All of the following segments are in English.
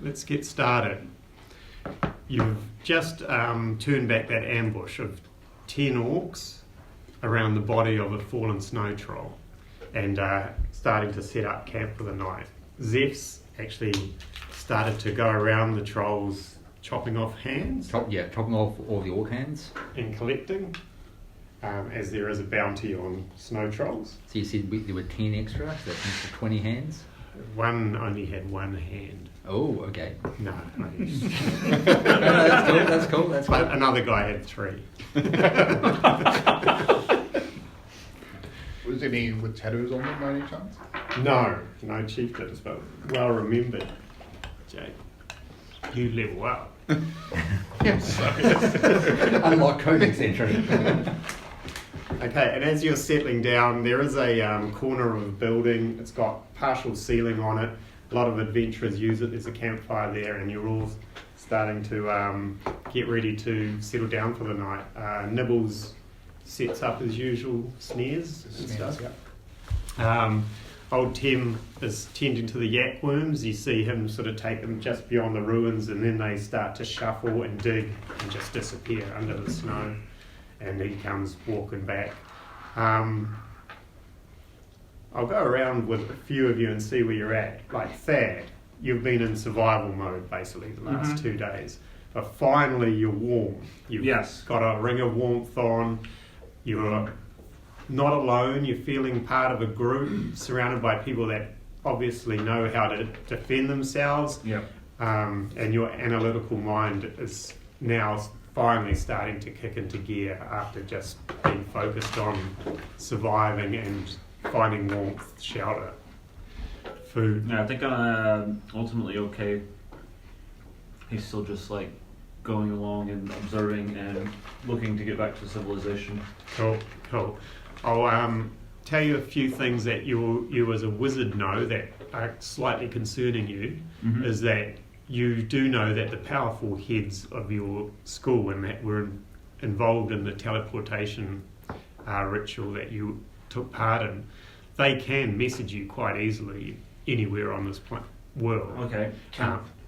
let's get started. You've just turned back that ambush of 10 orcs around the body of a fallen snow troll and starting to set up camp for the night. Zeph's actually started to go around the trolls chopping off hands. Chopping off all the orc hands. And collecting, as there is a bounty on snow trolls. So you said there were 10 extra, so that means for 20 hands? One only had one hand. Oh, okay. No. That's cool. But another guy had 3. Was there any with tattoos on them by any chance? No chieftains, but well remembered. Jake, you level up. Yes. Unlock codex entry. Okay, and as you're settling down, there is a corner of a building. It's got partial ceiling on it. A lot of adventurers use it. There's a campfire there, and you're all starting to get ready to settle down for the night. Nibbles sets up as usual snares and stuff. Yeah. Old Tim is tending to the yak worms. You see him sort of take them just beyond the ruins, and then they start to shuffle and dig and just disappear under the snow. And he comes walking back. I'll go around with a few of you and see where you're at. Like Thad, you've been in survival mode basically the last 2 days. But finally you're warm. You've got a ring of warmth on. You're not alone. You're feeling part of a group surrounded by people that obviously know how to defend themselves. Yep. And your analytical mind is now finally starting to kick into gear after just being focused on surviving and finding warmth, shelter, food. Yeah, I think I'm ultimately okay. He's still just like going along and observing and looking to get back to civilization. Cool. I'll tell you a few things that you as a wizard know that are slightly concerning you, is that you do know that the powerful heads of your school and that were involved in the teleportation ritual that you took part in, they can message you quite easily anywhere on this world. Okay.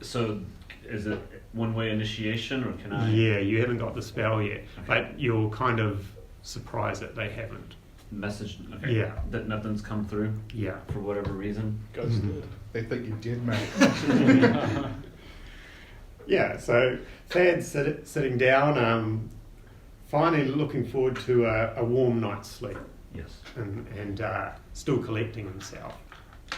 So is it one-way initiation, or can I... Yeah, you haven't got the spell yet, but you're kind of surprised that they haven't. Message, okay. Yeah. That nothing's come through? Yeah. For whatever reason? Ghosted. They think you did, mate. Yeah, so Thad's sitting down, finally looking forward to a warm night's sleep. Yes. And still collecting himself.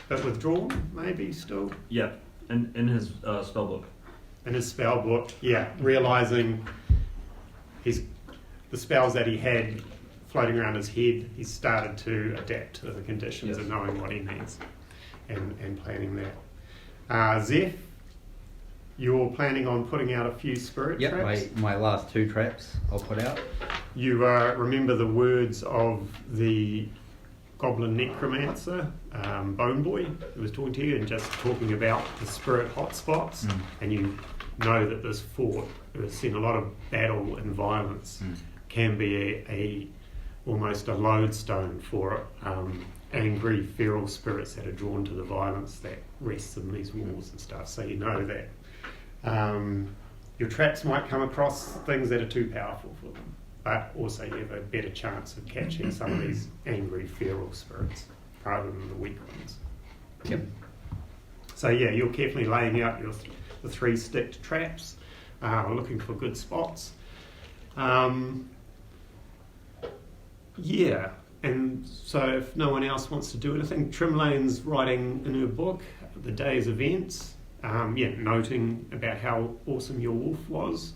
But withdrawn, maybe, still? Yeah, in his spell book. In his spell book, yeah, realising the spells that he had floating around his head, he's started to adapt to the conditions and knowing what he needs and planning that. Zeph, you're planning on putting out a few spirit traps? Yep, my last 2 traps I'll put out. You remember the words of the goblin necromancer, Bone Boy, who was talking to you and just talking about the spirit hotspots, and you know that this fort, who has seen a lot of battle and violence, can be almost a lodestone for angry, feral spirits that are drawn to the violence that rests in these walls and stuff. So you know that your traps might come across things that are too powerful for them, but also you have a better chance of catching some of these angry, feral spirits rather than the weak ones. Yep. So yeah, you're carefully laying out the 3 sticked traps, looking for good spots. Yeah, and so if no one else wants to do anything, Trimlane's writing in her book the day's events, noting about how awesome your wolf was.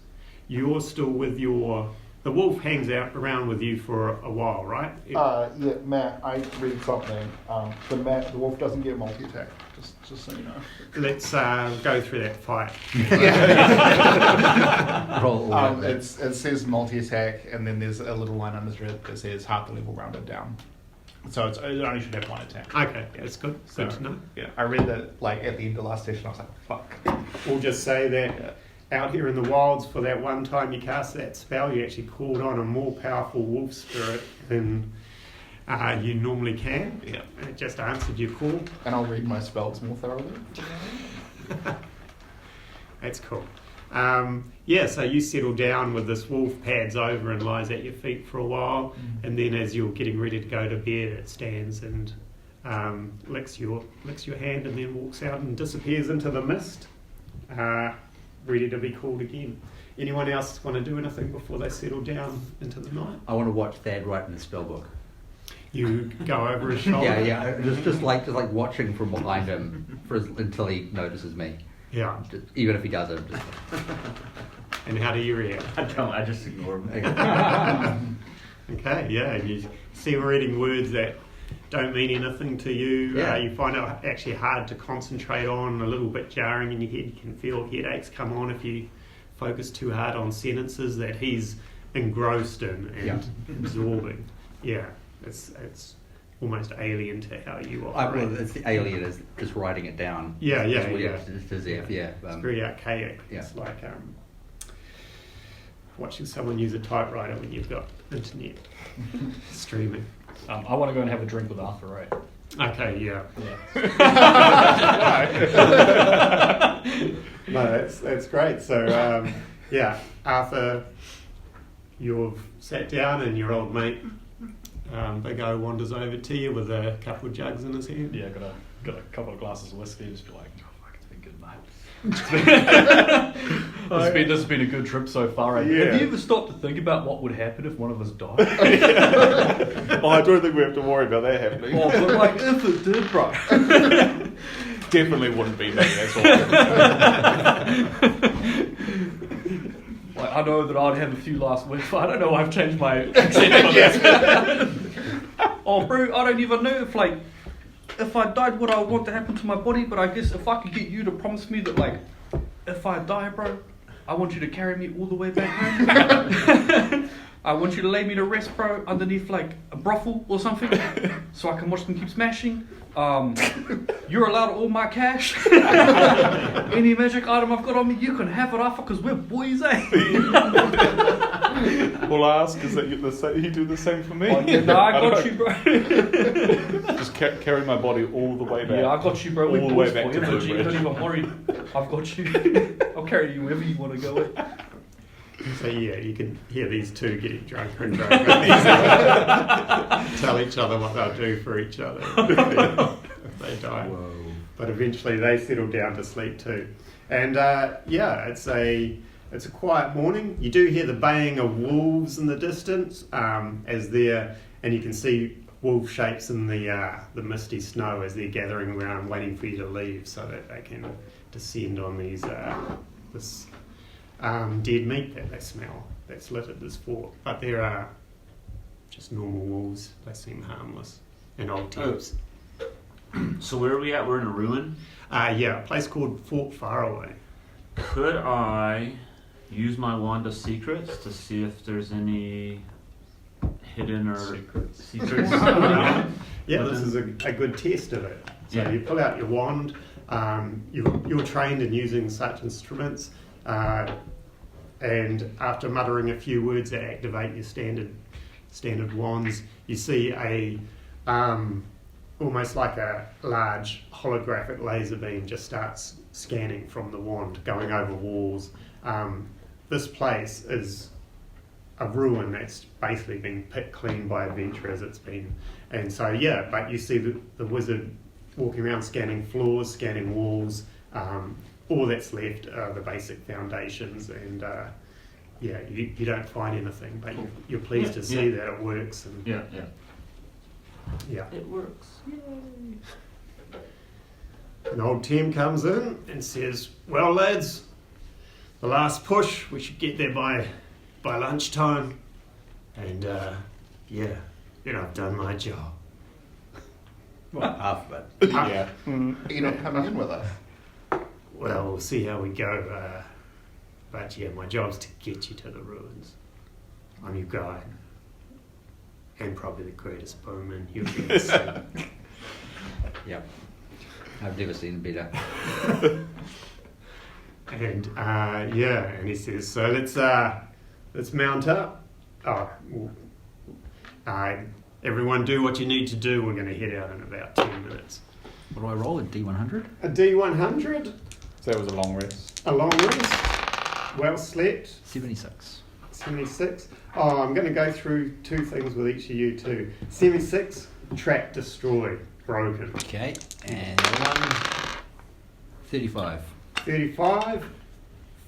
You're still with the wolf hangs out around with you for a while, right? Yeah, Matt, I read something. The wolf doesn't get multi-attack, just so you know. Let's go through that fight. It says multi-attack, and then there's a little line under it that says half the level rounded down. So it only should have 1 attack. Okay, that's good. Good to know. Yeah, I read that at the end of last session. I was like, fuck. We'll just say that out here in the wilds, for that one time you cast that spell, you actually called on a more powerful wolf spirit than you normally can. Yeah. And it just answered your call. And I'll read my spells more thoroughly. That's cool. So you settle down with this wolf, pads over and lies at your feet for a while, and then as you're getting ready to go to bed, it stands and licks your hand and then walks out and disappears into the mist, ready to be called again. Anyone else want to do anything before they settle down into the night? I want to watch Thad write in the spell book. You go over his shoulder? Yeah. Just like watching from behind him until he notices me. Yeah. Even if he doesn't. Just... And how do you react? I just ignore him. Okay, yeah. And you see him reading words that don't mean anything to you. Yeah. You find it actually hard to concentrate on, a little bit jarring in your head. You can feel headaches come on if you focus too hard on sentences that he's engrossed in and absorbing. Yeah, it's almost alien to how you operate. Well, it's the alien is just writing it down. Yeah. It's as if, it's very archaic. Yeah. It's like watching someone use a typewriter when you've got internet streaming. I want to go and have a drink with Arthur, right? Okay, yeah. No, that's great. So, Arthur, you've sat down and your old mate, Big O, wanders over to you with a couple of jugs in his hand. Yeah, got a couple of glasses of whiskey. Just be like, oh fuck, it's been good, mate. This has been a good trip so far. Have you ever stopped to think about what would happen if one of us died? I don't think we have to worry about that happening. But like, if it did, bro. Definitely wouldn't be me, that's all. Like, I know that I'd have a few last weeks, but I don't know, I've changed my accent for this. Oh, bro, I don't even know if I died, what I would want to happen to my body, but I guess if I could get you to promise me that, like, if I die, bro, I want you to carry me all the way back home. I want you to lay me to rest, bro, underneath, like, a brothel or something, so I can watch them keep smashing. You're allowed all my cash. Any magic item I've got on me, you can have it, Arthur, because we're boys, eh? Well, I ask, is that you do the same for me? Oh, yeah, no, I got you, bro. Just carry my body all the way back. Yeah, I got you, bro. We're all the boys way back for to you. Blue Don't even worry. I've got you. I'll carry you wherever you want to go with. So you can hear these two getting drunker and drunker. Tell each other what they'll do for each other if they die. Whoa. But eventually they settle down to sleep too. And it's a quiet morning. You do hear the baying of wolves in the distance and you can see wolf shapes in the misty snow as they're gathering around, waiting for you to leave, so that they can descend on this dead meat that they smell that's littered this fort. But they're just normal wolves. They seem harmless and old temps. So where are we at? We're in a ruin? A place called Fort Faraway. Could I use my wand of secrets to see if there's any hidden or secrets? This is a good test of it. So you pull out your wand. You're trained in using such instruments. And after muttering a few words that activate your standard wands, you see almost like a large holographic laser beam just starts scanning from the wand, going over walls. This place is a ruin that's basically been picked clean by adventurers. It's been, and so but you see the wizard walking around scanning floors, scanning walls. All that's left are the basic foundations, and you don't find anything, but you're pleased to see that it works. And it works. Yay. An old Tim comes in and says, "Well, lads, the last push. We should get there by lunchtime, and I've done my job." Well, half of it. Yeah. You're not coming in with us. Well, we'll see how we go. But my job's to get you to the ruins. I'm your guide. And probably the greatest bowman you've ever seen. Yep. I've never seen better. And and he says, so let's mount up. Everyone do what you need to do. We're going to head out in about 10 minutes. What do I roll? A D100? A D100? So that was a long rest. A long rest. Well slept. 76. 76. Oh, I'm going to go through 2 things with each of you too. 76, trap, destroy, broken. Okay, and the other one, 35. 35,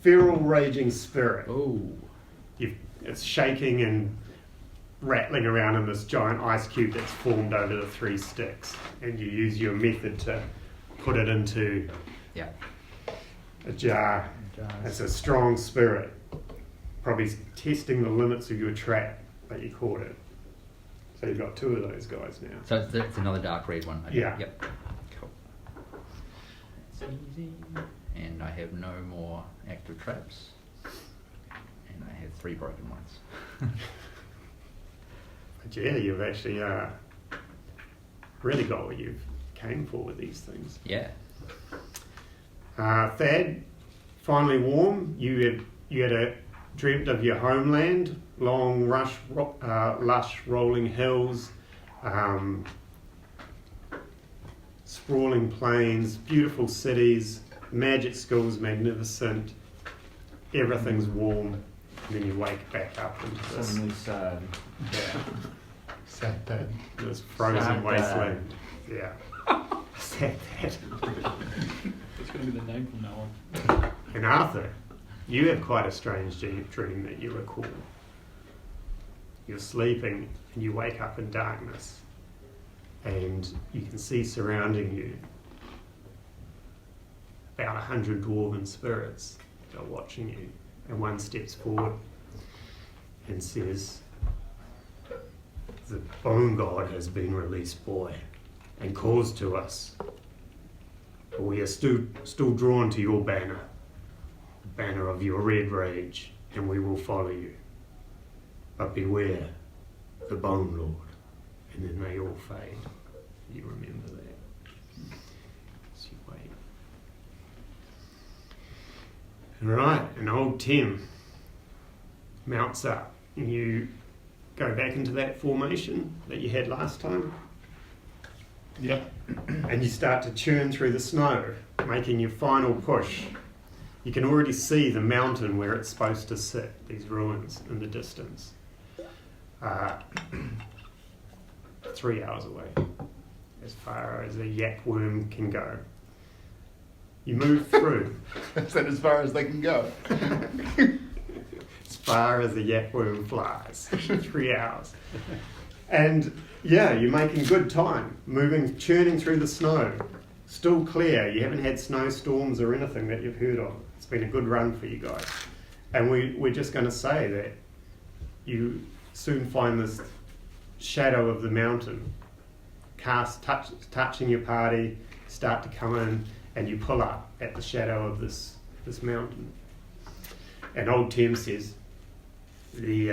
feral raging spirit. Oh. It's shaking and rattling around in this giant ice cube that's formed over the 3 sticks, and you use your method to put it into Yeah. a jar. It's a strong spirit, probably testing the limits of your trap, but you caught it. So you've got 2 of those guys now. So it's another dark red one. Okay. Yeah. Yep. Cool. That's easy. And I have no more active traps. And I have 3 broken ones. But yeah, you've actually really got what you came for with these things. Yeah. Thad, finally warm. You had dreamt of your homeland, long, lush rolling hills, sprawling plains, beautiful cities, magic schools, magnificent. Everything's warm, and then you wake back up into this, Suddenly sad. Sad Dad. this frozen Sad wasteland. Yeah. Sad Thad. That's going to be the name from now on. And Arthur, you have quite a strange dream that you recall. You're sleeping and you wake up in darkness, and you can see surrounding you about 100 dwarven spirits that are watching you, and one steps forward and says, "The bone god has been released, boy, and calls to us. But we are still drawn to your banner, the banner of your red rage, and we will follow you. But beware, the Bone Lord." And then they all fade. You remember that. So you wait. Right, and old Tim mounts up, and you go back into that formation that you had last time. Yep. And you start to churn through the snow, making your final push. You can already see the mountain where it's supposed to sit, these ruins in the distance. 3 hours away, as far as a yak worm can go. You move through. Is that as far as they can go? As far as the yak worm flies. 3 hours. And yeah, you're making good time, churning through the snow. Still clear. You haven't had snowstorms or anything that you've heard of. It's been a good run for you guys. And we're just going to say that you soon find this shadow of the mountain touching your party, start to come in, and you pull up at the shadow of this mountain. And old Tim says, the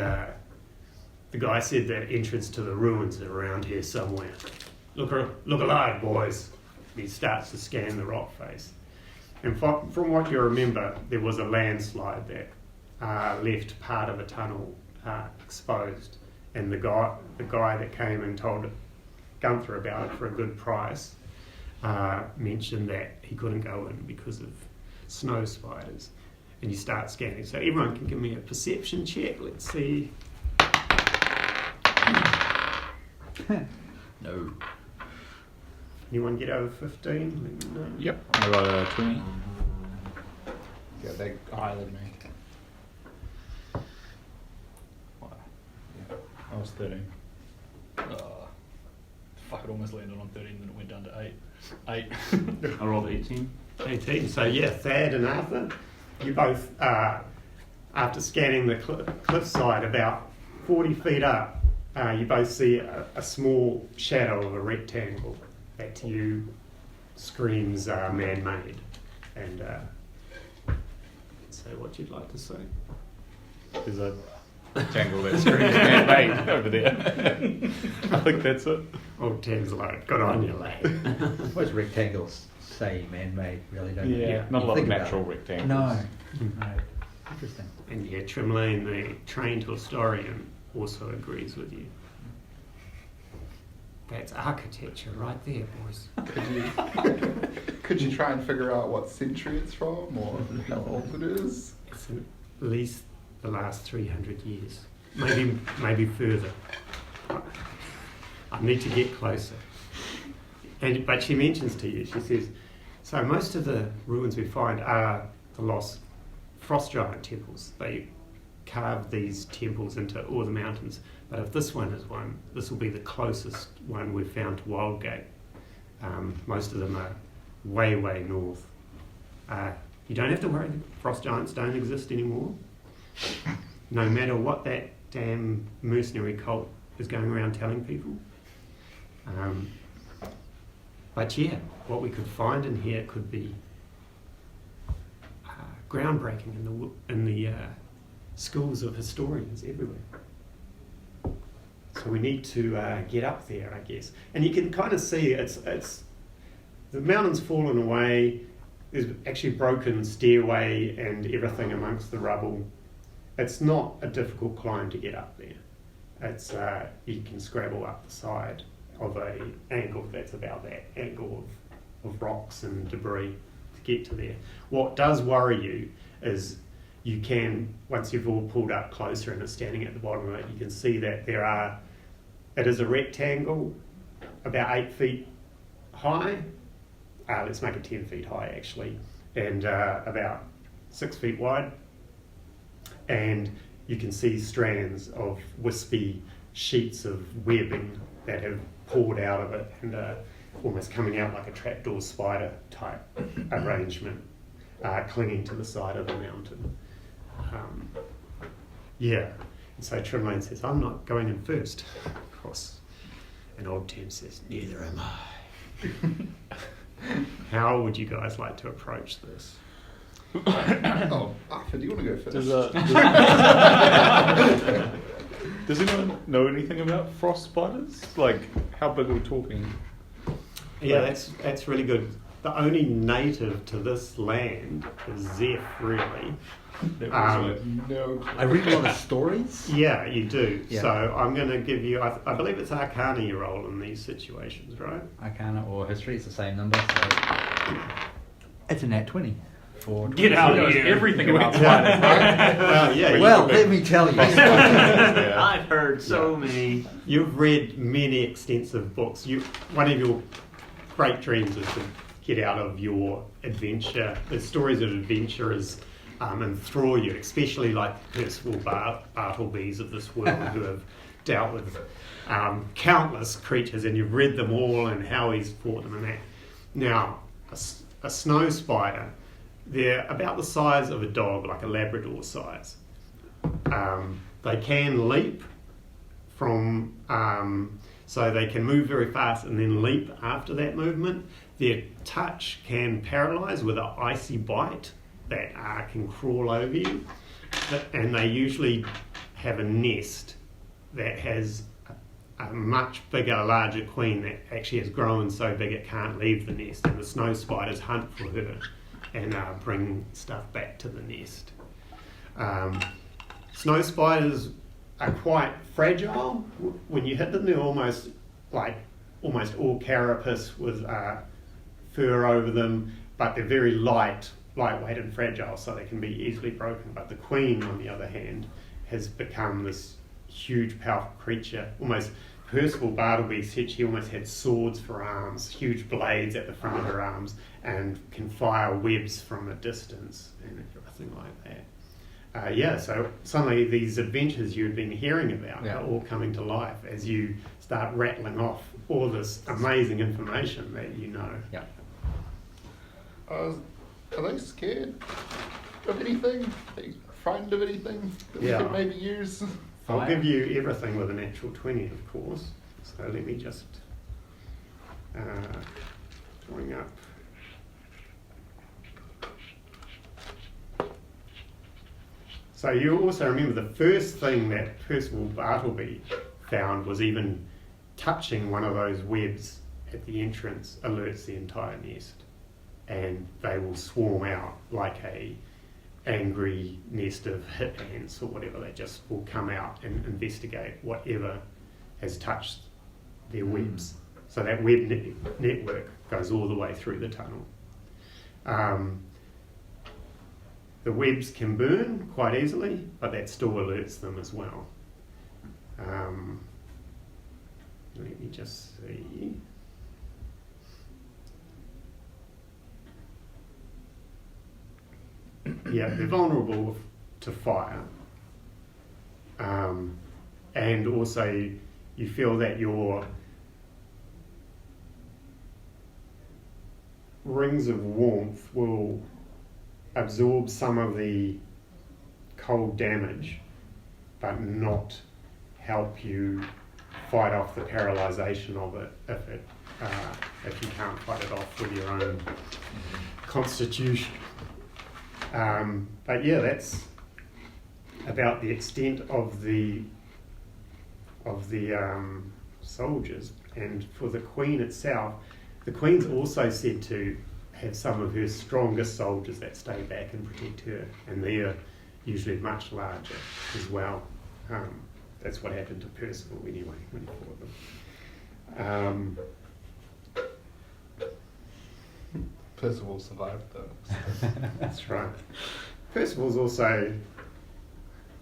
guy said the entrance to the ruins are around here somewhere. Look alive, boys. He starts to scan the rock face. And from what you remember, there was a landslide that left part of a tunnel exposed. And the guy that came and told Gunther about it for a good price mentioned that he couldn't go in because of snow spiders. And you start scanning. So everyone can give me a perception check. Let's see. No. Anyone get over 15? Let me know. Yep, I got a 20. Yeah, they higher than me. Yeah, I was 13. Fuck, it almost landed on 13, then it went down to 8. 8. I rolled 18. 18. So yeah, Thad and Arthur, you both, after scanning the cliffside about 40 feet up, you both see a small shadow of a rectangle that to you screams man-made. And say what you'd like to say. There's a rectangle that screams man-made over there. I think that's it. Old Tim's like, good on you, lad. Most rectangles say man-made, really, don't they? Yeah. Not a lot of Think about natural it. rectangles. No. No. Interesting. And yeah, Trimlane, the trained historian, also agrees with you. That's architecture right there, boys. Could you try and figure out what century it's from or how old it is? It's at least the last 300 years, maybe further. I need to get closer. But she mentions to you, she says, so most of the ruins we find are the lost frost giant temples. They carved these temples into all the mountains. But if this one is one, this will be the closest one we've found to Wildgate. Most of them are way, way north. You don't have to worry, frost giants don't exist anymore. No matter what that damn mercenary cult is going around telling people. But yeah, what we could find in here could be groundbreaking in the schools of historians everywhere. So we need to get up there, I guess. And you can kind of see it's the mountain's fallen away. There's actually broken stairway and everything amongst the rubble. It's not a difficult climb to get up there. It's you can scrabble up the side of a angle that's about that angle of rocks and debris to get to there. What does worry you is you can, once you've all pulled up closer and it's standing at the bottom of it, you can see that it is a rectangle about 8 feet high. Let's make it 10 feet high actually, and about 6 feet wide. And you can see strands of wispy sheets of webbing that have poured out of it and almost coming out like a trapdoor spider type arrangement, clinging to the side of the mountain. And so Trimlane says, I'm not going in first, of course. And Old Tim says, neither am I. How would you guys like to approach this? Arthur, do you want to go first? Does anyone know anything about frost spiders? Like, how big are we talking? Yeah, that's really good. The only native to this land is Zeph, really. No. I read a lot of stories. Yeah, you do. Yeah. So I'm going to give you, I believe it's Arcana you roll in these situations, right? Arcana or history, it's the same number. So it's a nat 20. For Get out of here. Everything about spiders, right? Well, yeah. Well, let me tell you. I've heard so many. You've read many extensive books. One of your great dreams is to get out of your adventure. The stories of adventurers enthrall you, especially like Percival Bartleby's of this world who have dealt with countless creatures, and you've read them all and how he's fought them and that. Now, a snow spider, they're about the size of a dog, like a Labrador size. They can leap from, so they can move very fast and then leap after that movement. Their touch can paralyse with an icy bite that can crawl over you. And they usually have a nest that has a much bigger, larger queen that actually has grown so big it can't leave the nest. And the snow spiders hunt for her and bring stuff back to the nest. Snow spiders are quite fragile. When you hit them, they're almost all carapace with fur over them, but they're very lightweight and fragile, so they can be easily broken. But the queen, on the other hand, has become this huge, powerful creature. Almost, Percival Bartleby said she almost had swords for arms, huge blades at the front of her arms, and can fire webs from a distance and everything like that. So suddenly these adventures you've been hearing about are all coming to life as you start rattling off all this amazing information that you know. Yeah. Are they scared of anything? Are they frightened of anything that we could maybe use? I'll give you everything with a natural 20, of course. So let me just drawing up. So you also remember the first thing that Percival Bartleby found was even touching one of those webs at the entrance alerts the entire nest, and they will swarm out like a angry nest of hit ants or whatever. They just will come out and investigate whatever has touched their webs. So that web network goes all the way through the tunnel. The webs can burn quite easily, but that still alerts them as well. Let me just see. Yeah, they're vulnerable to fire. And also you feel that your rings of warmth will absorb some of the cold damage, but not help you fight off the paralysation of it if you can't fight it off with your own constitution. But yeah, that's about the extent of the soldiers. And for the Queen itself, the Queen's also said to have some of her strongest soldiers that stay back and protect her, and they're usually much larger as well. That's what happened to Percival anyway when he fought them. Percival survived though. That's right. Percival's also,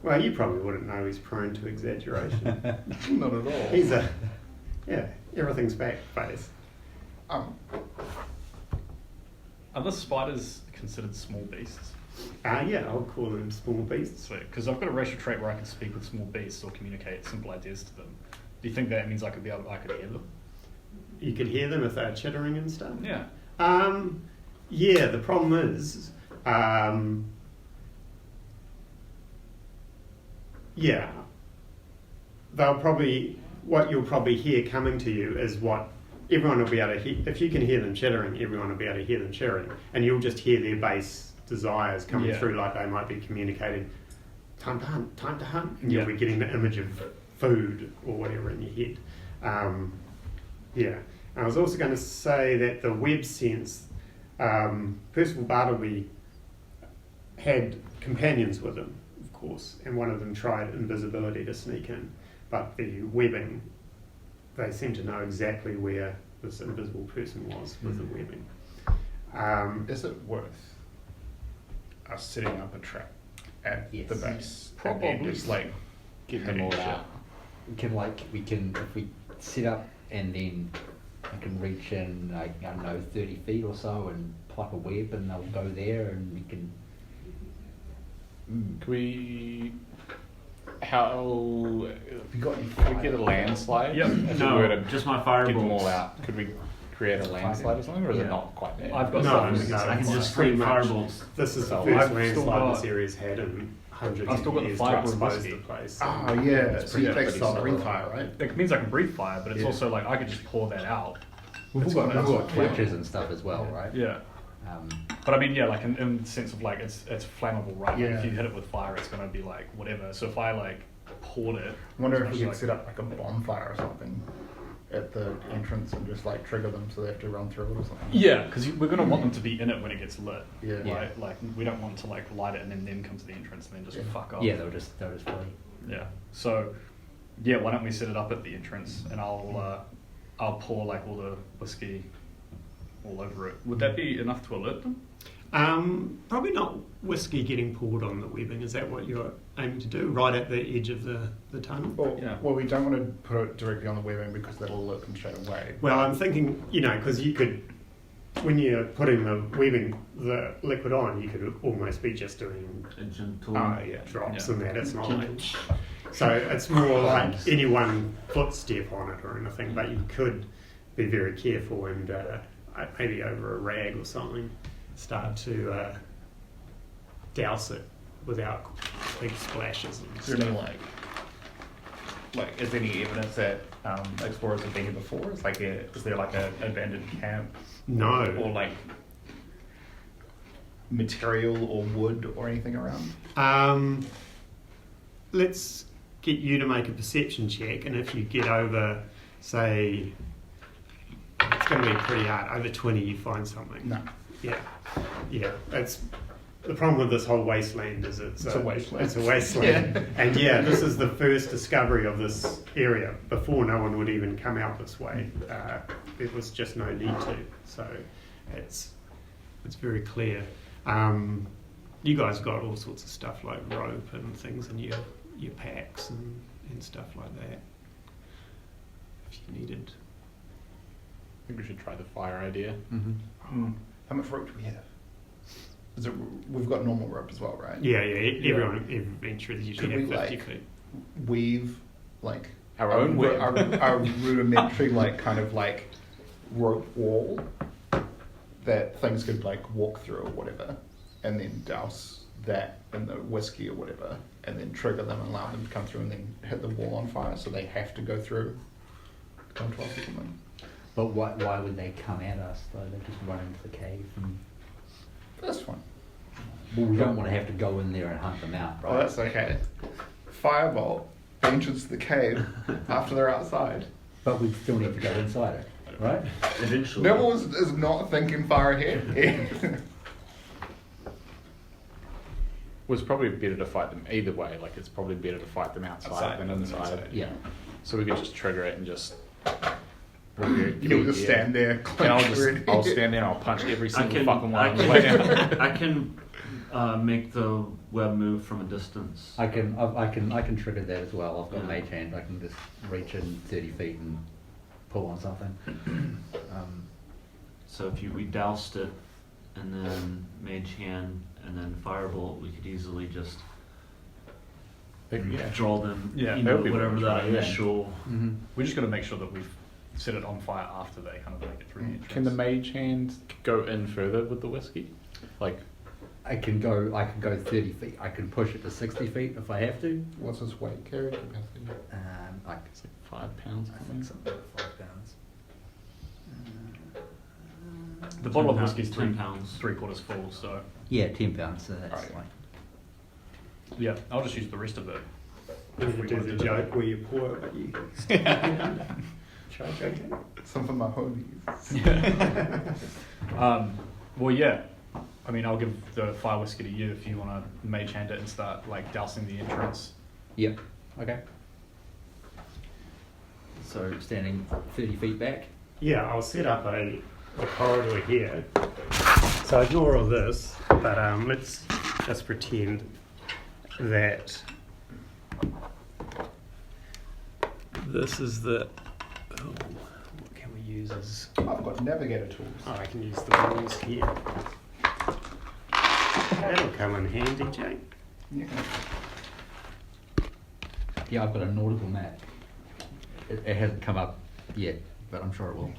well, you probably wouldn't know he's prone to exaggeration. Not at all. He's everything's back-faced. Are the spiders considered small beasts? Yeah, I'll call them small beasts. Sweet, because I've got a racial trait where I can speak with small beasts or communicate simple ideas to them. Do you think that means I could hear them? You could hear them if they're chittering and stuff. Yeah. Yeah, the problem is, yeah, what you'll probably hear coming to you is what everyone will be able to hear. If you can hear them chittering, everyone will be able to hear them chittering, and you'll just hear their base desires coming through, like they might be communicating, time to hunt, and you'll be getting the image of food or whatever in your head. Yeah. And I was also going to say that the web sense, Percival Bartleby had companions with him, of course, and one of them tried invisibility to sneak in, but the webbing, they seem to know exactly where this invisible person was with the webbing. Is it worth us setting up a trap at Yes. the base? Probably. And just like Get them all out. We can if we set up and then I can reach in, I don't know, 30 feet or so and pluck a web and they'll go there and we can... Can we... How... We got Could we get a landslide? Yep. If we No, were to just my get fireballs. them all out. Could we create a landslide or something, or is Yeah. it not quite there? I've got No, something. no, I can it's just pretty spray much- fireballs. This is the I've first still landslide got- this series had in hundreds I've still of got the years to fibre and expose whiskey. the place. oh yeah, It's so you pretty actually solid. breathe fire, right? It means I can breathe fire, but it's Yeah. also like I could just pour that out. We've all got torches and stuff as well, right? Yeah. Um, But I mean, yeah, like in the sense of like it's flammable, right? Like, Yeah. if you hit it with fire, it's gonna be like whatever. So if I like poured it, I wonder if it's we could like- set up like a bonfire or something at the entrance and just like trigger them so they have to run through it or something. Yeah, because we're gonna want them to be in it when it gets lit. Yeah. Right? Like we don't want to like light it and then come to the entrance and then just Yeah. fuck off. yeah, they'll just flee. Yeah. So, yeah, why don't we set it up at the entrance and I'll pour like all the whiskey all over it. Would that be enough to alert them? Probably not whiskey getting poured on the webbing. Is that what you're aiming to do? Right at the edge of the tunnel? Yeah. Well, we don't want to put it directly on the webbing because that'll alert them straight away. Well, I'm thinking, because you could, when you're putting the the liquid on, you could almost be just doing A gentle. drops Yeah. and that. It's not like, so it's more like any one footstep on it or anything, but you could be very careful and maybe over a rag or something start to douse it without big splashes and Is there any stuff. like is there any evidence that explorers have been here before? Is there like a abandoned camp No. or like material or wood or anything around? Let's get you to make a perception check, and if you get over, say, it's going to be pretty hard. Over 20, you find something. No. Yeah. It's the problem with this whole wasteland is It's a wasteland. It's a wasteland. And yeah, this is the first discovery of this area. Before, no one would even come out this way. There was just no need to. So it's very clear. You guys got all sorts of stuff like rope and things in your packs and stuff like that. If you needed. I think we should try the fire idea. How much rope do we have? Is it, we've got normal rope as well, right? Yeah. Everyone eventually usually Could have we, 50 like, feet. Weave like Our own web. our rudimentary like kind of like rope wall that things could like walk through or whatever, and then douse that in the whiskey or whatever, and then trigger them and allow them to come through and then hit the wall on fire, so they have to go through. Come to us or something. But why would they come at us though? They just run into the cave and. That's fine. Well, we don't want to have to go in there and hunt them out, right? Oh, that's okay. Firebolt entrance to the cave after they're outside. But we still need to go inside it, right? Eventually. Neville is not thinking far ahead. Was probably better to fight them either way. Like it's probably better to fight them outside than inside. Yeah. So we could just trigger it and just. You'll just stand there. And I'll stand there and I'll punch every single fucking one I on the way down. can, I can make the web move from a distance. I can trigger that as well. I've got mage hand. I can just reach in 30 feet and pull on something. So if we doused it, and then mage hand, and then firebolt, we could easily just draw them. Yeah, you that know, would be whatever what we that try, yeah. initial. We just got to make sure that we've set it on fire after they kind of make it through the entrance. Can the mage hand go in further with the whiskey? Like, I can go 30 feet. I can push it to 60 feet if I have to. What's his weight carry capacity? it's like 5 pounds. I think something like 5 pounds. The bottle of 10 whiskey's 10 pounds. 3/4 full, so Yeah, 10 pounds. So that's Right. like. yeah, I'll just use the rest of it. You If we do want to the do that. joke where you pour it, but you charge okay. Some for my homies. Well, yeah. I mean, I'll give the fire whiskey to you if you want to mage hand it and start like dousing the entrance. Yep. Okay. So standing 30 feet back. Yeah, I'll set up a corridor here. So ignore all this, but let's just pretend that this is the. Oh, what can we use as? I've got navigator tools. Oh, I can use the walls here. That'll come in handy, Jake. Yeah. Yeah, I've got a nautical map. It hasn't come up yet, but I'm sure it will.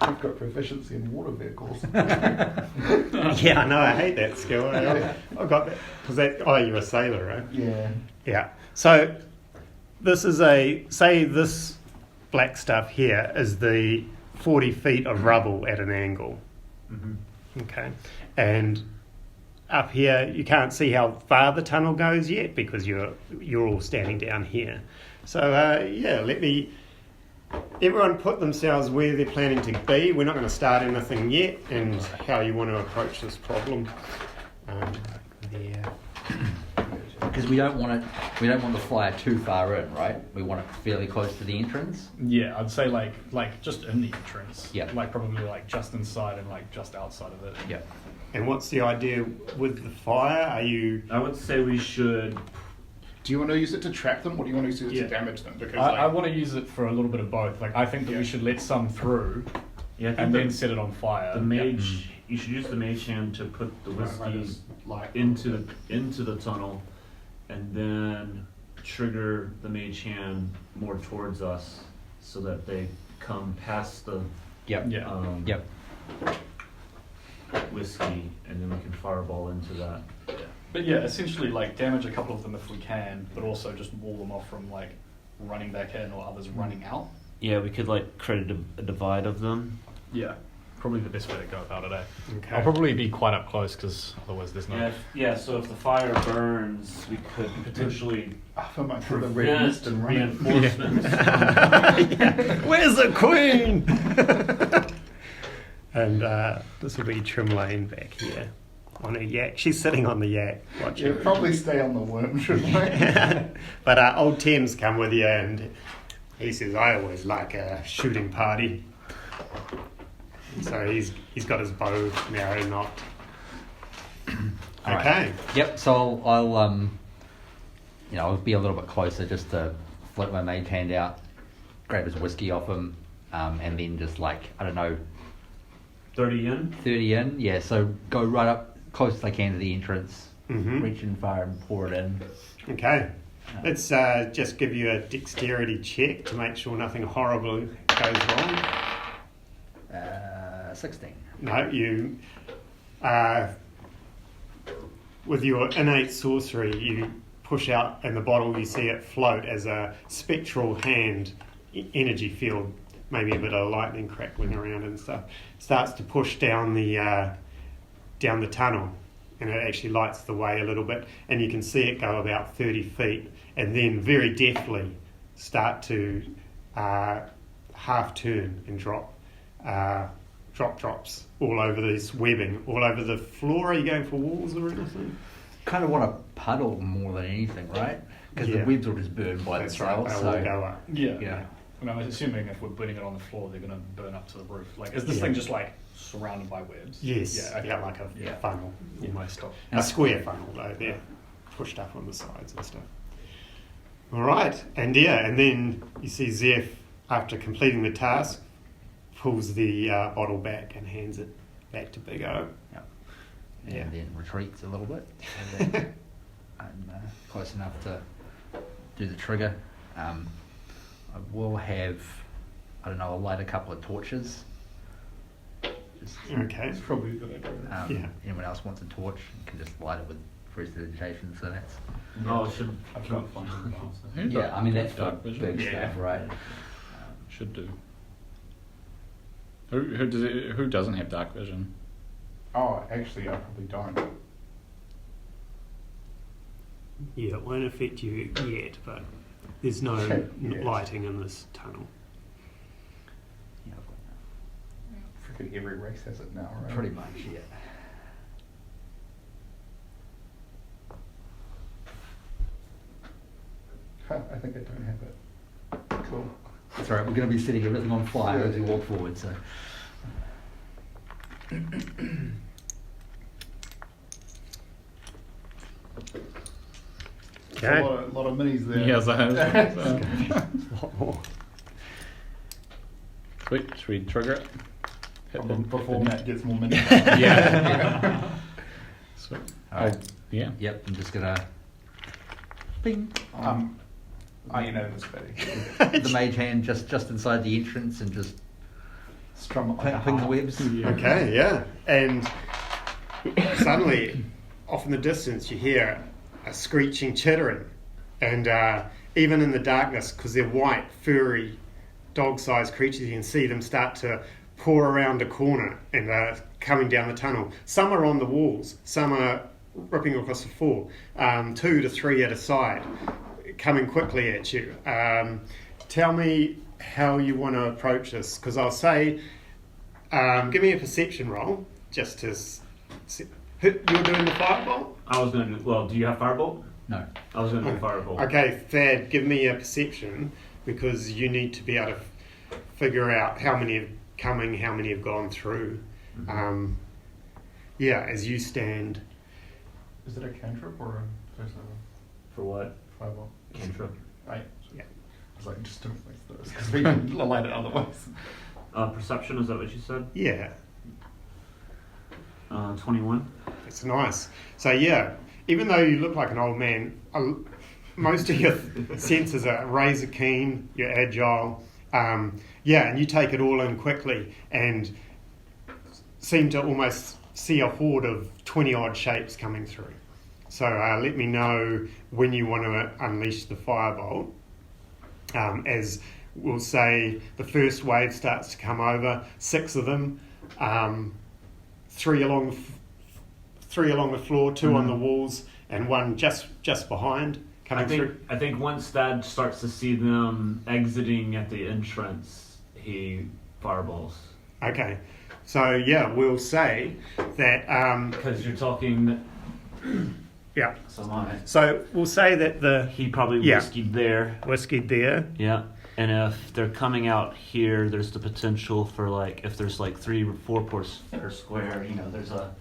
I've got proficiency in water vehicles. Yeah, I know. I hate that skill. I got that because that. Oh, you're a sailor, right? Yeah. Yeah. So this is say this black stuff here is the 40 feet of rubble at an angle. Okay. And up here you can't see how far the tunnel goes yet because you're all standing down here. So everyone put themselves where they're planning to be. We're not going to start anything yet, and how you want to approach this problem. Because we don't want the fire too far in, right? We want it fairly close to the entrance. Yeah, I'd say like just in the entrance. Yeah. Like probably like just inside and like just outside of it. Yeah. And what's the idea with the fire? Are you? I would say we should. Do you want to use it to trap them, or do you want to use it Yeah. to damage them? Because I want to use it for a little bit of both. Like I think that Yeah. we should let some through Yeah, I think and then the, set it on fire. the mage. You should use the mage hand to put the whiskey into the tunnel, and then trigger the mage hand more towards us, so that they come past the Yep. Yeah. Yep. whiskey, and then we can fireball into that. But yeah, essentially like damage a couple of them if we can, but also just wall them off from like running back in or others running out. Yeah, we could like create a divide of them. Yeah, probably the best way to go about it. Okay. I'll probably be quite up close because otherwise there's no. Yeah. So if the fire burns, we could potentially for the red mist and run. reinforcements. Where's the queen? And this will be trim lane back here. on her yak. She's sitting on the yak watching. Yeah, probably stay on the worm, shouldn't I? But old Tim's come with you, and he says, I always like a shooting party. So he's got his bow now knocked. Alright. Okay. Yep. So I'll I'll be a little bit closer just to flick my mage hand out, grab his whiskey off him, and then just like I don't know, 30 in. 30 in. Yeah. So go right up close as I can to the entrance, Mhm. reach in far and pour it in. Okay. Let's just give you a dexterity check to make sure nothing horrible goes wrong. 16. No, you, with your innate sorcery, you push out and the bottle, you see it float as a spectral hand energy field, maybe a bit of lightning crackling around and stuff, starts to push down the tunnel, and it actually lights the way a little bit, and you can see it go about 30 feet, and then very deftly start to half turn and drop drops all over this webbing, all over the floor. Are you going for walls or anything? Kind of want a puddle more than anything, right? Because Yeah. the webs will just burn by That's right, themselves. they'll So all go up. Yeah. yeah. And I'm assuming if we're burning it on the floor, they're going to burn up to the roof. Like, is this Yeah. thing just like surrounded by webs? Yes, Yeah. Okay. yeah, like a Yeah. funnel almost. Yeah. A square funnel though, they're pushed up on the sides and stuff. All right, and then you see Zeph, after completing the task, pulls the bottle back and hands it back to Big O. Yep. Yeah. And then retreats a little bit. And then I'm close enough to do the trigger. I will have, I don't know, I'll light a couple of torches. Just, Okay. It's probably a good idea. Yeah. Anyone else wants a torch, you can just light it with prestidigitation, so that's... Oh, it should. I've got fun. Yeah, I mean, that's for Dark vision. big Yeah. stuff, right? Should do. Who doesn't have dark vision? Oh, actually, I probably don't. Yeah, it won't affect you yet, but there's no Yes. lighting in this tunnel. Yeah, I've got Freaking every race has it now, that. right? Pretty much, yeah. Huh, I think I don't have it. Cool. That's right, we're going to be setting everything on fire as we walk forward, so... Okay. A lot of minis there. Yes, I have. Sweet, should we trigger it? Before Matt gets more minis. Yeah. Sweet. Alright. Yeah. Yep, I'm just going to... Bing! You know this, Betty. The mage hand just inside the entrance and just Strum it like a ping the harp. webs. Okay, yeah. And suddenly, off in the distance, you hear a screeching chittering. And even in the darkness, because they're white, furry, dog-sized creatures, you can see them start to pour around a corner and coming down the tunnel. Some are on the walls, some are ripping across the floor, 2 to 3 at a side, coming quickly at you. Tell me how you want to approach this, because I'll say, give me a perception roll, just to you're doing the firebolt? I was going to. Well, do you have firebolt? No. I was going to do firebolt. Okay, Thad, give me a perception, because you need to be able to figure out how many have coming, how many have gone through. Mm-hmm. As you stand. Is it a cantrip or a first level? For what? Fireball. Cantrip. Right. Yeah. I was like, just don't waste those, because we can light it otherwise. Perception, is that what you said? Yeah, 21. it's nice. So yeah, even though you look like an old man, most of your senses are razor keen, you're agile, and you take it all in quickly and seem to almost see a horde of 20 odd shapes coming through. So let me know when you want to unleash the firebolt. As we'll say, the first wave starts to come over, 6 of them, 3 along the floor, 2 on the walls, and 1 just behind coming through. I think once Thad starts to see them exiting at the entrance, he fireballs. Okay, So yeah, we'll say that. Because you're talking. Yeah. So we'll say that he probably Yeah. whiskeyed there. whiskey there. Yeah. And if they're coming out here, there's the potential for like if there's like 3 or 4 per square. There's a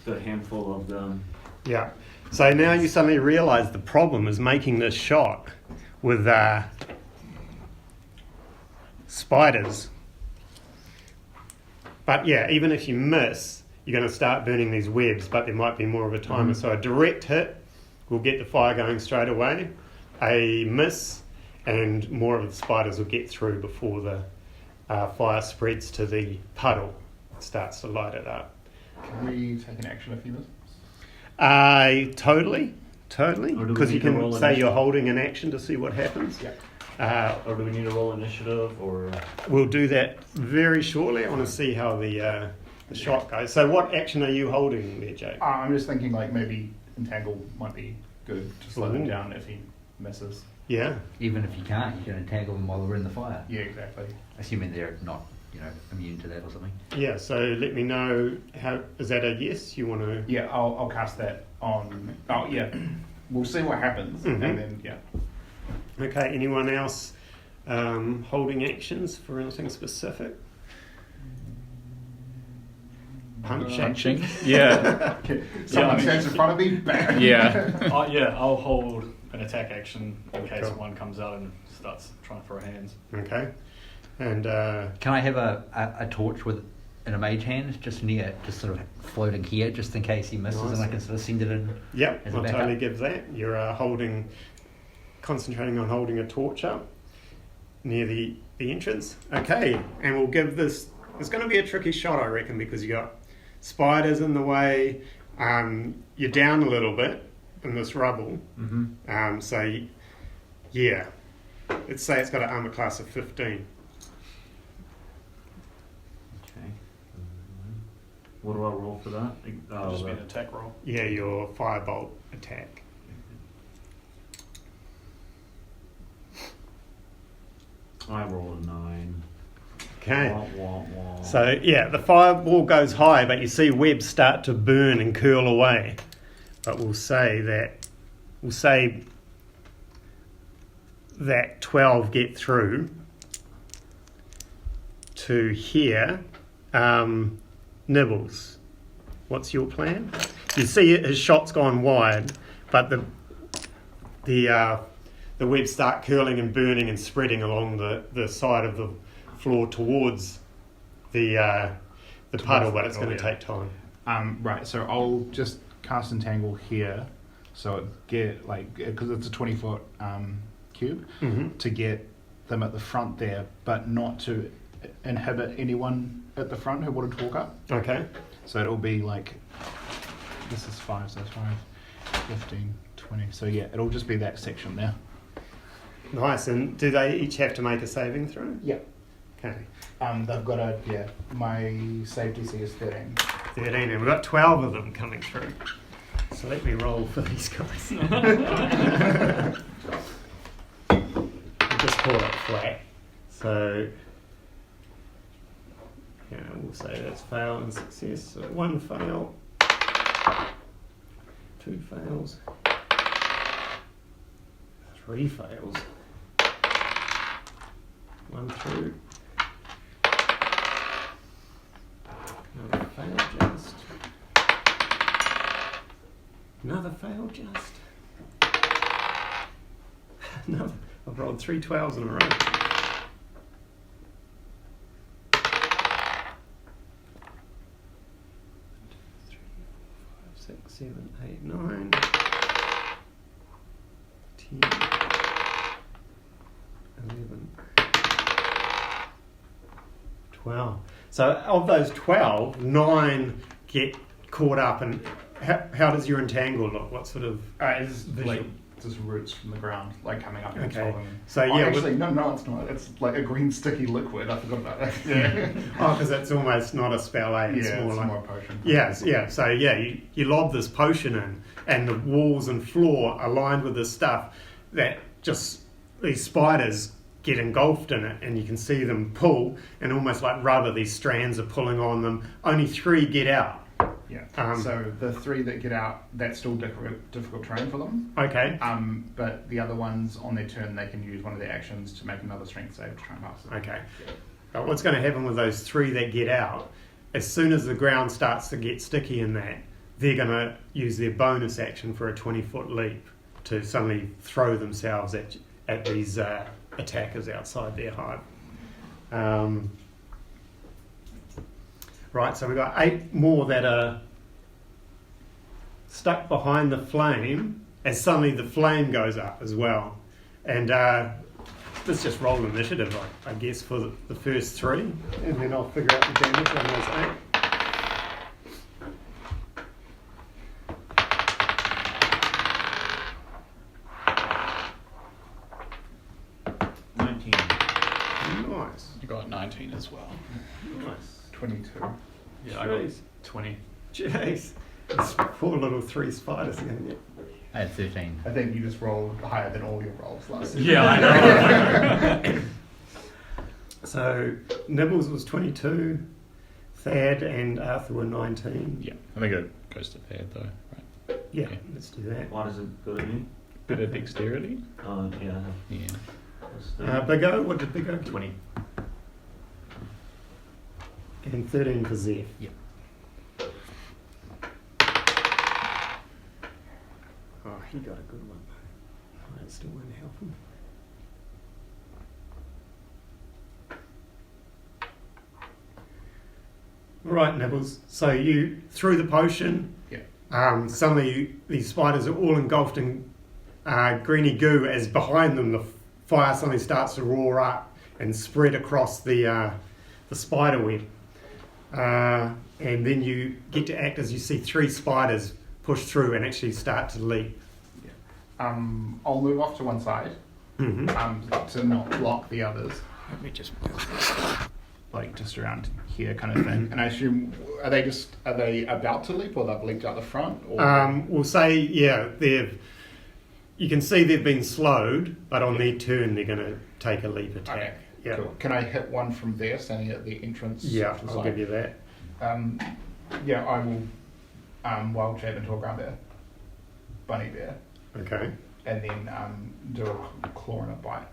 good handful of them. Yeah. So now you suddenly realise the problem is making this shot with spiders. But yeah, even if you miss, you're going to start burning these webs, but there might be more of a timer. So a direct hit will get the fire going straight away. A miss, and more of the spiders will get through before the fire spreads to the puddle. It starts to light it up. Can we take an action if you miss? Totally. Or do we Because you need to can roll say you're initiative? holding an action to see what happens. Yeah. Or do we need to roll initiative? Or We'll do that very shortly. I want to see how the shot goes. So what action are you holding there, Jake? I'm just thinking like maybe entangle might be good to slow them Ooh. down if he misses. Yeah. Even if you can't, you can entangle them while they're in the fire. Yeah, exactly. Assuming they're not, immune to that or something. Yeah, so let me know, is that a yes? You want to... Yeah, I'll cast that on. Oh yeah, we'll see what happens, Mhm. and then yeah. Okay, anyone else holding actions for anything specific? Punch action? Punching. Yeah. Someone I mean- stands in front of me. Bang. Yeah. Yeah, I'll hold an attack action in case Cool. one comes out and starts trying to throw hands. Okay. And Can I have a torch in a mage hand, just sort of floating here, just in case he misses, Nice. and I can sort of send it in? yep, As a I'll backup. totally give that. You're concentrating on holding a torch up near the entrance. Okay, and we'll give this... It's going to be a tricky shot, I reckon, because you got spiders in the way. You're down a little bit in this rubble. So, yeah. Let's say it's got an armor class of 15. okay. What do I roll for that? It'll just be an attack roll. Yeah, your firebolt attack. I rolled a 9. Okay. Wah, wah, wah. So, yeah, the fireball goes high, but you see webs start to burn and curl away. But we'll say that 12 get through to here. Nibbles, what's your plan? You see his shot's gone wide, but the webs start curling and burning and spreading along the side of the floor towards the puddle, but it's going to take time. Right. So I'll just cast entangle here, so it get because it's a 20-foot cube Mm-hmm. to get them at the front there, but not to inhibit anyone at the front who wanted to walk up. Okay. So it'll be like, this is 5, so it's 5, 15, 20. So yeah, it'll just be that section there. Nice. And do they each have to make a saving throw? Yeah. Okay. They've got my save DC is 13. 13, and we've got 12 of them coming through. So let me roll for these guys. We'll just call it flat. So, yeah, we'll say that's fail and success. So 1 fail, 2 fails, 3 fails, 1 through. Another fail just. Another fail just. Another. I've rolled 3 12s in a row. 6, 7, 8, 9, 10, 11, 12. So of those 12, 9 get caught up. And how does your entangle look? What sort of It's visual? like just roots from the ground, like coming up and Okay. following. So, Oh, yeah, actually, no, it's not. It's like a green sticky liquid. I forgot about that. Yeah, Oh, because it's almost not a spell, eh? It's yeah, more it's like... more potion. Yes, yeah. So yeah, you lob this potion in, and the walls and floor are lined with this stuff that just these spiders get engulfed in it, and you can see them pull, and almost like rubber, these strands are pulling on them. Only 3 get out. Yeah. So the 3 that get out, that's still difficult terrain for them. Okay. But the other ones, on their turn, they can use one of their actions to make another strength save to try and pass it. Okay. But what's going to happen with those 3 that get out, as soon as the ground starts to get sticky in that, they're going to use their bonus action for a 20-foot leap to suddenly throw themselves at these attackers outside their hive. Right, so we've got 8 more that are stuck behind the flame, and suddenly the flame goes up as well. And let's just roll initiative, I guess, for the first 3, and then I'll figure out the damage on those 8. Nice. You got 19 as well. Nice. 22. Yeah, I got Jeez. 20. Jeez. It's poor little 3 spiders again. Yeah. I had 13. I think you just rolled higher than all your rolls last year. Yeah, I know. So Nibbles was 22, Thad and Arthur were 19. Yeah, I think it goes to Thad though, right? Yeah, Okay. let's do that. Why does it go to me? Bit of dexterity. Yeah. Yeah. Big O, what did Big O get? 20. And 13 for Zeph. Yep. Oh, he got a good one. That still won't help him. Right, Nibbles. So you threw the potion. Yeah. Suddenly these spiders are all engulfed in greeny goo as behind them the fire suddenly starts to roar up and spread across the spider web. And then you get to act as you see 3 spiders push through and actually start to leap. I'll move off to one side to not block the others. Let me just. Like just around here kind of thing. And I assume, are they about to leap, or they've leaped out the front? Or? We'll say, yeah, you can see they've been slowed, but on their turn they're going to take a leap attack. Okay, Yeah. cool. Can I hit one from there, standing at the entrance? Yeah, to the I'll side? give you that. Yeah, I will wild shape into a ground bear, bunny bear, Okay. and then do a claw and a bite.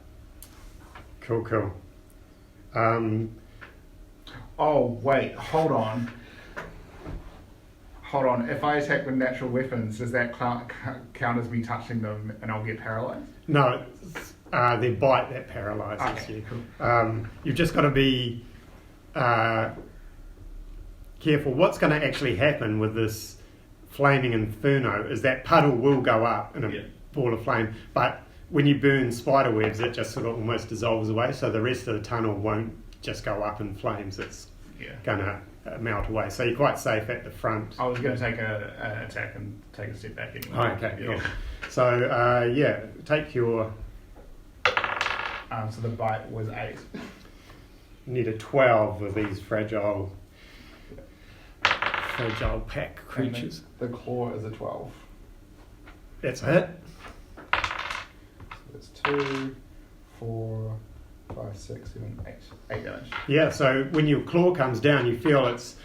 Cool. Oh wait, hold on. If I attack with natural weapons, does that count as me touching them and I'll get paralyzed? No, it's, their bite that paralyzes Okay, you. cool. You've just got to be careful. What's going to actually happen with this flaming inferno is that puddle will go up in a ball of flame, but when you burn spider webs, it just sort of almost dissolves away, so the rest of the tunnel won't just go up in flames. It's going to melt away. So you're quite safe at the front. I was going to take an attack and take a step back anyway. Okay, cool. So, take your... So the bite was 8. You need a 12 of these fragile pack creatures. The claw is a 12. That's it. So it's 2, 4, 5, 6, 7, 8. 8 damage. Yeah, so when your claw comes down, you feel its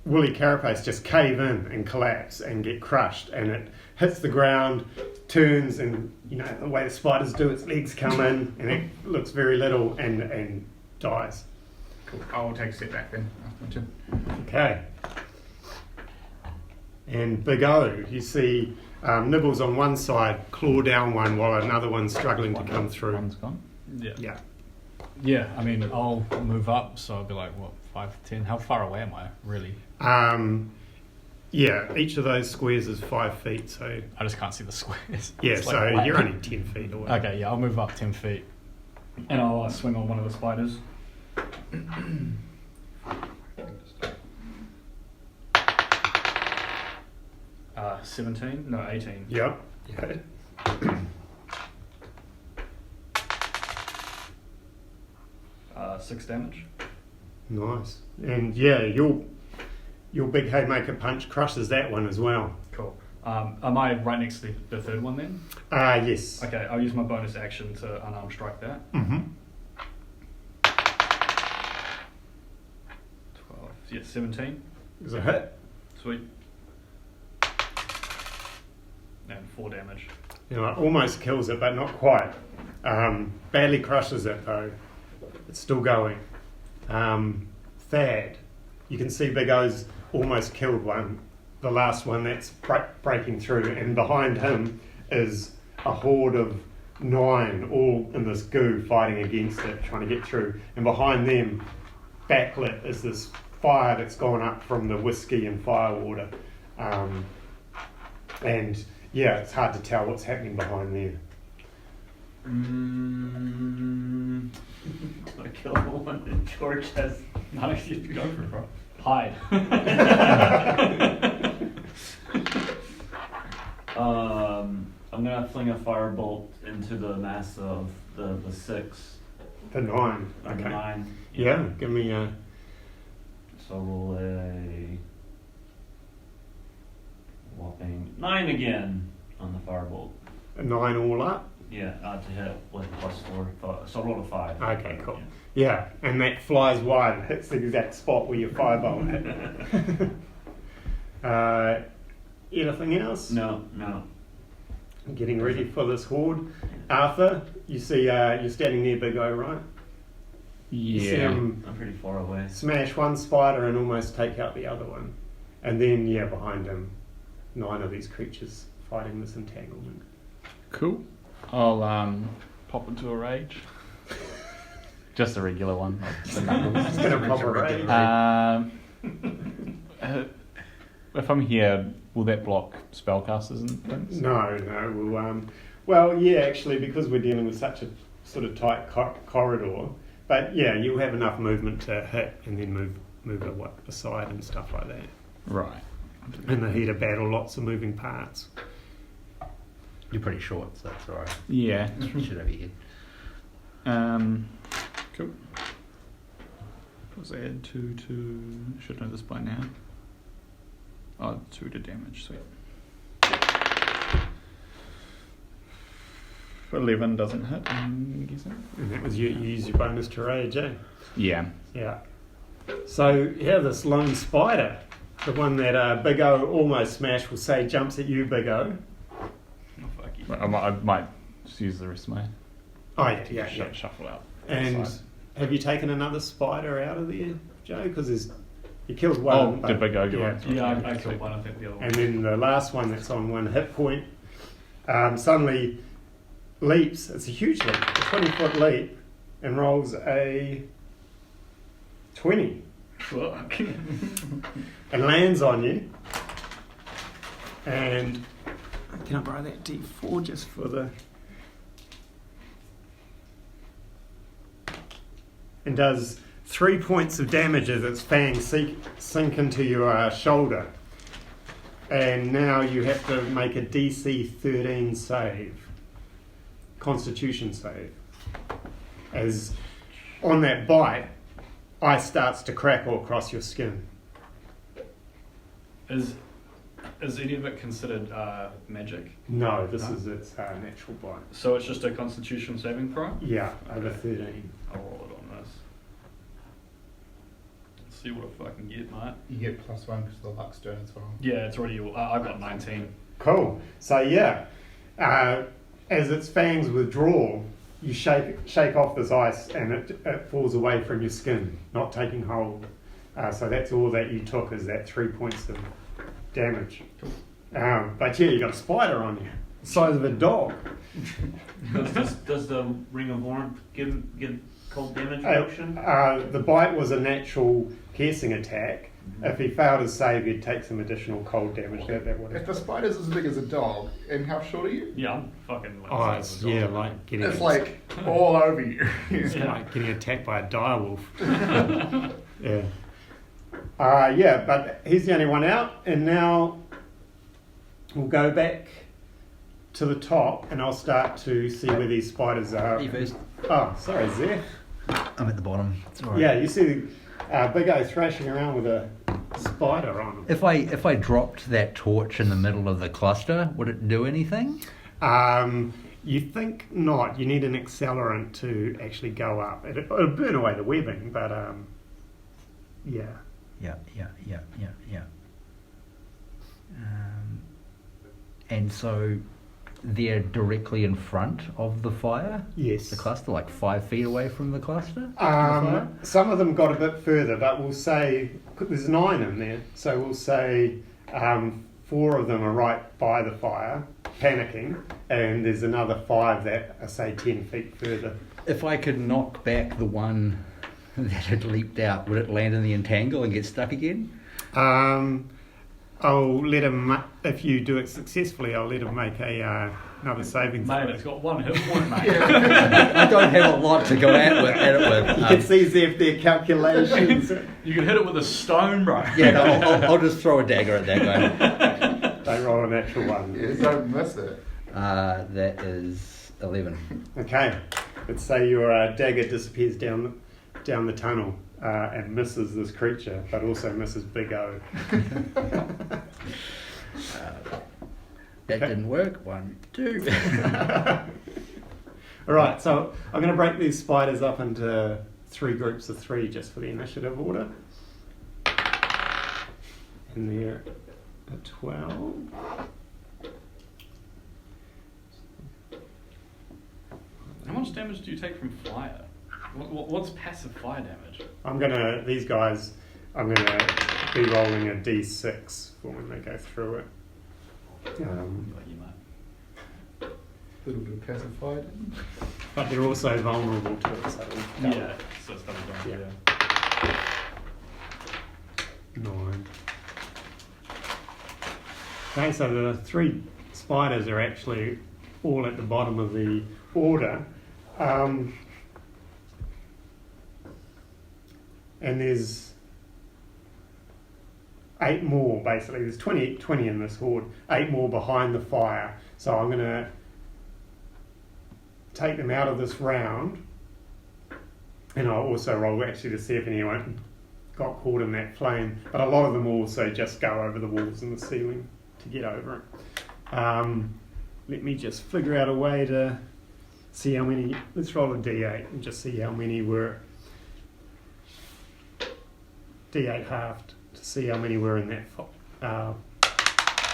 woolly carapace just cave in and collapse and get crushed, and it hits the ground, turns, and the way the spiders do, its legs come in, and it looks very little and dies. Cool. I'll take a step back then. After my turn. Okay. And Big O, you see Nibbles on one side, claw down one while another one's struggling to come through. One's gone. Yeah. Yeah, I mean, I'll move up, so I'll be like, 5, 10? How far away am I, really? Each of those squares is 5 feet, so... I just can't see the squares. Yeah, It's so like black. you're only 10 feet away. Okay, yeah, I'll move up 10 feet. And I'll swing on one of the spiders. 17? No, 18. Yep. 6 damage. Nice. And your big haymaker punch crushes that one as well. Cool. Am I right next to the third one then? Yes. Okay, I'll use my bonus action to unarmed strike that. Mm-hmm. 12. Yeah, 17. Is a hit. Sweet. And 4 damage. You know, it almost kills it, but not quite. Badly crushes it though. It's still going. Thad, you can see Big O's almost killed one. The last one that's breaking through, and behind him is a horde of 9, all in this goo, fighting against it, trying to get through. And behind them, backlit, is this fire that's gone up from the whiskey and firewater. And yeah, it's hard to tell what's happening behind there. I kill the one that George has. No, you go for it, bro. Hide. I'm gonna fling a firebolt into the mass of the 6. The 9. Or Okay. the 9. Yeah, give me a... So roll a whopping 9 again on the firebolt. A 9 all up. Yeah, to hit with +4. So roll a 5. Okay, cool. Yeah, and that flies wide and hits the exact spot where your firebolt hit. Anything else? No. Getting ready for this horde. Arthur, you see you're standing near Big O, right? You see Yeah. him I'm pretty far away. smash one spider and almost take out the other one. And then, yeah, behind him, 9 of these creatures fighting this entanglement. Cool. I'll pop into a rage. Just a regular one. Not the knuckles. It's going to pop a rage. If I'm here, will that block spellcasters and things? No. Well, yeah, actually, because we're dealing with such a sort of tight corridor. But yeah, you'll have enough movement to hit and then move it aside and stuff like that. Right. In the heat of battle, lots of moving parts. You're pretty short, so that's alright. Yeah. You should have your head. Cool. Was add 2 to... Should know this by now. Oh, 2 to damage, sweet. 11 doesn't hit, I'm guessing. And that was you use your bonus to rage, eh? Yeah. Yeah. So, yeah, this lone spider, the one that Big O almost smashed, will say jumps at you, Big O. Oh, fuck you. I might just use the rest of my... Oh, yeah. Shuffle out. And Side. have you taken another spider out of there, Joe? Because you killed one. Oh, but- did Big O go yeah. out? Yeah, I killed one, I think the other one. And then the last one that's on 1 hit point suddenly leaps. It's a huge leap, a 20-foot leap, and rolls a 20 Fuck. and lands on you. And can I borrow that D4 just for the... And does 3 points of damage as its fangs sink into your shoulder. And now you have to make a DC 13 save. Constitution save. As on that bite, ice starts to crackle across your skin. Is any of it considered magic? No, this is its natural bite. So it's just a constitution saving throw? Yeah, over 13. I'll roll it on this. Let's see what I fucking get, mate. You get +1 because the luck's doing as well. Yeah, it's already... I've got 19. Cool. So yeah, as its fangs withdraw, you shake off this ice and it falls away from your skin, not taking hold. So that's all that you took, is that 3 points of damage. Cool. But yeah, you got a spider on you, the size of a dog. Does the Ring of Warmth give cold damage reduction? The bite was a natural piercing attack. If he failed his save, he'd take some additional cold damage. That would If the spider's as big as a dog, and how short are you? Yeah, I'm fucking... Like, Oh, it's like getting It's like all over you. it's like getting attacked by a direwolf. Yeah. Yeah, but he's the only one out, and now we'll go back to the top, and I'll start to see where these spiders are. You first. Oh, sorry, Zeph. I'm at the bottom. It's alright. Yeah, you see Big O thrashing around with a spider on them. If I dropped that torch in the middle of the cluster, would it do anything? You think not. You need an accelerant to actually go up. It'll burn away the webbing, but yeah. Yeah. And so they're directly in front of the fire? Yes. The cluster, like 5 feet away from the cluster? The fire? Some of them got a bit further, but we'll say there's 9 in there, so we'll say 4 of them are right by the fire, panicking, and there's another 5 that are, say, 10 feet further. If I could knock back the one that had leaped out, would it land in the entangle and get stuck again? I'll let him, if you do it successfully, I'll let him make another saving throw. Mate, it's got 1 hit point, mate. I don't have a lot to go at it with. You can see if their calculations. You can hit it with a stone, bro. Yeah, no, I'll just throw a dagger at that guy. They roll a natural 1. Yeah, don't miss it. That is 11. Okay, let's say your dagger disappears down the tunnel and misses this creature, but also misses Big O. That didn't work. 1, 2. All right, so I'm going to break these spiders up into 3 groups of 3 just for the initiative order. And they're a 12. How much damage do you take from fire? What's passive fire damage? I'm going to be rolling a d6 for when they go through it. Little bit of pacified. But they're also vulnerable to it, so Yeah, so it's double damage, Yeah. 9. Okay, so the 3 spiders are actually all at the bottom of the order. And there's 8 more, basically. There's 20 in this horde. 8 more behind the fire. So I'm going to take them out of this round. And I'll also roll actually to see if anyone got caught in that flame. But a lot of them also just go over the walls and the ceiling to get over it. Let me just figure out a way to see how many. Let's roll a d8 and just see how many were. D8 halved to see how many were in that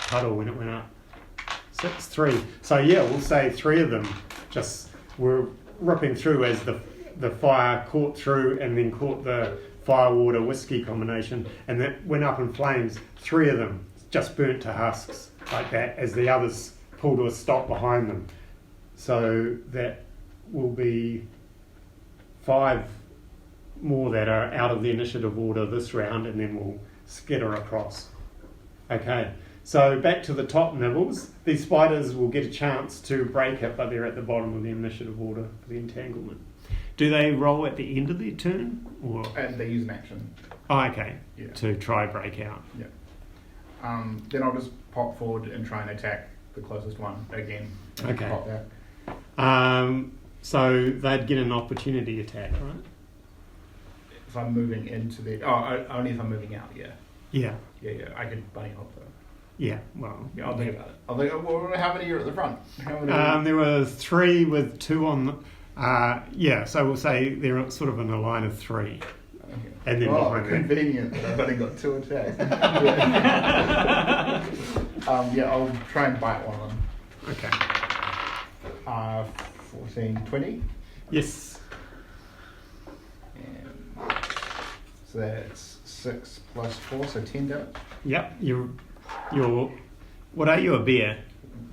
puddle when it went up. 6, 3. So yeah, we'll say 3 of them just were ripping through as the fire caught through and then caught the fire water whiskey combination, and that went up in flames. 3 of them just burnt to husks like that as the others pulled to a stop behind them. So that will be 5 more that are out of the initiative order this round, and then we'll skitter across. Okay, so back to the top nibbles. These spiders will get a chance to break it, but they're at the bottom of the initiative order for the entanglement. Do they roll at the end of their turn? Or? And they use an action. Oh, okay, Yeah. to try break out. Yeah. Then I'll just pop forward and try and attack the closest one again. Okay. Pop that. So they'd get an opportunity attack, right? If I'm moving into the... only if I'm moving out, yeah. Yeah. Yeah, I could bunny hop though. Yeah, well... Yeah, I'll think about it. I'll think, well, how many are at the front? How many there were 3 with 2 on the... so we'll say they're sort of in a line of 3. Okay. And then behind that... convenient that I've only got 2 attacks. I'll try and bite one of them. Okay. 14, 20. Yes. And so that's 6 plus 4, so 10 damage. Yep, you're... What are you, a bear?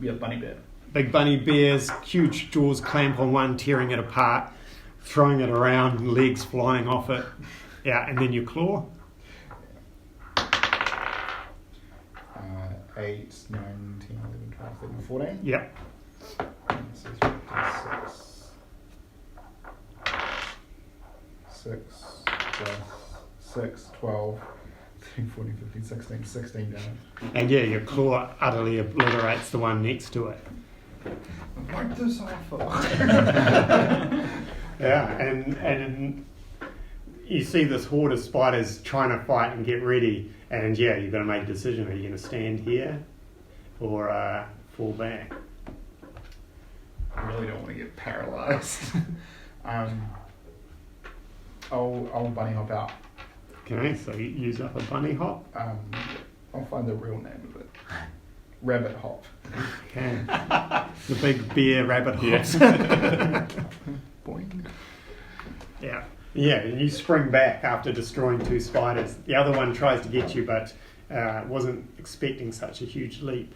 Yeah, bunny bear. Big bunny bears, huge jaws clamp on one, tearing it apart, throwing it around, legs flying off it. Yeah, and then you claw. 8, 9, 10, 11, 12, 13, 14. Yep. So 6 plus 6, 12, 13, 14, 15, 16, 16 damage. And yeah, your claw utterly obliterates the one next to it. Wipe this off. Yeah, and you see this horde of spiders trying to fight and get ready, and yeah, you've got to make a decision. Are you going to stand here or fall back? I really don't want to get paralyzed. I'll bunny hop out. Okay, so you use up a bunny hop. I'll find the real name of it. Rabbit hop. Okay. The big bear rabbit hops. Boing. Yeah. Yeah, and you spring back after destroying 2 spiders. The other one tries to get you, but wasn't expecting such a huge leap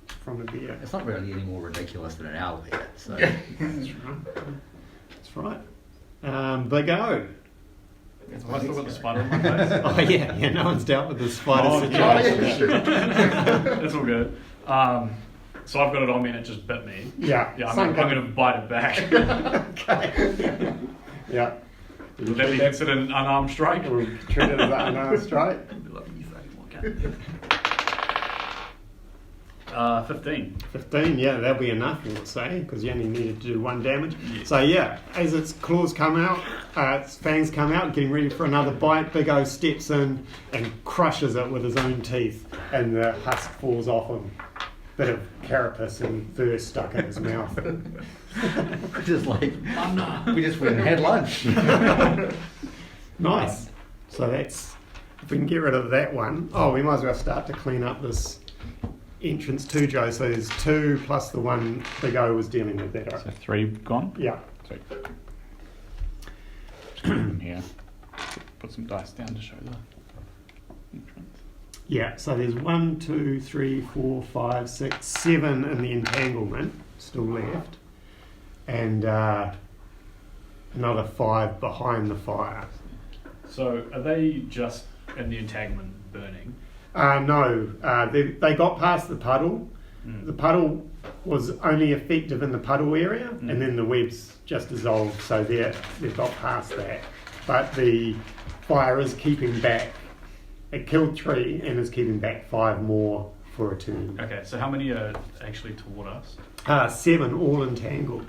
from the bear. It's not really any more ridiculous than an owl here. So That's right. That's right. Big O. Have I still got the spider on my face? Oh yeah, no one's dealt with the spider yeah. situation. It's all good. So I've got it on me and it just bit me. Yeah. Yeah, I'm going to bite it back. Okay. Yeah. Would that be considered an unarmed strike? We'll treat it as an unarmed strike. 15. 15, yeah, that'll be enough, we'll say, because you only needed to do 1 damage. So yeah, as its claws come out, its fangs come out, getting ready for another bite, Big O steps in and crushes it with his own teeth, and the husk falls off him. Bit of carapace and fur stuck in his mouth. we're just like, we just went and had lunch. Nice. So that's, if we can get rid of that one, oh, we might as well start to clean up this entrance too, Joe. So there's 2 plus the one Big O was dealing with that. So 3 gone? Yeah. Sweet. Here. Put some dice down to show the entrance. Yeah, so there's 1, 2, 3, 4, 5, 6, 7 in the entanglement still left, and another 5 behind the fire. So are they just in the entanglement burning? No, they got past the puddle. The puddle was only effective in the puddle area, and then the webs just dissolved, so they've got past that. But the fire is keeping back. It killed 3 and is keeping back 5 more for a turn. Okay, so how many are actually toward us? 7 all entangled.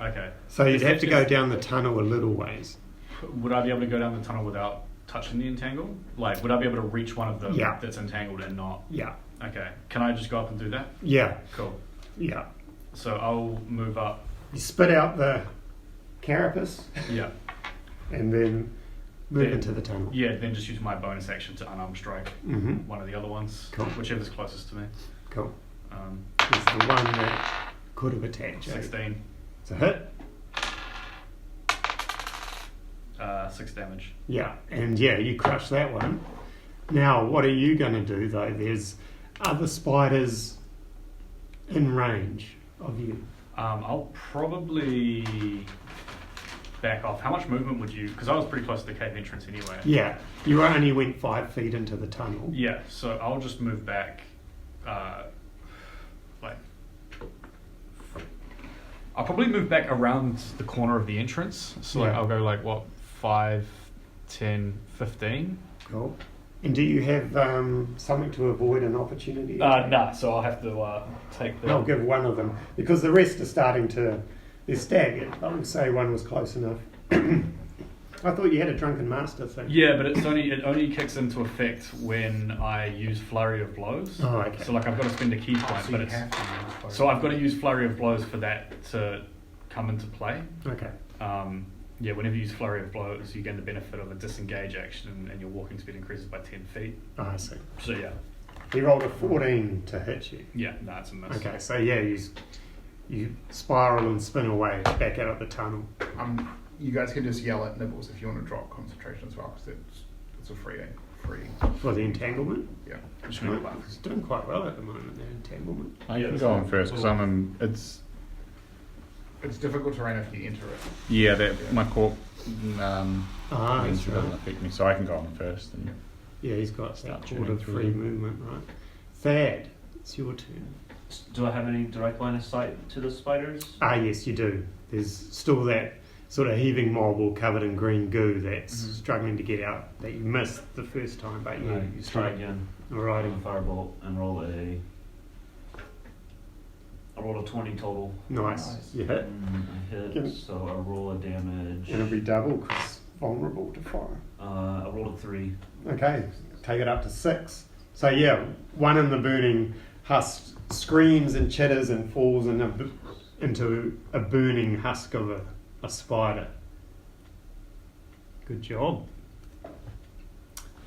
Okay. So you'd Is have that to go just- down the tunnel a little ways. Would I be able to go down the tunnel without touching the entangle? Like, would I be able to reach one of them Yeah. that's entangled and not? Yeah. Okay. Can I just go up and do that? Yeah. Cool. Yeah. So I'll move up. You spit out the carapace Yeah. and then move Then- into the tunnel. Yeah, then just use my bonus action to unarmed strike Mm-hmm. one of the other ones. Cool. Whichever's closest to me. Cool. Um, It's the one that could have attacked you. 16. It's a hit. 6 damage. Yeah. And yeah, you crush that one. Now, what are you going to do though? There's other spiders in range of you. I'll probably back off. How much movement would you... Because I was pretty close to the cave entrance anyway. Yeah. You only went 5 feet into the tunnel. Yeah, so I'll just move back, like... I'll probably move back around the corner of the entrance. So like, Yeah. I'll go like, what, 5, 10, 15? Cool. And do you have something to avoid an opportunity? Nah, so I'll have to take the... I'll give one of them because the rest are starting to. They're staggered. I would say one was close enough. I thought you had a drunken master thing. Yeah, but it only kicks into effect when I use Flurry of Blows. Oh, okay. So like I've got to spend a key point, So but you it's have to use Flurry. so I've got to use Flurry of Blows for that to come into play. Okay. Yeah, whenever you use Flurry of Blows, you gain the benefit of a disengage action, and your walking speed increases by 10 feet. Oh, I see. So yeah, He rolled a 14 to hit you. yeah, no, it's a miss. Okay, so yeah, you spiral and spin away back out of the tunnel. You guys can just yell at Nibbles if you want to drop concentration as well, because it's a free. For the entanglement. Yeah. I'm just gonna go back. It's doing quite well at the moment, the entanglement. I Yeah, can that's go on fine. first because I'm in, It's difficult terrain if you enter it. yeah, that my corp Ah, that's doesn't right. affect me, so I can go on first. And Yeah, he's got Start that tuning quarter through free them. movement, right? Thad, it's your turn. Do I have any direct line of sight to the spiders? Ah, yes, you do. There's still that sort of heaving mob all covered in green goo that's struggling to get out that you missed the first time, but yeah, Right, you try strike. again. Alrighty. Firebolt and roll a. I rolled a 20 total. Nice. You hit. I hit, Can- so I roll a damage. And it'll be double because vulnerable to fire? I rolled a 3. Okay, take it up to 6. So yeah, one in the burning husk screams and chitters and falls into a burning husk of a spider. Good job.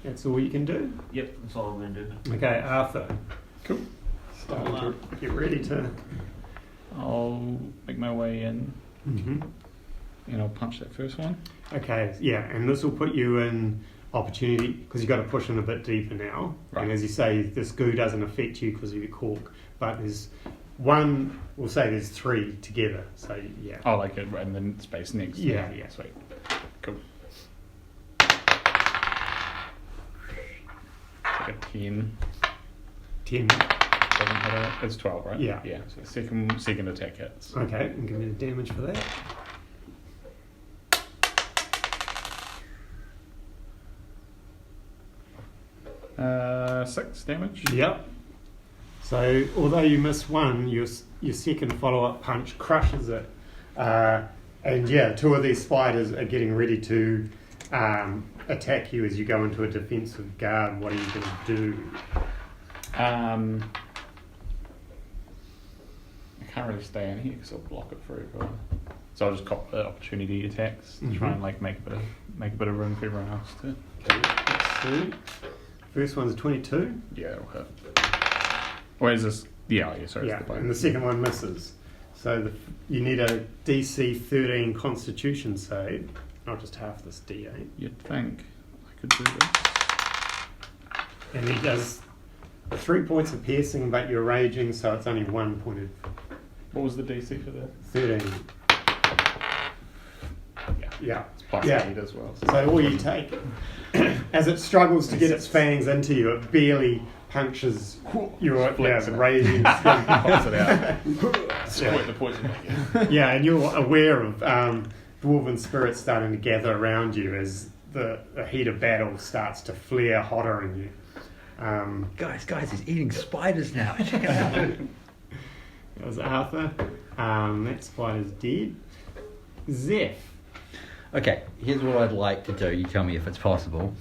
That's all you can do? Yep, that's all I'm gonna do. Okay, Arthur. Cool. Starting to get ready to... I'll make my way in Mm-hmm. and I'll punch that first one. Okay, yeah, and this will put you in opportunity because you've got to push in a bit deeper now. Right. And as you say, this goo doesn't affect you because of your cork, but there's one, we'll say there's 3 together. So yeah. Oh, like it in the space next. Yeah, yeah. Sweet. Cool. Like a 10. 10. Doesn't hit it. It's 12, right? Yeah. Yeah. So second attack hits. Okay, and give me the damage for that. 6 damage. Yep. So although you miss one, your second follow-up punch crushes it. And yeah, 2 of these spiders are getting ready to attack you as you go into a defensive guard. What are you going to do? I can't really stay in here because I'll block it forever. So I'll just cop the opportunity attacks to try and like make a bit of room for everyone else to. Okay, let's see. First one's 22. Yeah, it'll hit. Or is this? Yeah, sorry. Yeah, It's the and the second one misses. So you need a DC 13 Constitution save. Not just half this D8. You'd think I could do this. And he does 3 points of piercing, but you're raging, so it's only 1 point of What was the DC for that? 13. Yeah, Yeah. it's plus Yeah. 8 as well. So all you take, as it struggles to get its fangs into you, it barely punctures your the raging skin. Pops it out. Squirt the poison back in. Yeah, and you're aware of dwarven spirits starting to gather around you as the heat of battle starts to flare hotter in you. Guys, he's eating spiders now. Check it out. That was Arthur. That spider's dead. Zeph. Okay, here's what I'd like to do. You tell me if it's possible.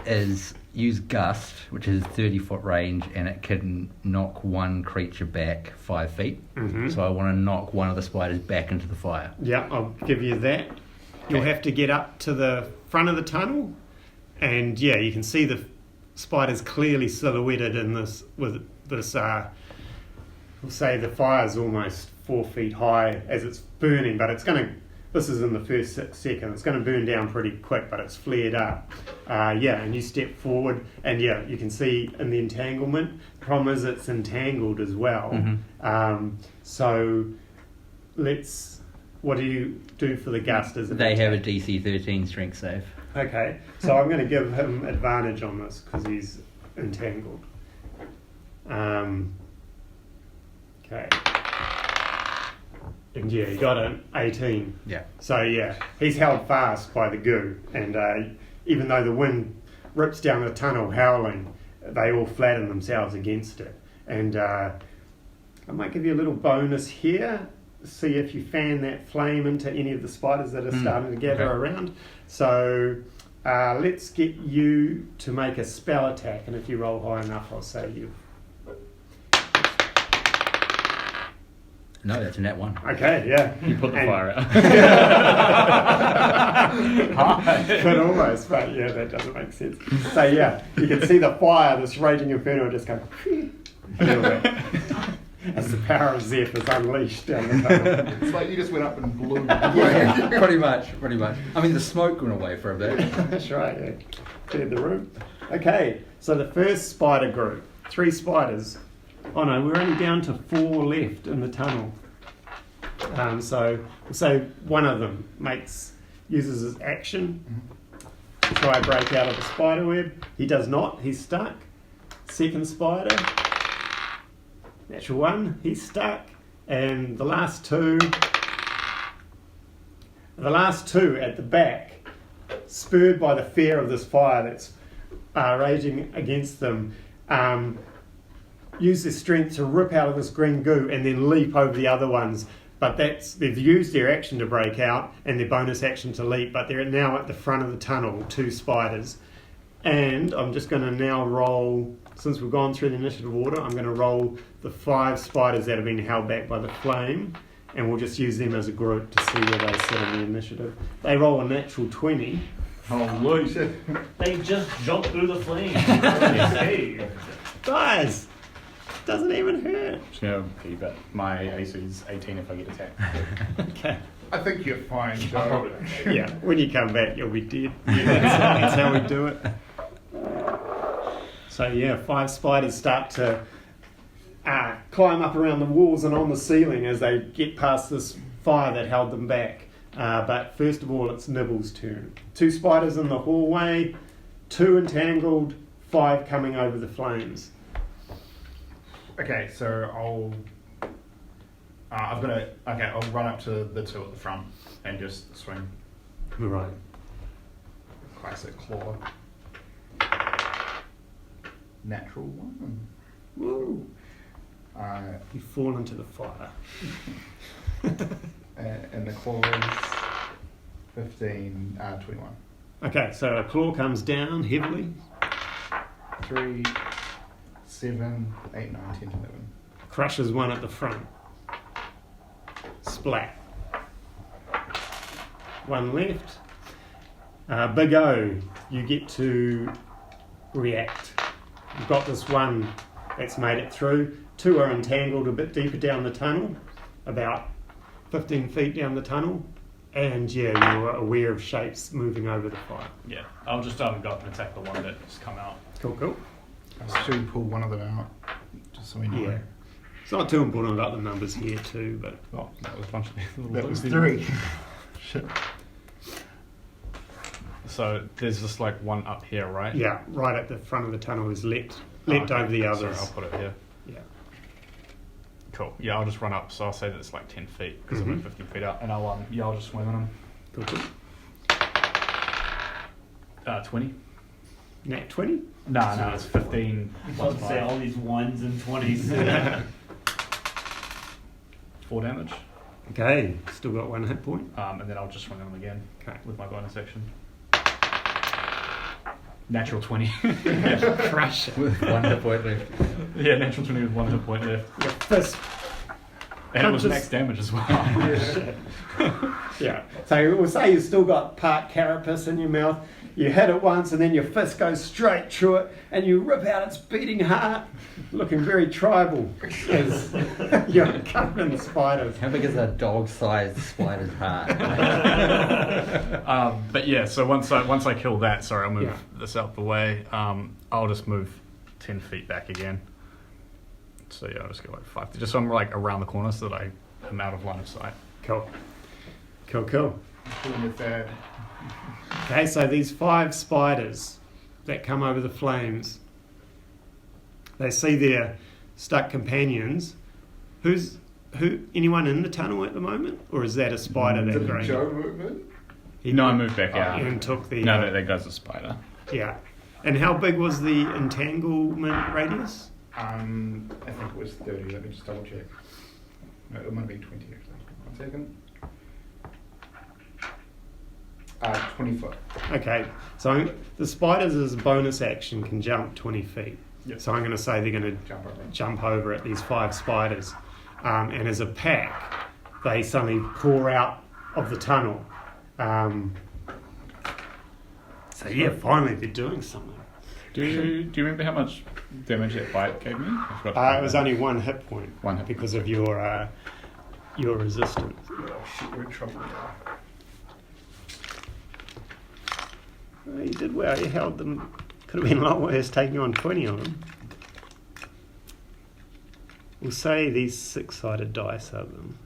Is use Gust, which is 30-foot range, and it can knock one creature back 5 feet. Mm-hmm. So I want to knock one of the spiders back into the fire. Yeah, I'll give you that. You'll have to get up to the front of the tunnel, and yeah, you can see the spiders clearly silhouetted in this. With this, we'll say the fire's almost 4 feet high as it's burning, but it's going to. This is in the first second. It's going to burn down pretty quick, but it's flared up. Yeah, and you step forward, and yeah, you can see in the entanglement. The problem is it's entangled as well. Mm-hmm. So let's. What do you do for the gust? Is it They have a DC 13 strength save. Okay, so I'm going to give him advantage on this because he's entangled. Okay. And yeah, he got an 18. Yeah. So yeah, he's held fast by the goo, and even though the wind rips down the tunnel howling, they all flatten themselves against it. And I might give you a little bonus here. See if you fan that flame into any of the spiders that are starting to gather around. So let's get you to make a spell attack, and if you roll high enough, I'll say you. No, that's a nat 1. Okay, yeah. You put the fire out. But almost, but yeah, that doesn't make sense. So yeah, you can see the fire, this raging inferno, just go a little bit as the power of Zeph is unleashed down the tunnel. It's like you just went up and blew. Yeah, pretty much. I mean, the smoke went away for a bit. That's right, yeah. Cleared the room. Okay, so the first spider group, 3 spiders. Oh no, we're only down to 4 left in the tunnel. So one of them uses his action to try and break out of the spider web. He does not, he's stuck. Second spider, natural 1, he's stuck. And the last two at the back, spurred by the fear of this fire that's raging against them, use their strength to rip out of this green goo and then leap over the other ones, but they've used their action to break out and their bonus action to leap, but they're now at the front of the tunnel, 2 spiders. And I'm just going to now roll, since we've gone through the initiative order, I'm going to roll the 5 spiders that have been held back by the flame, and we'll just use them as a group to see where they sit in the initiative. They roll a natural 20. Holy shit. They just jumped through the flames. Hey. Guys, doesn't even hurt. Just gonna pee, but my AC is 18 if I get attacked. Okay. I think you're fine, Joe. Yeah, when you come back, you'll be dead. That's how we do it. So yeah, 5 spiders start to climb up around the walls and on the ceiling as they get past this fire that held them back. But first of all, it's Nibble's turn. 2 spiders in the hallway, 2 entangled, 5 coming over the flames. Okay, so I'll run up to the 2 at the front and just swing. Right. Classic claw. Natural 1. Woo! Uh, You fall into the fire. and the claw is 15, 21. Okay, so a claw comes down heavily. 3, 7, 8, 9, 10, 11. Crushes one at the front. Splat. 1 left. Big O, you get to react. You've got this one that's made it through. 2 are entangled a bit deeper down the tunnel, about 15 feet down the tunnel. And yeah, you're aware of shapes moving over the fire. Yeah, I'll just go up and attack the one that's come out. Cool. Should we pull one of them out? Just so we know. Yeah. It's not too important about the numbers here too, but Oh, that was a bunch of little That was things. 3. Shit. So there's just like one up here, right? yeah, right at the front of the tunnel is leapt Okay. over the others. Sorry, I'll put it here. Yeah. Cool. Yeah, I'll just run up. So I'll say that it's like 10 feet because I'm 15 feet out, and I'll just swing on Cool. him. 20. Nat 20? No, it's 15. I was about to say all these 1s and 20s. 4 damage. Okay, still got 1 hit point. And then I'll just swing on him again Okay. with my bonus action. Natural 20. Crush it. With 1 hit point left. Yeah, natural 20 with 1 hit point left. Your fist. And it was Punches. max damage as well. Yeah. So we'll say you've still got part carapace in your mouth. You hit it once and then your fist goes straight through it and you rip out its beating heart, looking very tribal as you're covered in spiders. How big is a dog-sized spider's heart? But yeah, so once I kill that, sorry, I'll move Yeah. this out the way. I'll just move 10 feet back again. So yeah, I'll just go like 5, just so I'm like around the corner so that I am out of line of sight. Cool. Pulling with that. Okay, so these 5 spiders that come over the flames, they see their stuck companions. Anyone in the tunnel at the moment? Or is that a spider that Did grabbed? Joe movement? No, I moved back out. And took the... No, that guy's a spider. Yeah. And how big was the entanglement radius? I think it was 30. Let me just double check. No, it might have been 20 actually. 1 second. 20 foot. Okay, so the spiders as a bonus action can jump 20 feet. Yep. So I'm going to say they're going to Jump over. jump over at these 5 spiders. And as a pack, they suddenly pour out of the tunnel. So yeah, finally they're doing something. Do you remember how much damage that bite gave me? I forgot to It was only 1 hit point 1 hit because of your resistance. Oh shit, we're in trouble now. Well, you did well. You held them. Could have been a lot worse taking on 20 of them. We'll say these 6-sided dice are them.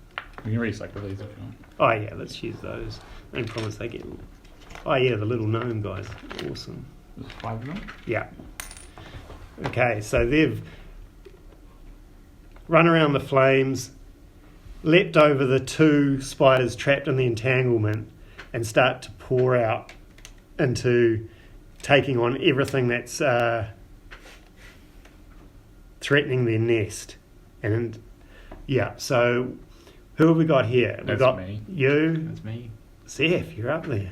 We can recycle these if you want. Oh yeah, let's use those. No promise they get... Oh yeah, the little gnome guys. Awesome. There's 5 of them. Yeah. Okay, so they've run around the flames, leapt over the 2 spiders trapped in the entanglement, and start to pour out into taking on everything that's threatening their nest. And yeah, so Who have we got here? We've That's got me. you, That's me. Seth, you're up there.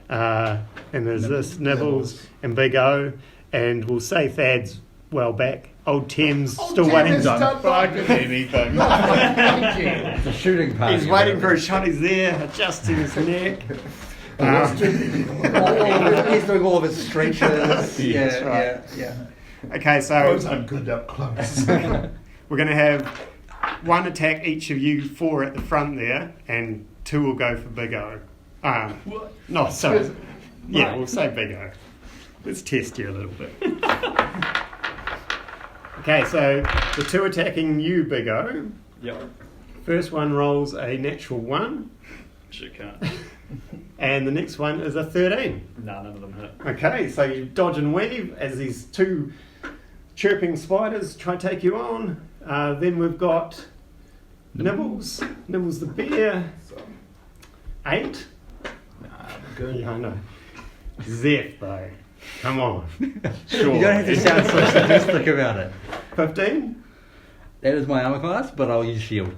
And there's this, Nibbles. Nibbles, and Big O, and we'll say Thad's well back. Old Tim's Old still Tim waiting. is done Fucking anything. It's a shooting party. He's waiting for his shot. He's there, adjusting his neck. He's doing all of his stretches. That's right. Yeah. Okay, so Those are good up close. we're going to have one attack each of you 4 at the front there, and 2 will go for Big O. No, sorry. Yeah, we'll say Big O. Let's test you a little bit. Okay, so the 2 attacking you, Big O. Yep. First one rolls a natural 1, Sure can't. and the next one is a 13. Nah, none of them hit. Okay, so you dodge and weave as these 2 chirping spiders try to take you on. Then we've got Nibbles. Nibbles the bear. 8. Good. Yeah, I know. Zeph, though. Come on. You don't have to sound so sadistic about it. 15. That is my armor class, but I'll use shield.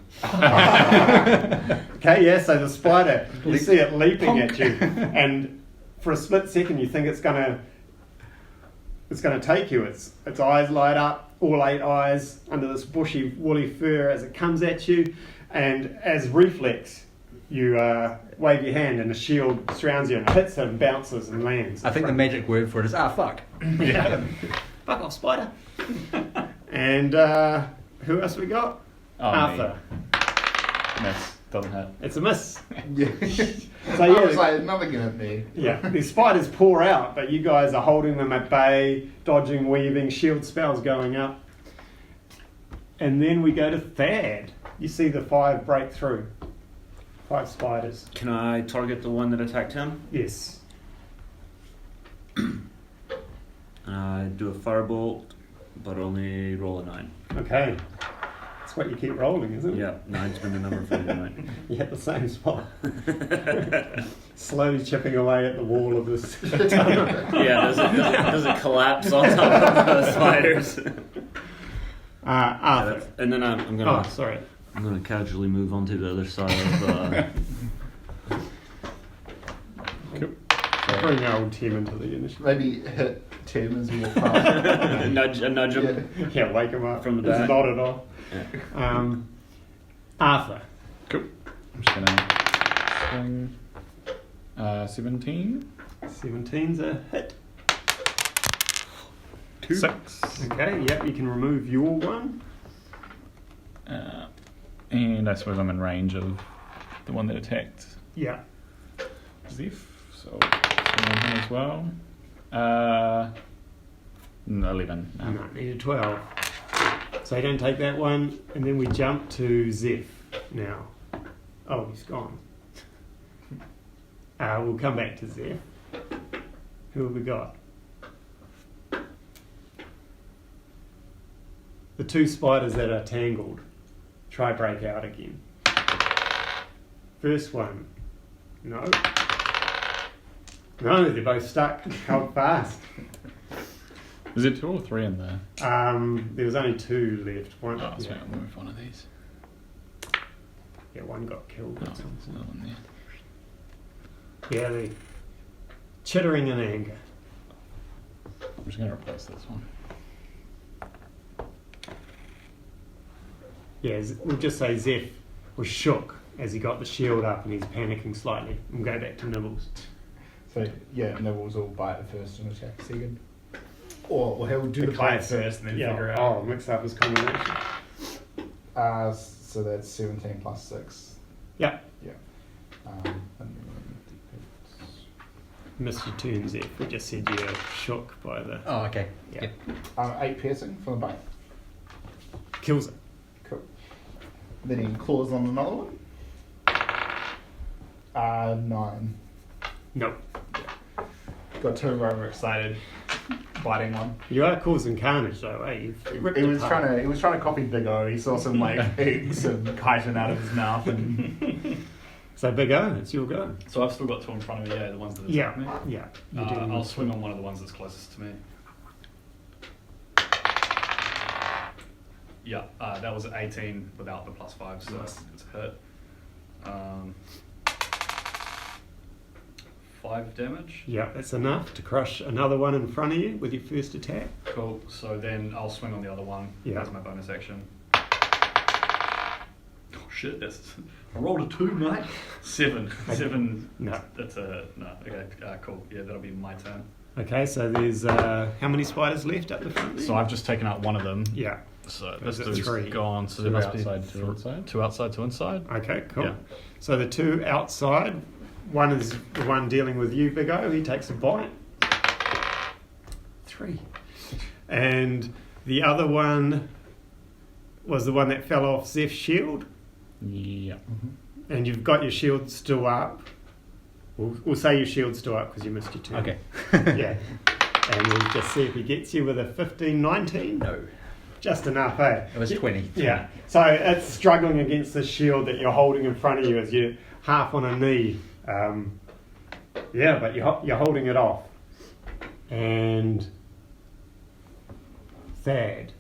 Okay, yeah, so the spider, you see it leaping at you, and for a split second you think it's gonna take you. Its eyes light up, all 8 eyes under this bushy woolly fur as it comes at you, and as reflex you wave your hand and a shield surrounds you and hits it and bounces and lands. I think the magic word for it is fuck. Yeah. Fuck off, spider. And who else we got? Oh, Arthur. Miss. Doesn't hit. It's a miss. Yeah. So I was yeah, like, nothing can hit me. yeah, these spiders pour out, but you guys are holding them at bay, dodging, weaving, shield spells going up. And then we go to Thad. You see the 5 break through. 5 spiders. Can I target the one that attacked him? Yes. Do a firebolt, but only roll a 9. Okay. That's what you keep rolling, isn't it? Yeah, 9's been the number for me tonight. You hit the same spot. Slowly chipping away at the wall of this. Yeah, does it collapse on top of the spiders? Arthur. And then I'm Oh, gonna sorry. casually move on to the other side of. Bring old Tim into the initiative. Maybe hit Tim as we walk past. nudge him. Yeah, wake him up From the It's back. not at all. Yeah. Arthur. Cool. I'm just gonna swing. 17. 17's a hit. 6. Okay, yep, you can remove your one. And I suppose I'm in range of the one that attacked Yeah. Zeph. So swing on him as well. 11. No. No, needed 12. So you don't take that one, and then we jump to Zeph now. Oh, he's gone. We'll come back to Zeph. Who have we got? The 2 spiders that are tangled. Try break out again. First one. No. No, they're both stuck. Held fast. Is there 2 or 3 in there? There was only 2 left. One, Oh, so yeah. I'll move one of these. Yeah, one got killed. Oh, there's another one there. Yeah, they chittering in anger. I'm just going to replace this one. Yeah, we'll just say Zeph was shook as he got the shield up and he's panicking slightly. We'll go back to Nibbles. So, yeah, Nibbles will bite at first and attack second. Or he'll do the Okay. bite first and then figure out. Oh, mix up his combination. So that's 17 plus 6. Yeah, Yeah. And then missed your turn, Zeph. We just said you're shook by the... Oh, okay. Yeah. 8 piercing from the bite. Kills it. Cool. Then he claws on another one. 9. Nope. Got 2 overexcited, biting one. You are causing carnage though, eh? You've ripped He it was apart. trying to copy Big O. He saw some like eggs and chitin out of his mouth, and So Big O, it's your go. So I've still got 2 in front of me, yeah, the ones that Yeah, attack me. yeah. You do. I'll swing on one of the ones that's closest to me. Yeah, that was 18 without the +5, so Nice. it's a hit. 5 damage. Yeah, that's enough to crush another one in front of you with your first attack. Cool. So then I'll swing on the other one. Yeah. That's my bonus action. Oh shit! That's I rolled a 2, mate. 7. Okay. 7. No. That's a no. Okay. Cool. Yeah, that'll be my turn. Okay, so there's how many spiders left up the front there? So I've just taken out one of them. Yeah. So Is this it dude's 3? gone. So Two there must be outside, 2 inside? 2 outside, 2 inside. Okay, cool. Yeah. So the 2 outside, one is the one dealing with you, Big O. He takes a bite. 3. And the other one was the one that fell off Zeph's shield. Yeah. And you've got your shield still up. We'll say your shield's still up because you missed your turn. Okay. Yeah. And we'll just see if he gets you with a 15, 19. No. Just enough, eh? It was 20. Yeah. So it's struggling against the shield that you're holding in front of you as you're half on a knee. Yeah, but you're holding it off. And Thad.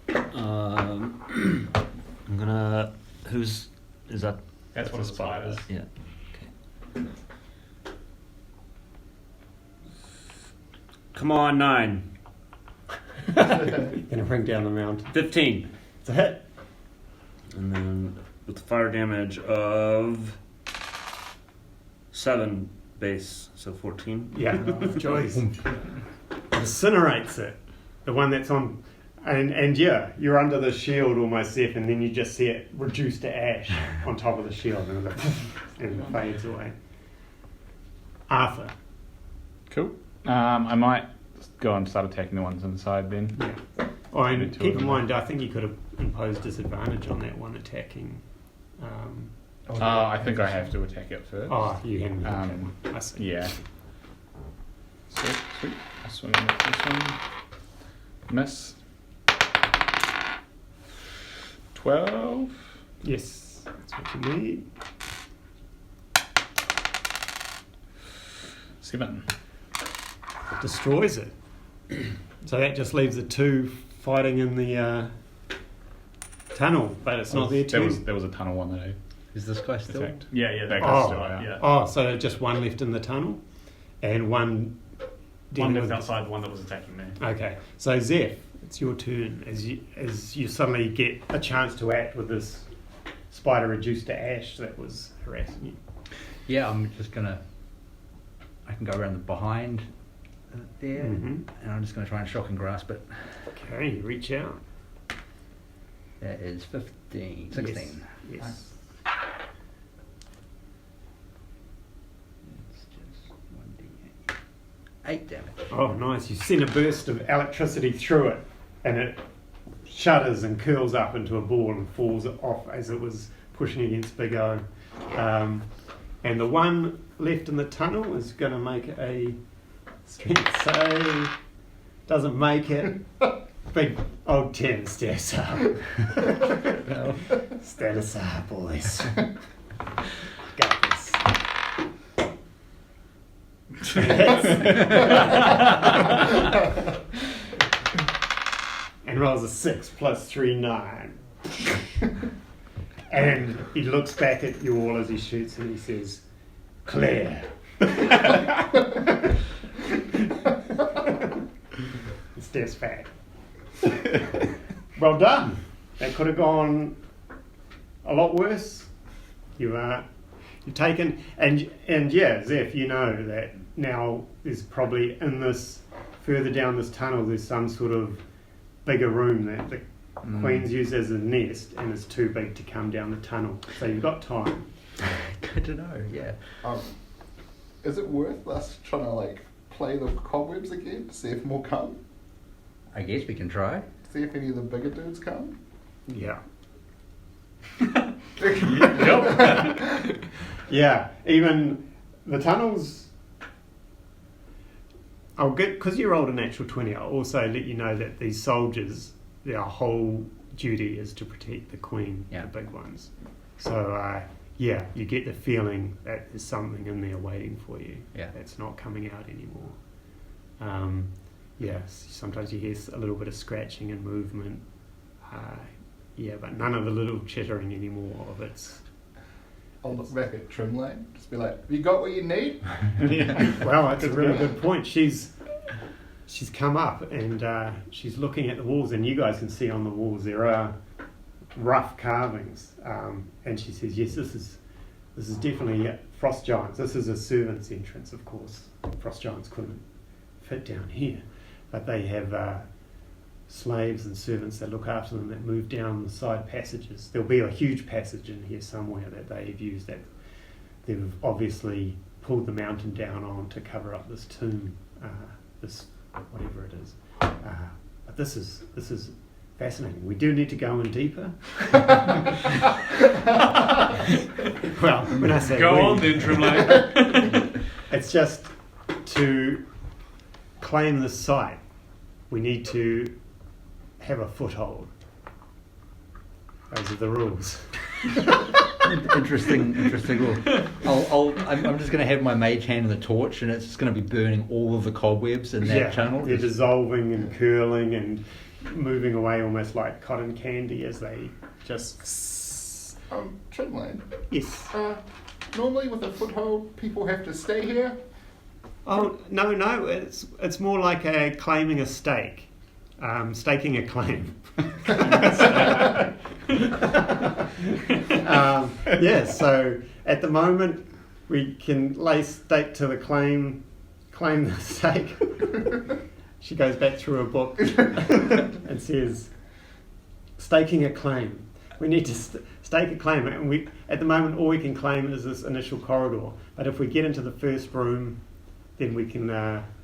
I'm gonna. Is that? That's what a spider is. Yeah. Okay. Come on, 9. Gonna bring down the mountain. 15. It's a hit. And then with fire damage of 7 base, so 14. Yeah, choice. Incinerates it. The one that's on, and yeah, you're under the shield almost, Zeph, and then you just see it reduced to ash on top of the shield, and it fades away. Arthur. Cool. I might go and start attacking the ones inside then. Yeah. Oh, and Maybe 2 keep of in them. mind, I think you could have imposed disadvantage on that one attacking. I think I have to attack it first. Oh, you can. Um, I see. Yeah. So, sweet. I'll swing on the first one. Miss. 12. Yes, that's what you need. 7. Destroys it. So that just leaves the 2 fighting in the tunnel, but it's not there too. There was a tunnel one that I Is this guy still? attacked. Yeah. That Oh. guy's still out. Yeah. Oh, so just one left in the tunnel, and one. One dealing left with- outside. The one that was attacking me. Okay, so Zeph, it's your turn as you suddenly get a chance to act with this spider reduced to ash that was harassing you. Yeah, I'm just gonna. I can go around the behind there, Mhm. and I'm just gonna try and shock and grasp it. Okay, you reach out. That is 15, 16. Yes. It's just 1d8. 8 damage. Oh, nice. You send a burst of electricity through it, and it shudders and curls up into a ball and falls off as it was pushing against Big O. And the one left in the tunnel is going to make a strength save. Doesn't make it. Big old 10 status up. Status up, boys. Got this. And rolls a 6 plus 3, 9. And he looks back at you all as he shoots and he says, Claire. Steps back. Well done. That could have gone a lot worse. You've taken, and yeah, Zeph, you know that now there's probably further down this tunnel, there's some sort of bigger room that the Queens use as a nest, and it's too big to come down the tunnel. So you've got time. Good to know, yeah. Is it worth us trying to play the cobwebs again to see if more come? I guess we can try. See if any of the bigger dudes come? Yeah. Yep. Yeah, even the tunnels. I'll get, because you rolled a natural 20, I'll also let you know that these soldiers, their whole duty is to protect the Queen, Yeah. the big ones. So, yeah, you get the feeling that there's something in there waiting for you. Yeah. That's not coming out anymore. Yeah, sometimes you hear a little bit of scratching and movement. yeah, but none of the little chittering anymore of its. I'll look back at Trimlane, just be like, have you got what you need? Well, that's a really good point. She's come up and she's looking at the walls, and you guys can see on the walls there are rough carvings, and she says, yes, this is definitely frost giants. This is a servant's entrance, of course. Frost giants couldn't fit down here, but they have slaves and servants that look after them that move down the side passages. There'll be a huge passage in here somewhere that they've used, that they've obviously pulled the mountain down on to cover up this tomb, this whatever it is. But this is fascinating. We do need to go in deeper. Well, when I say Go we, on then, Trimlane. it's just to claim the site. We need to have a foothold. Those are the rules. Interesting rule. I'm just going to have my mage hand in the torch, and it's just going to be burning all of the cobwebs in that channel. They're dissolving and curling and moving away almost like cotton candy as they just... Trimlane, Yes. normally with a foothold, people have to stay here. Oh, no, it's more like claiming a stake. Staking a claim. So at the moment we can lay stake to the claim the stake. She goes back through her book and says, staking a claim. We need to stake a claim, and at the moment all we can claim is this initial corridor. But if we get into the first room, then we can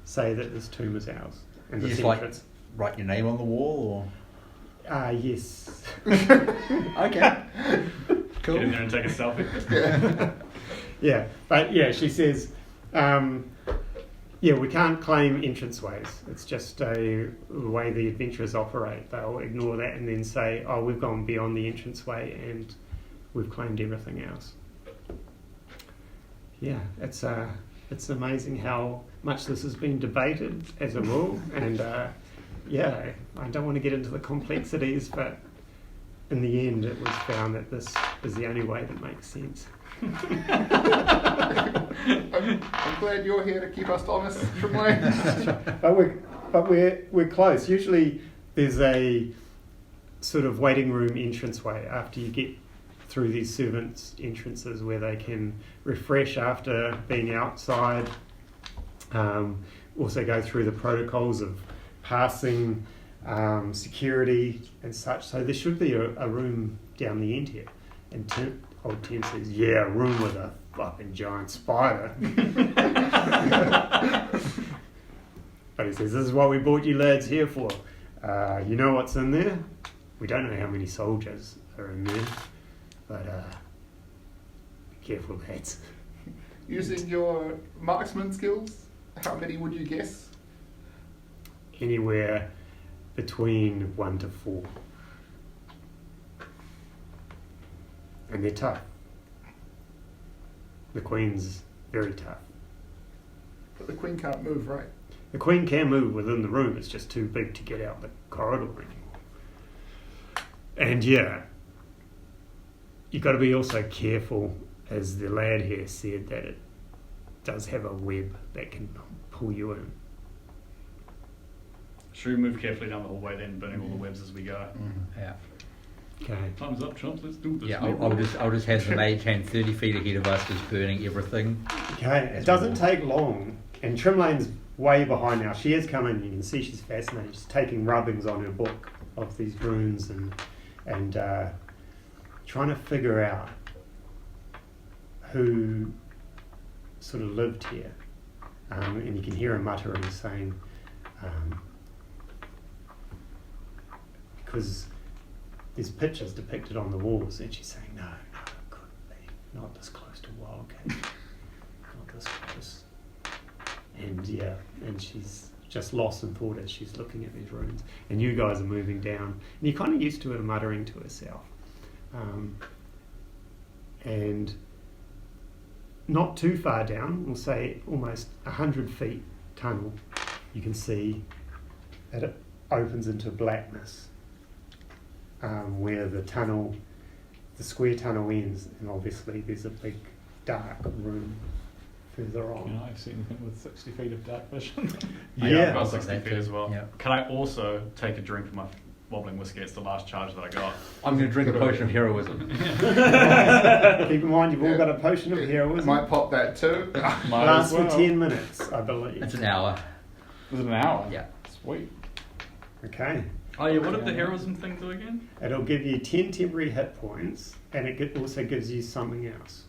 say that this tomb is ours. And You this just entrance. write your name on the wall, Yes. or okay, cool. Get in there and take a selfie. Yeah, but yeah, she says, we can't claim entranceways. It's just the way the adventurers operate. They'll ignore that and then say, oh, we've gone beyond the entranceway and we've claimed everything else. Yeah, it's amazing how much this has been debated as a rule, and I don't want to get into the complexities, but in the end it was found that this is the only way that makes sense. I'm glad you're here to keep us honest, Trimlane. But we're close. Usually there's a sort of waiting room entranceway after you get through these servants' entrances where they can refresh after being outside. Also go through the protocols of passing security and such. So there should be a room down the end here. And old Tim says, yeah, a room with a fucking giant spider. But he says, this is what we brought you lads here for. You know what's in there? We don't know how many soldiers are in there, but be careful, lads. Using your marksman skills, how many would you guess? Anywhere between 1 to 4. And they're tough. The Queen's very tough. But the Queen can't move, right? The Queen can move within the room, it's just too big to get out the corridor anymore. And yeah, you've got to be also careful, as the lad here said, that it does have a web that can pull you in. Should we move carefully down the hallway then, burning all the webs as we go? Yeah. Okay. Time's up, chumps. Let's do this. Yeah, I'll just have the mage hand 30 feet ahead of us, just burning everything. Okay, it doesn't take long, and Trimlane's way behind now. She has come in, you can see she's fascinated. She's taking rubbings on her book of these runes and trying to figure out who sort of lived here. And you can hear her muttering, saying, because there's pictures depicted on the walls, and she's saying, no, it couldn't be. Not this close to Wildcat. Not this close. And she's just lost in thought as she's looking at these runes. And you guys are moving down. And you're kind of used to her muttering to herself. And not too far down, we'll say almost 100 feet tunnel, you can see that it opens into blackness. where the square tunnel ends, and obviously there's a big dark room further Can on. I see anything with 60 feet of dark vision? Yeah. I've got I've got 60 that feet too. as well. Yeah. Can I also take a drink of my wobbling whiskey? It's the last charge that I got. I'm going to drink a potion of heroism. Keep in mind, you've all got a potion of heroism. Might pop that too. Might Lasts as well. for 10 minutes, I believe. It's an hour. Was it an hour? Yeah. Sweet. Okay. Oh yeah, what did the heroism thing do again? It'll give you 10 temporary hit points, and it also gives you something else.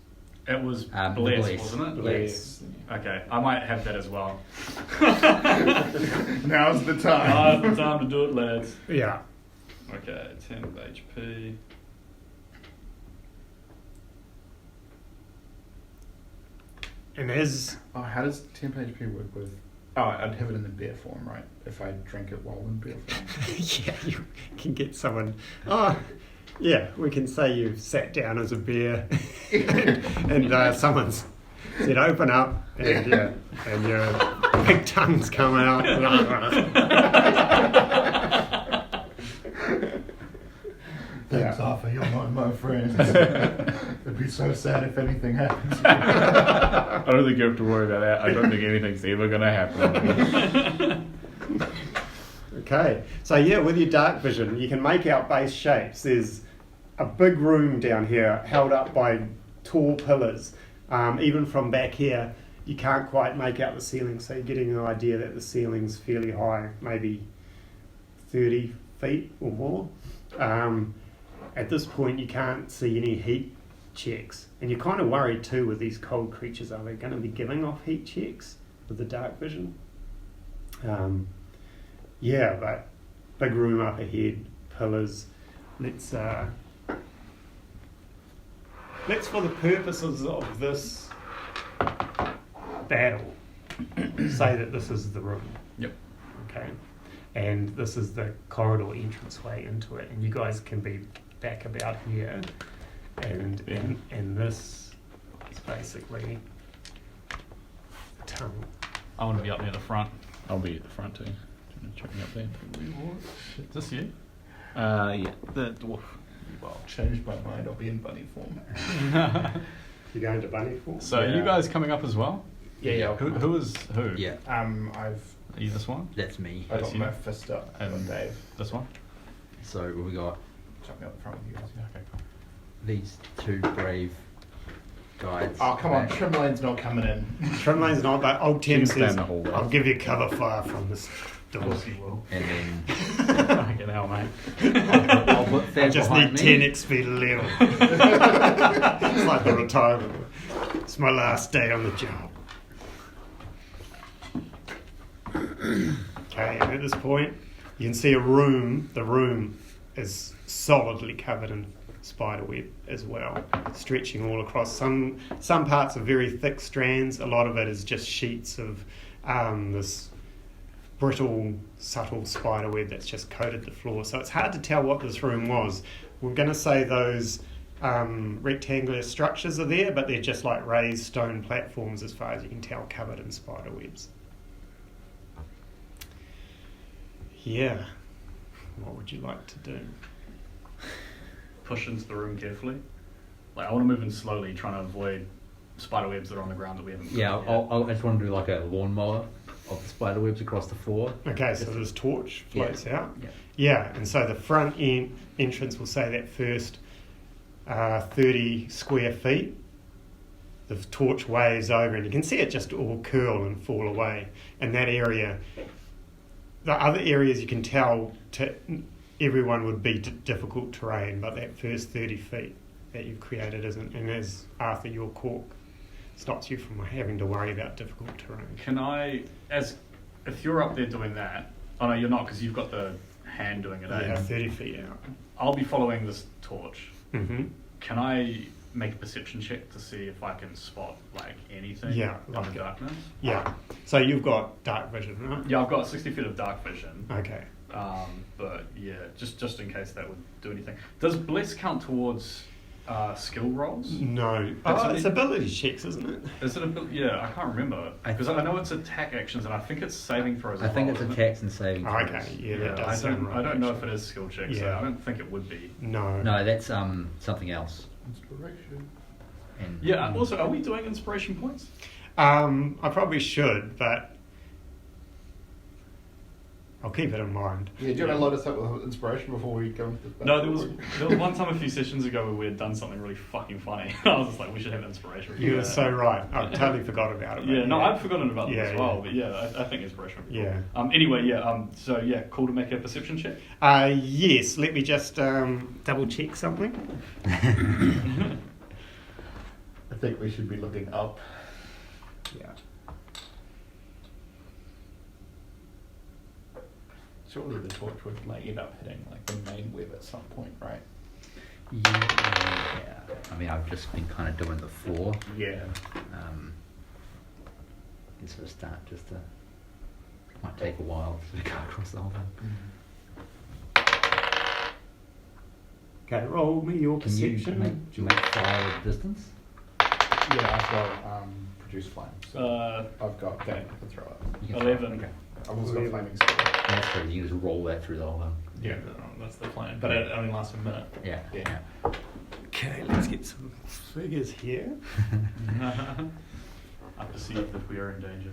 It was The bless, bless. wasn't it? Bless. Okay, I might have that as well. Now's the time. Now's the time to do it, lads. Yeah. Okay, 10 of HP. And as Oh, how does temp HP work with? Oh, I'd have it in the beer form, right? If I drink it while in beer form. yeah, you can get someone. Oh, yeah, we can say you've sat down as a bear, and someone's said, "Open up," and and your big tongues come out. Thanks, Arthur. You're not my friend. It'd be so sad if anything happened. I don't think you have to worry about that. I don't think anything's ever going to happen. Okay, so yeah, with your dark vision, you can make out base shapes. There's a big room down here held up by tall pillars. Even from back here, you can't quite make out the ceiling, so you're getting an idea that the ceiling's fairly high, maybe 30 feet or more. At this point, you can't see any heat checks, and you're kind of worried too with these cold creatures. Are they going to be giving off heat checks with the dark vision? Yeah, but big room up ahead, pillars. Let's for the purposes of this battle, say that this is the room. Yep. Okay. And this is the corridor entranceway into it, and you guys can be back about here, and this is basically the tunnel. I want to be up near the front. I'll be at the front too. Do you want to check me up there? Is this you? Yeah. The dwarf. Well, changed my mind. I'll be in bunny form. You're going to bunny form? So are you guys coming up as well? Yeah. Who is who? Yeah, Are you this one? that's me. I That's got you. my fist up And and Dave. This one? So we got Chuck me up the front with you guys. Yeah, okay, cool. these two brave guides. Oh, come on. back. Trim lane's not coming in. Trim lane's not, but old Tim You can stay says, in the hallway. I'll give you cover fire from this door. will. And then Fucking hell, mate. I'll put I Thad just behind need me. 10 XP to level. It's like the retirement. It's my last day on the job. Okay, and at this point, you can see a room. The room is solidly covered in spider web as well, stretching all across. Some parts are very thick strands. A lot of it is just sheets of this brittle, subtle spider web that's just coated the floor. So it's hard to tell what this room was. We're going to say those rectangular structures are there, but they're just like raised stone platforms as far as you can tell, covered in spider webs. Yeah. What would you like to do? Push into the room carefully. Like I want to move in slowly, trying to avoid spider webs that are on the ground that we haven't. Yeah, got yet. I just want to do like a lawnmower of the spider webs across the floor. Okay, so this torch floats out. Yeah. Yeah, and so the front entrance will say that first 30 square feet. The torch waves over, and you can see it just all curl and fall away. And that area, the other areas you can tell everyone would be difficult terrain, but that first 30 feet that you've created isn't. And as Arthur, your cork stops you from having to worry about difficult terrain. Can I, if you're up there doing that? Oh no, you're not because you've got the hand doing it. Yeah, 30 feet out. I'll be following this torch. Mm-hmm. Can I make a perception check to see if I can spot like anything? Yeah, in like the darkness. Yeah. So you've got dark vision, right? Yeah, I've got 60 feet of dark vision. Okay. But yeah, just in case that would do anything. Does bless count towards skill rolls? No. That's It's ability checks, isn't it? Is it yeah, I can't remember. Because I know it's attack actions and I think it's saving throws. I think well, it's isn't it? attacks and saving throws. Okay, yeah, that Yeah, does sound right. I don't know if actually. it is skill checks, so Yeah. I don't think it would be. No. No, that's something else. Inspiration. And Yeah, also, are we doing inspiration points? I probably should, but I'll keep it in mind. Yeah, do you want to load us up with inspiration before we go into the No, there was one time a few sessions ago where we had done something really fucking funny. I was just like, we should have inspiration. You were so right. I totally forgot about it. but Yeah, no, I'd forgotten about that Yeah, as well, yeah. but yeah, I think inspiration would be Yeah. cool. Anyway, yeah, so yeah, cool to make a perception check. Yes, let me just double check something. I think we should be looking up. Yeah. Surely the torch would like end up hitting like the main web at some point, right? yeah. I mean, I've just been kind of doing the floor. Yeah. And sort of start just to. Might take a while to go across the whole thing. Okay, roll me your Can you perception. make fire at distance? Yeah, I've got produce flame. So I've got that I can throw it. You can 11. Okay. I've also got flaming sword. That's good. You just roll that through the whole thing. Yeah, that's the plan. But it only lasts a minute. Yeah. Yeah. Okay, let's get some figures here. I perceive that we are in danger.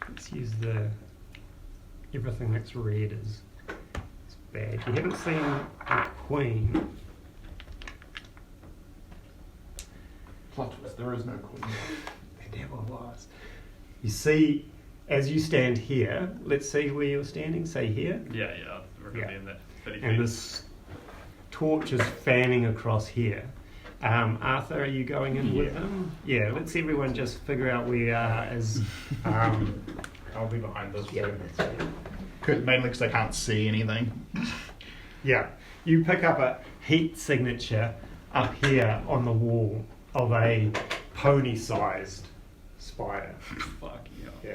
Let's use the everything that's red is bad. You haven't seen the queen. Plot twist, there is no queen. There never was. You see, as you stand here, let's see where you're standing, say here, Yeah, we're going to Yeah. be in that 30 and feet. this torch is fanning across here. Arthur, are you going in with them? Yeah, let's everyone just figure out where you are as... I'll be behind this. yeah, that's it. Mainly because I can't see anything. Yeah, you pick up a heat signature up here on the wall of a pony-sized spider. Fuck yeah.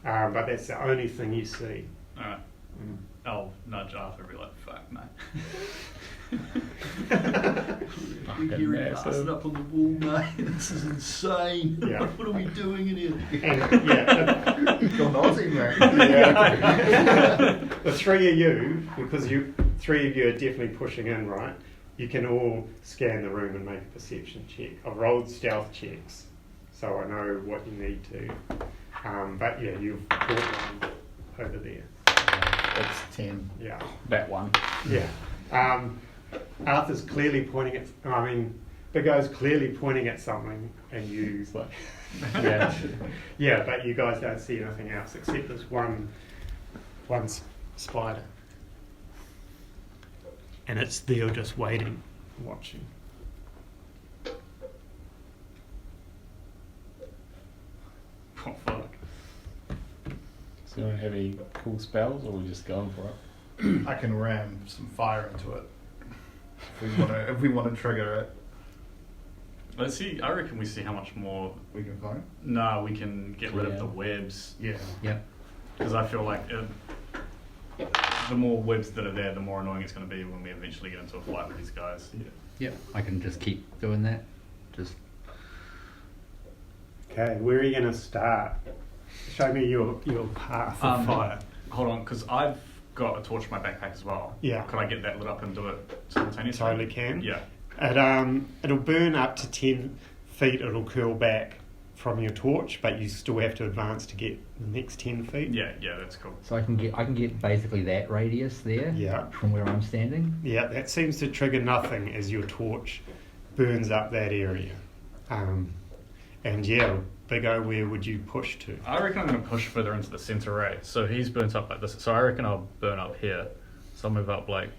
Yeah. But that's the only thing you see. Alright. I'll nudge Arthur and be like, fuck, mate. Fucking massive. up on the wall, mate. This is insane. Yeah. What are we doing in here? And, yeah, Gone Aussie, mate. the three of you, because three of you are definitely pushing in, right? You can all scan the room and make a perception check. I've rolled stealth checks, so I know what you need to. But yeah, you've brought one over there. It's 10. Yeah. That one. Yeah. Arthur's clearly pointing at. I mean, Big O's clearly pointing at something, and you. Yeah. Yeah, but you guys don't see anything else except this one spider, and it's there just waiting, watching. Oh, fuck. So, anyone have any cool spells, or are we just going for it? I can ram some fire into it if we want to trigger it. Let's see. I reckon we see how much more. We can find. No, we can get rid of Yeah. the webs. Yeah. Yep. Because I feel like the more webs that are there, the more annoying it's going to be when we eventually get into a fight with these guys. Yep. I can just keep doing that. Just Okay, where are you going to start? Show me your path of fire. Hold on, because I've got a torch in my backpack as well. Yeah. Could I get that lit up and do it simultaneously? Totally can. Yeah. It'll burn up to 10 feet. It'll curl back from your torch, but you still have to advance to get the next 10 feet. Yeah, that's cool. so I can get basically that radius there. Yeah. From where I'm standing. Yeah, that seems to trigger nothing as your torch burns up that area. And yeah, Big O, where would you push to? I reckon I'm going to push further into the center ray. So he's burnt up like this. So I reckon I'll burn up here. So I'll move up like,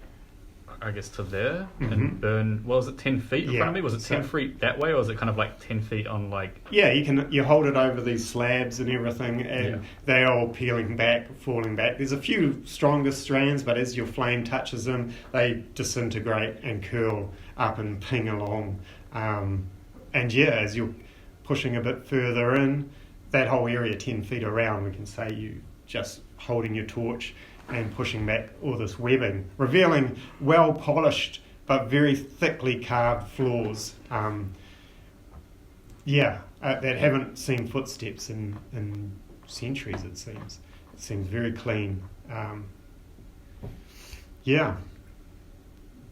I guess to there Mhm. and burn. Well, was it 10 feet in Yeah, front of me? Was it 10 so- feet that way, or was it kind of like 10 feet on like? Yeah, you hold it over these slabs and everything, and they're all peeling back, falling back. There's a few stronger strands, but as your flame touches them, they disintegrate and curl up and ping along. And yeah, as you're pushing a bit further in, that whole area 10 feet around, we can say you just holding your torch and pushing back all this webbing, revealing well-polished but very thickly carved floors. That haven't seen footsteps in centuries, it seems. It seems very clean. Yeah.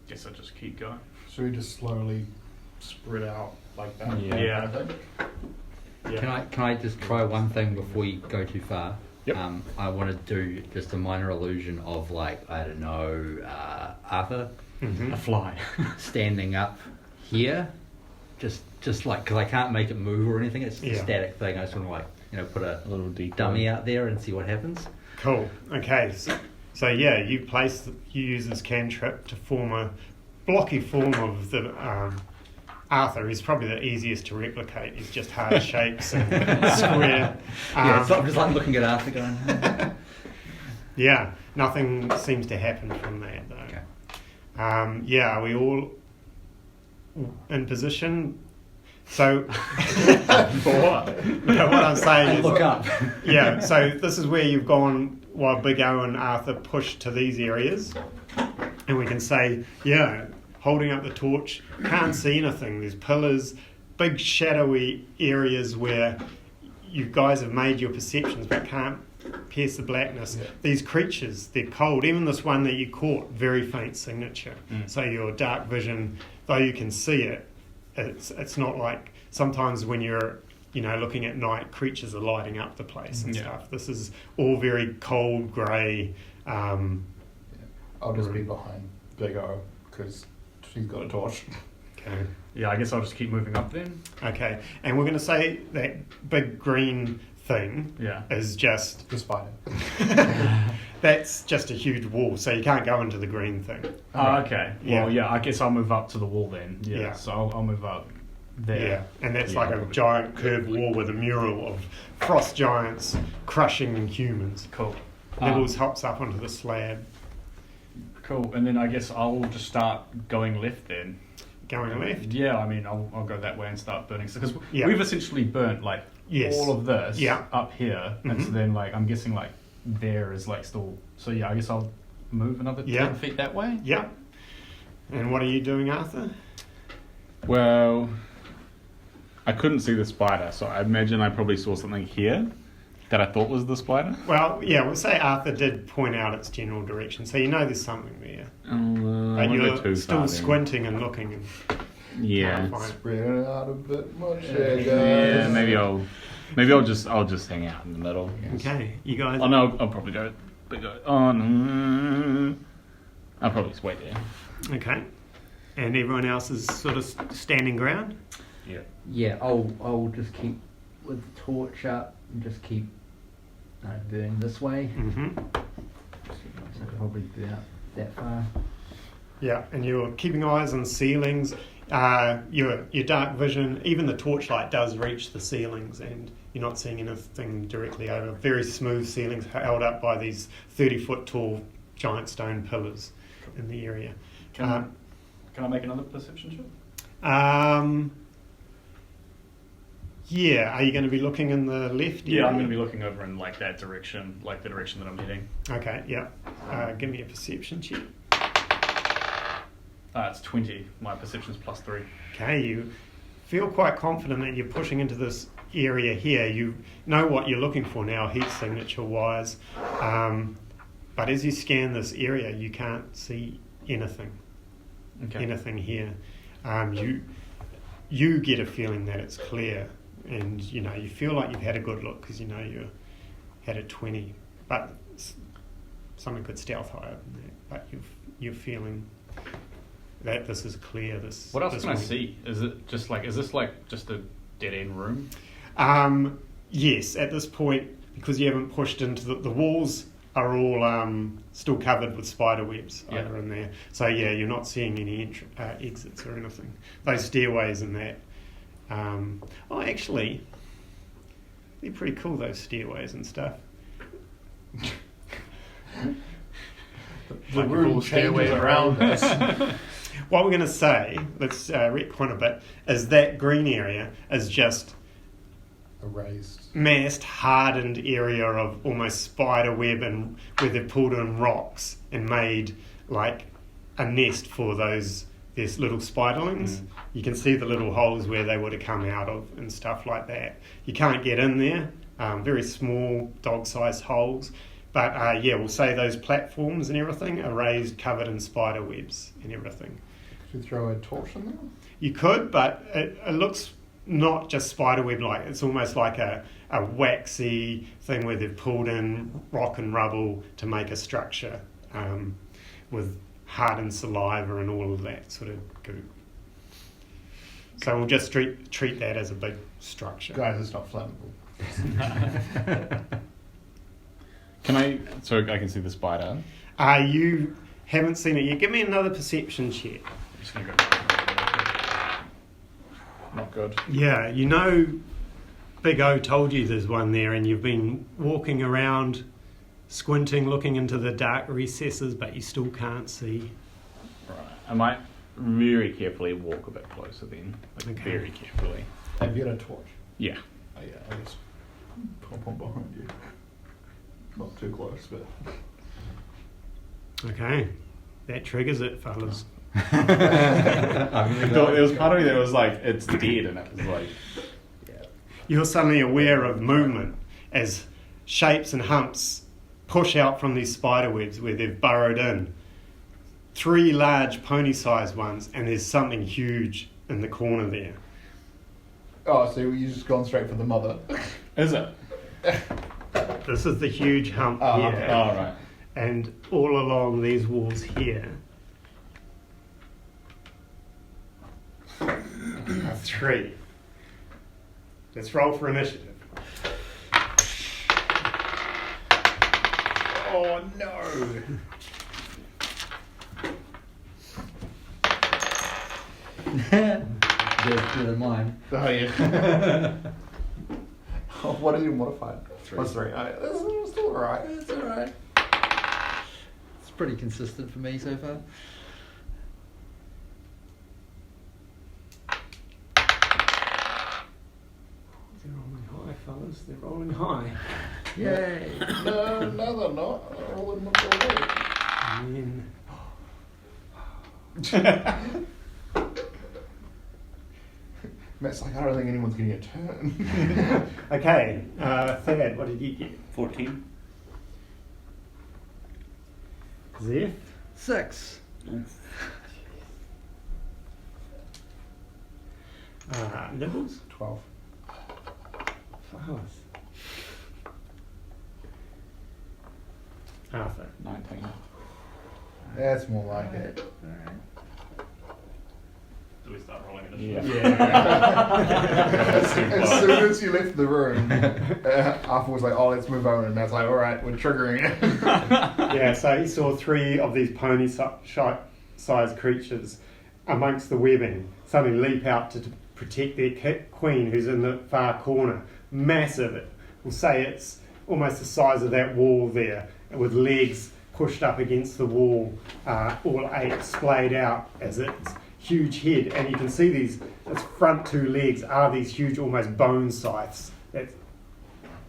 Guess I'll just keep going. Should we just slowly spread out like that? Yeah. Can I just try one thing before you go too far? Yep. I want to do just a minor illusion of like, I don't know, Arthur Mm-hmm. A fly. standing up here, just like, because I can't make it move or anything. It's just a static thing. I just want to like, put a little decoy. dummy out there and see what happens. Cool. Okay. So you use this cantrip to form a blocky form of the Arthur. Is probably the easiest to replicate. He's just hard shapes and square. So I'm just like looking at Arthur going. Yeah. Nothing seems to happen from that though. Okay. Are we all in position? So, what I'm saying is, Look up. yeah. So this is where you've gone while Big O and Arthur push to these areas, and we can say, holding up the torch, can't see anything. There's pillars, big shadowy areas where you guys have made your perceptions, but can't pierce the blackness. Yeah. These creatures, they're cold. Even this one that you caught, very faint signature. So your dark vision, though you can see it, it's not like sometimes when you're looking at night, creatures are lighting up the place and stuff. This is all very cold, grey. I'll just be behind Big O because she's got a torch. Okay. Yeah, I guess I'll just keep moving up then. Okay, and we're going to say that big green thing Yeah. is just The spider. that's just a huge wall, so you can't go into the green thing. Oh, okay. Yeah. Well, I guess I'll move up to the wall then. Yeah. Yeah. So I'll move up there. Yeah, and that's Yeah, like a probably. giant curved wall with a mural of frost giants crushing humans. Cool. Nibbles hops up onto the slab, Cool. And then I guess I'll just start going left then. going left. Yeah, I mean, I'll go that way and start burning. Because Yeah. we've essentially burnt like Yes. all of this Yeah. up here, and so Mhm. then like I'm guessing like there is like still. So yeah, I guess I'll move another 10 feet that way. Yeah. And what are you doing, Arthur? Well, I couldn't see the spider, so I imagine I probably saw something here that I thought was the spider. Well, we'll say Arthur did point out its general direction, so you know there's something there. I But won't go you're too still far then. squinting and looking. And Yeah. can't find it. Spread it out a bit much, guys. Yeah, maybe I'll just hang out in the middle. Okay, you guys. Oh no, I'll probably go. Oh no, I'll probably just wait there. Okay. And everyone else is sort of standing ground? Yeah, I'll just keep with the torch up and just keep burning this way. Mm-hmm. So probably burn up that far. Yeah, and you're keeping eyes on ceilings. Your dark vision, even the torchlight does reach the ceilings, and you're not seeing anything directly over. Very smooth ceilings held up by these 30-foot tall giant stone pillars in the area. Can I make another perception check? Yeah, are you going to be looking in the left? Yeah, I'm area? going to be looking over in like that direction, like the direction that I'm heading. Okay, yeah. Give me a perception check. It's 20. My perception's +3. Okay, you feel quite confident that you're pushing into this area here. You know what you're looking for now, heat signature wise. But as you scan this area, you can't see anything. Okay. Anything here. You get a feeling that it's clear, and you feel like you've had a good look because you had a 20, but something could stealth higher than that. But you're feeling that this is clear. What else this can I will- see? Is this like just a dead end room? Yes, at this point, because you haven't pushed into the walls are all still covered with spider webs over in there. So you're not seeing any exits or anything. Those stairways and that. Actually, they're pretty cool, those stairways and stuff. The room changes around us. What we're going to say, let's retcon a bit, is that green area is just Erased. massed, hardened area of almost spider web, and where they've pulled in rocks and made like a nest for those there's little spiderlings. You can see the little holes where they would have come out of and stuff like that. You can't get in there. Very small, dog-sized holes. But we'll say those platforms and everything are raised, covered in spider webs and everything. Could you throw a torch in there? You could, but it looks not just spiderweb like. It's almost like a waxy thing where they've pulled in rock and rubble to make a structure with hardened saliva and all of that sort of goop. So we'll just treat that as a big structure. Guys, it's not flammable. So I can see the spider? You haven't seen it yet. Give me another perception check. I'm just going to go. Not good. Yeah, you know Big O told you there's one there and you've been walking around squinting, looking into the dark recesses, but you still can't see. Right. I might very carefully walk a bit closer then. Like Okay. very carefully. Have you got a torch? Yeah. Oh yeah, I'll just pop on behind you. Not too close, but... Okay, that triggers it, fellas. I thought there was part of me that was like, it's dead, and it was like... You're suddenly aware of movement as shapes and humps push out from these spider webs where they've burrowed in. 3 large pony-sized ones, and there's something huge in the corner there. Oh, so you've just gone straight for the mother. Is it? This is the huge hump Oh, here. okay. Oh, right. And all along these walls here, 3. Let's roll for initiative. Oh no! Better than mine. Oh yeah. Oh, what is your modified? 3. Plus 3. It's still alright. It's alright. It's pretty consistent for me so far. They're rolling high, fellas. They're rolling high. Yay! No, they're not. They're all in my body. And then Matt's like, I don't think anyone's getting a turn. okay, Thad, what did you get? 14. Zeph? 6. Nibbles? 12. Flowers. Arthur? 19. That's more like it. Alright. Do we start rolling it? As soon as you left the room, Arthur was like, oh, let's move on. And Matt's like, alright, we're triggering it. Yeah, so he saw 3 of these pony-sized creatures amongst the webbing suddenly leap out to protect their queen who's in the far corner. Massive. We'll say it's almost the size of that wall there, with legs pushed up against the wall, all 8 splayed out as its huge head. And you can see its front 2 legs are these huge, almost bone scythes that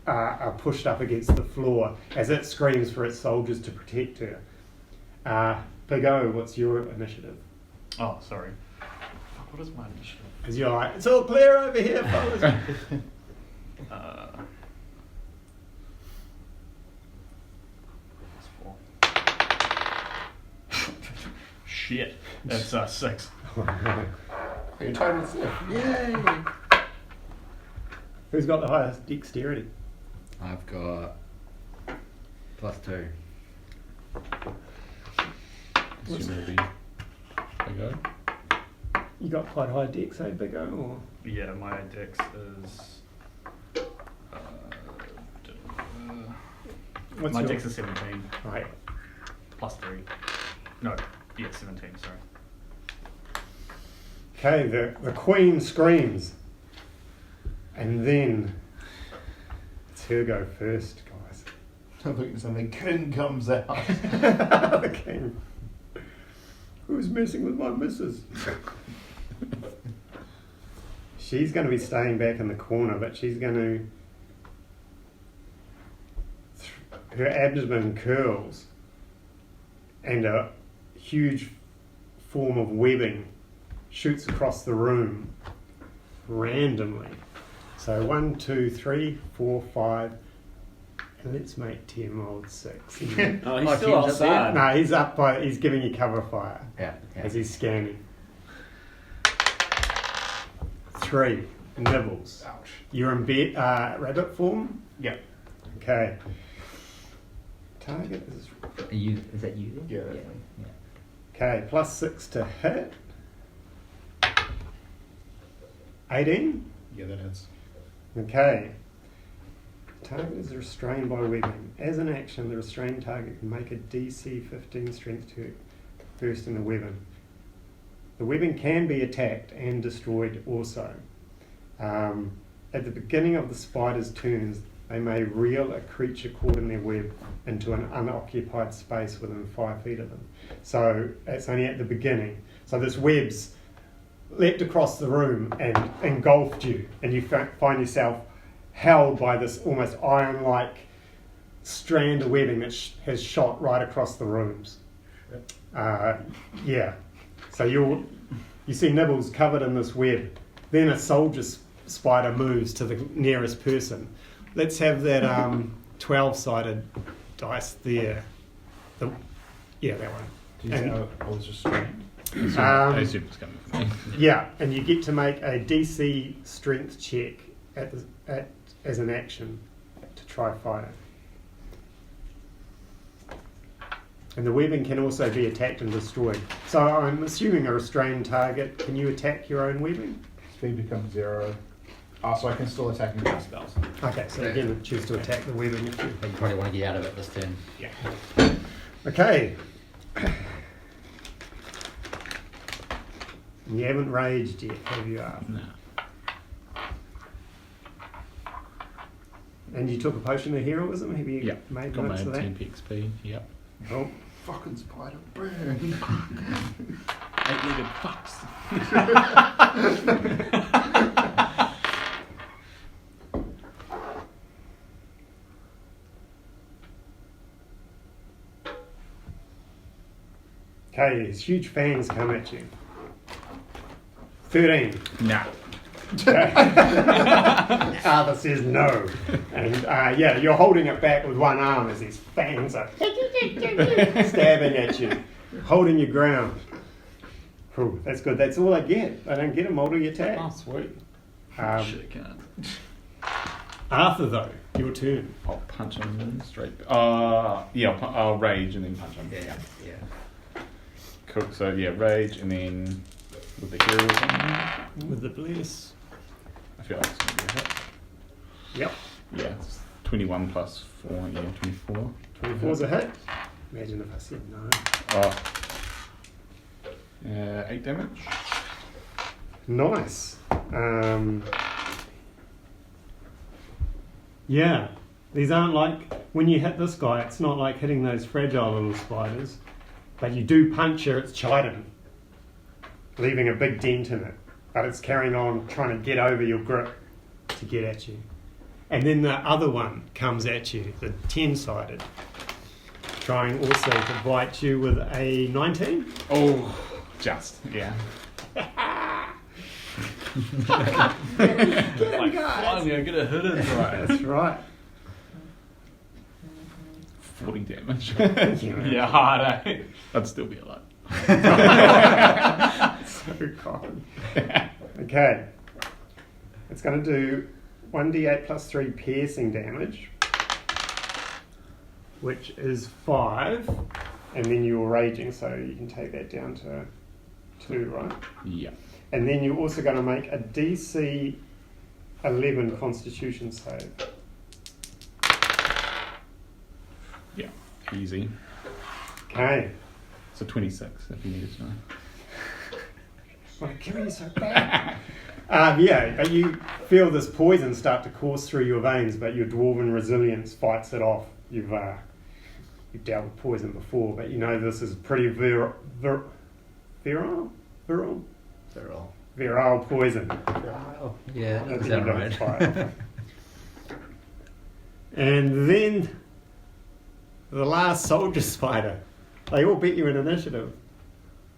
are pushed up against the floor as it screams for its soldiers to protect her. Big O, what's your initiative? Oh, sorry. What is my initiative? Because you're like, it's all clear over here, fellas. Shit. That's 6. Your total is 6. Yay! Who's got the highest dexterity? I've got +2. Assume it'll be Big O. You got quite high dex, eh, Big O? Or? Yeah, my dex is. What's My your... dex is 17. Right. +3. No, yeah, 17, sorry. Okay, the queen screams. And then it's her go first, guys. I thought you said the king comes out. The king. Who's messing with my missus? She's going to be staying back in the corner, but she's going to... Her abdomen curls and a huge form of webbing shoots across the room randomly. So 1, 2, 3, 4, 5, and let's make Tim roll 6. Oh, he's Oh, still Tim's up outside. No, he's giving you cover fire Yeah. as he's scanning. 3, nibbles. Ouch. You're in rabbit form? Yep. Okay. Target is... Is that you then? Yeah, that's me. Okay, plus 6 to hit. 18. Yeah, that is. Okay. Target is restrained by webbing. As an action, the restrained target can make a DC 15 strength check first in the webbing. The webbing can be attacked and destroyed also. At the beginning of the spider's turns, they may reel a creature caught in their web into an unoccupied space within 5 feet of them. So it's only at the beginning. So this web's leapt across the room and engulfed you, and you find yourself held by this almost iron-like strand of webbing that has shot right across the rooms. Yeah. So you see Nibbles covered in this web. Then a soldier spider moves to the nearest person. Let's have that 12-sided dice there. That one. Do you And- know I was restrained? I assume it's coming from me. Yeah, and you get to make a DC strength check as an action to try fire. And the webbing can also be attacked and destroyed. So I'm assuming a restrained target. Can you attack your own webbing? Speed becomes 0. Oh, so I can still attack and cast spells. Okay, so again, choose to attack the webbing if you. But you probably want to get out of it this turn. Yeah. Okay. You haven't raged yet, have you? No. And you took a potion of heroism? Have you Yeah. made Got my notes of that? 10 PXP. Yep. Oh. Fucking spider burn. 8-legged fucks. Okay, his huge fangs come at you. 13. Nah. Arthur says no. And yeah, you're holding it back with one arm as his fangs are stabbing at you, holding your ground. Cool, that's good. That's all I get. I don't get a multi-attack. Oh, sweet. Um, can't. Arthur, though, your turn. I'll punch him straight. Yeah, I'll rage and then punch him. Yeah. Cool. So yeah, rage and then with the heroism. With the bless. I feel like it's gonna be a hit. Yep. Yeah, it's 21 plus 4. Yeah, 24. 24's a hit. Imagine if I said no. 8 damage. Nice. Yeah, these aren't like, when you hit this guy, it's not like hitting those fragile little spiders, but you do puncture its chitin, leaving a big dent in it, but it's carrying on, trying to get over your grip to get at you. And then the other one comes at you, the 10-sided, trying also to bite you with a 19. Oh, just yeah. Like, finally, I get a hit in. Right. That's right. 40 damage. Yeah, hard, eh? I'd still be alive. So common. Okay. It's going to do 1d8 plus 3 piercing damage, which is 5, and then you're raging, so you can take that down to 2, right? Yeah. And then you're also going to make a DC 11 Constitution save. Yeah. Easy. Okay. So 26 if you need to know. Why killing you so bad? Yeah, but you feel this poison start to course through your veins, but your dwarven resilience fights it off. You've dealt with poison before, but you know this is pretty virile poison. Yeah, I is think that you know right? it's fire. And then the last soldier spider. They all beat you in initiative.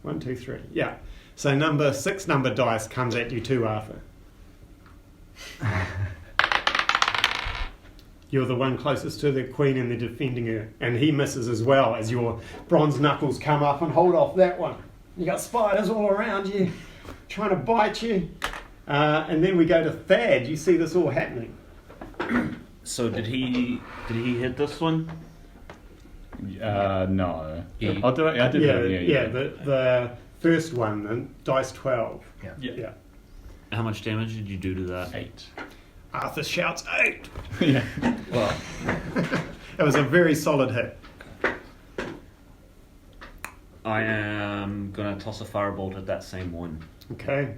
1, 2, 3. Yeah. So number 6 number dice comes at you too, Arthur. You're the one closest to the queen and they're defending her. And he misses as well as your bronze knuckles come up and hold off that one. You got spiders all around you trying to bite you. And then we go to Thad. You see this all happening. So did he hit this one? No. Yeah. Oh, did I? I did. Yeah, the first one, and dice 12. Yeah. How much damage did you do to that? 8. Arthur shouts 8. Yeah. Well, It was a very solid hit. I am gonna toss a firebolt at that same one, Okay.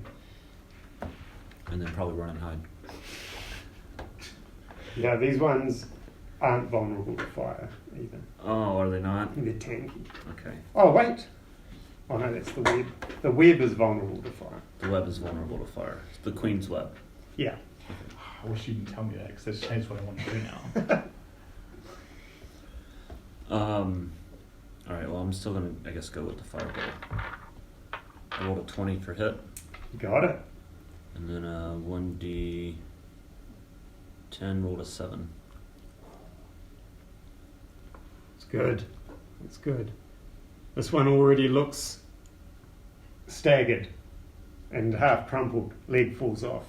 and then probably run and hide. Yeah, these ones aren't vulnerable to fire either. Oh, are they not? They're tanky. Okay. Oh, wait. Oh, no, that's the web. The web is vulnerable to fire. The web is vulnerable to fire. It's the queen's web. Yeah. I wish you didn't tell me that because that's changed what I want to do now. All right. Well, I'm still gonna, I guess, go with the firebolt. I rolled a 20 for hit, Got it. and then a 1d10 rolled a 7. It's good. It's good. This one already looks staggered and half crumpled. Leg falls off.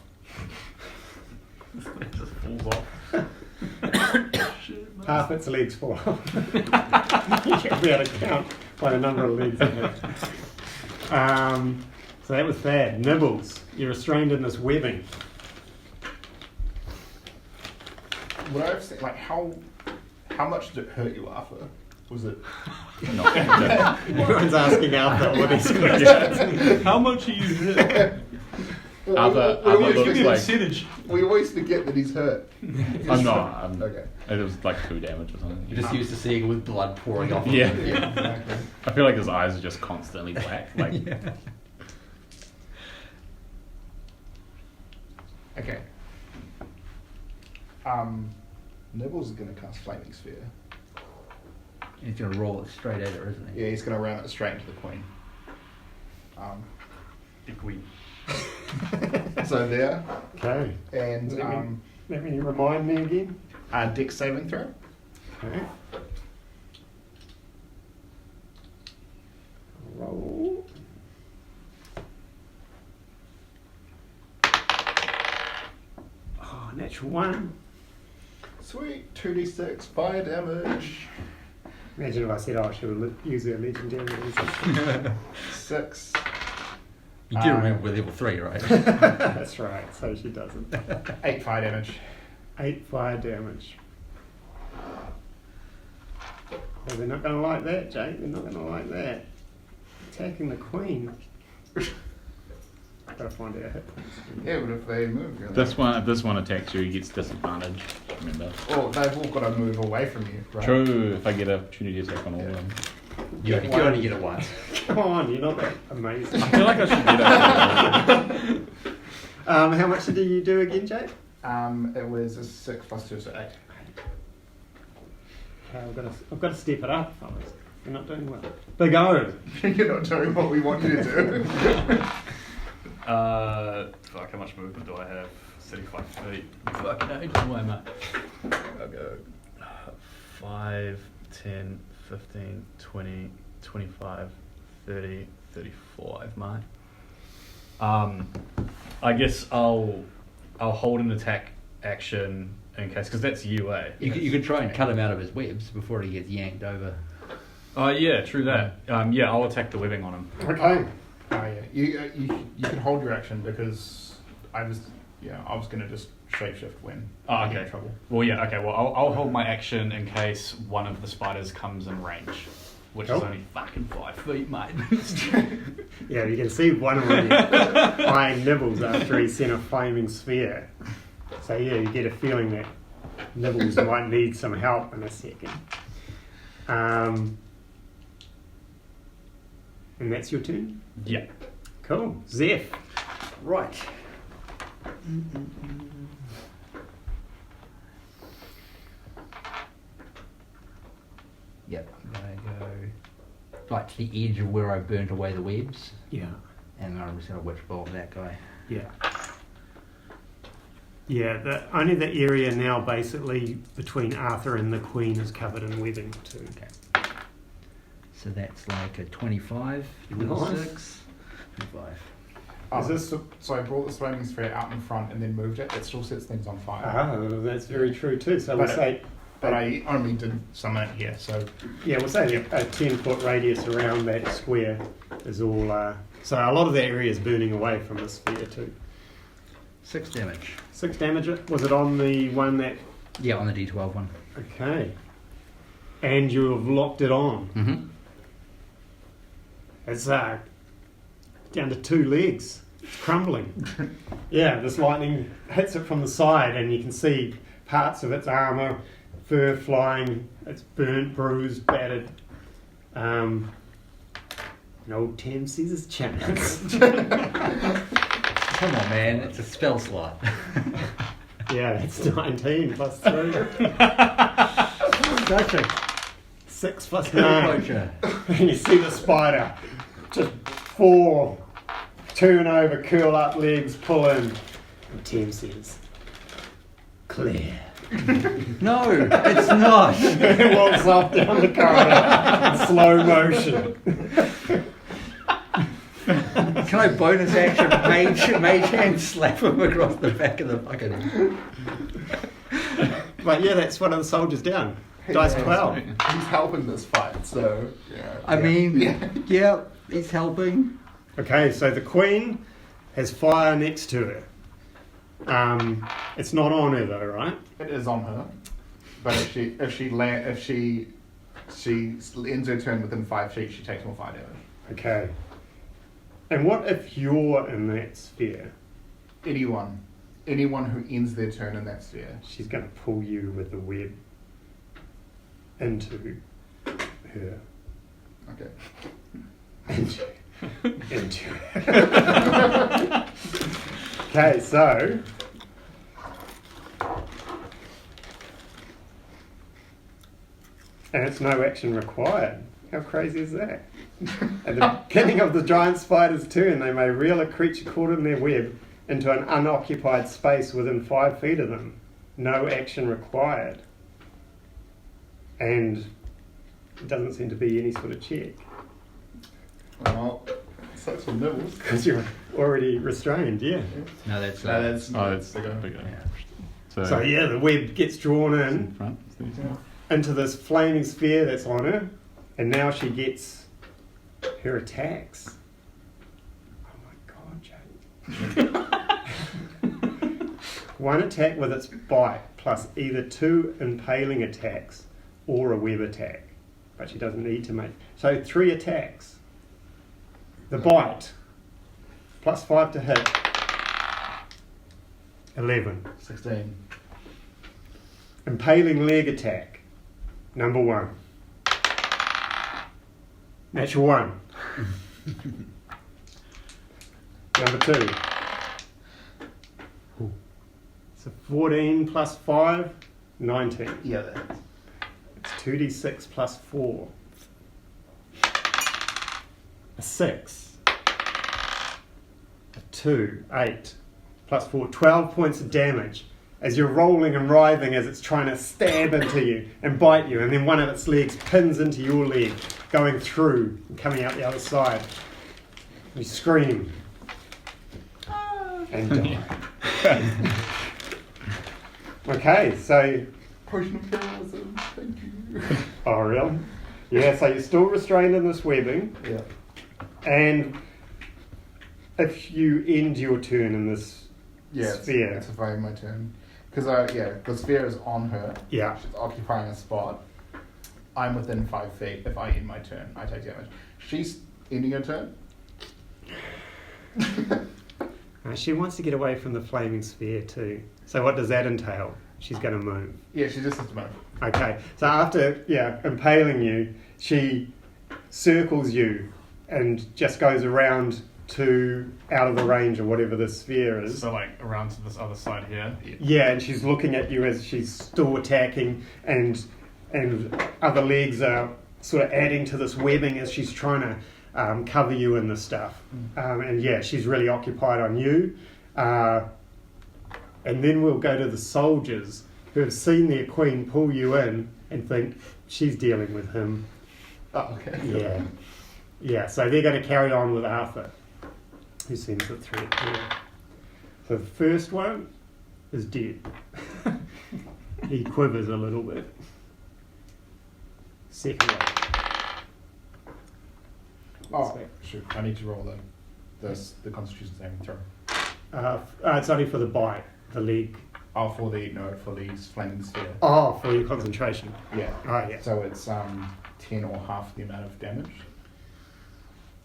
It just falls off. Half its legs fall off. You should be able to count by the number of legs it has. So that was bad. Nibbles. You're restrained in this webbing. Would I have said, like, how much did it hurt you, Arthur? Was it? Everyone's asking Alpha what he's going to How much are you hit? Other we always looks Give me a like percentage. we always forget that he's hurt. I'm not. Okay. It was like 2 damage or something. you're just used to seeing it with blood pouring off. Yeah. Exactly. I feel like his eyes are just constantly black. Like Okay. Nibbles is going to cast Flaming Sphere. He's going to roll it straight at her, isn't he? Yeah, he's going to ram it straight into the queen. The queen. So there, Okay. and Let me remind me again. Dex saving throw. Okay. Roll. Oh, natural 1. Sweet, 2d6 fire damage. Imagine if I said, I should use a legendary resistance. 6. You do remember we're level 3, right? That's right, so she doesn't. 8 fire damage. 8 fire damage. Oh, they're not going to like that, Jake. They're not going to like that. Attacking the queen. I've got to find out hit points. Yeah, but if they move, really. if this one attacks you, he gets disadvantage. Remember. Oh, they've all got to move away from you, right? True. If I get an opportunity attack on all of them. You only get it once. Come on, you're not that amazing. I feel like I should get it. How much did you do again, Jake? It was a 6 plus 2, so 8. Okay, I've got to step it up, fellas. You're not doing well. Big O. You're not doing what we want you to do. Fuck, how much movement do I have? 35 feet. Fucking ages away, mate. I'll go 5, 10, 15, 20, 25, 30, 35, mate. I guess I'll hold an attack action in case, because that's UA. You could try and cut him out of his webs before he gets yanked over. Oh yeah, true that. Yeah, I'll attack the webbing on him. Okay. Oh yeah, you can hold your action because I was going to just shapeshift when I get in trouble. Well, yeah, okay. Well, I'll hold my action in case one of the spiders comes in range, which is only fucking 5 feet, mate. Yeah, you can see one already eyeing Nibbles after he sent a flaming sphere. So yeah, you get a feeling that Nibbles might need some help in a second. And that's your turn? Yeah. Cool. Zeph. Right. Yep, I'm gonna go like to the edge of where I burnt away the webs, Yeah. and I'm just gonna witch bolt that guy. Yeah. Yeah, only the area now basically between Arthur and the Queen is covered in webbing too. Okay. So that's like a 25, Nice. 26, 25. Is this so? I brought the flaming sphere out in front and then moved it. It still sets things on fire. Ah, that's very true too. So we'll But say, But I only did summon it here, so yeah, we'll say a 10-foot radius around that square is all. So a lot of that area is burning away from the sphere too. 6 damage. 6 damage. Was it on the one that? Yeah, on the D12 one. Okay. And you have locked it on. Mm-hmm. It's down to 2 legs. It's crumbling. Yeah, this lightning hits it from the side, and you can see parts of its armour, fur flying. It's burnt, bruised, battered. An old Tam Caesar's chance. Come on, man. It's a spell slot. Yeah, that's 19 plus 3. Gotcha. 6 plus 9. Poacher. And you see the spider just fall, turn over, curl up legs, pull in. And Tim says, "Clear." No, it's not. It walks off down the corridor in slow motion. Can I bonus action mage hand slap him across the back of the fucking... But yeah, that's one of the soldiers down. Dice 12. he's helping this fight. So I mean, yeah, he's helping. Okay, so the Queen has fire next to her. It's not on her though, right? it is on her. But if she ends her turn within 5 feet, she takes more fire damage. Okay. And what if you're in that sphere? Anyone who ends their turn in that sphere. She's going to pull you with the web into her. Okay. Into her. Okay, so... And it's no action required. How crazy is that? At the beginning of the giant spider's turn, they may reel a creature caught in their web into an unoccupied space within 5 feet of them. No action required. And it doesn't seem to be any sort of check. Well, sucks for nibbles. Because you're already restrained, yeah. No, that's... It's bigger. bigger. Yeah. So yeah, the web gets drawn in in front. into this flaming sphere that's on her, and now she gets her attacks. Oh my god, Jane. 1 attack with its bite, plus either 2 impaling attacks or a web attack. But she doesn't need to make... So 3 attacks. The bite, plus 5 to hit. 11. 16. Impaling leg attack. Number 1. Natural 1. Number 2. So 14 plus 5, 19. Yeah, that. It's 2d6 plus 4. A 6. A 2, 8. Plus 4, 12 points of damage. As you're rolling and writhing as it's trying to stab into you and bite you, and then one of its legs pins into your leg, going through and coming out the other side. You scream and die. Okay, so... Potion of heroism, thank you. Oh, really? Yeah, so you're still restrained in this webbing, Yeah. and if you end your turn in this Yeah, sphere... it's if I end my turn. Because sphere is on her. Yeah. She's occupying a spot. I'm within 5 feet. If I end my turn, I take damage. She's ending her turn. She wants to get away from the flaming sphere too. So what does that entail? She's going to move. Yeah, she just has to move. Okay, so after impaling you, she circles you and just goes around to out of the range of whatever the sphere is. So like around to this other side here. Yeah, and she's looking at you as she's still attacking, and other legs are sort of adding to this webbing as she's trying to cover you in this stuff. And yeah, she's really occupied on you. And then we'll go to the soldiers who have seen their queen pull you in and think she's dealing with him. Oh, okay. Yeah. Yeah, so they're going to carry on with Arthur, who seems the threat here. So the first one is dead. He quivers a little bit. Second one. Oh, shoot. I need to roll the Constitution saving throw. It's only for the bite, the leg. Oh, for the flaming sphere. Oh, for your concentration. Yeah. Oh, yeah. So it's 10 or half the amount of damage.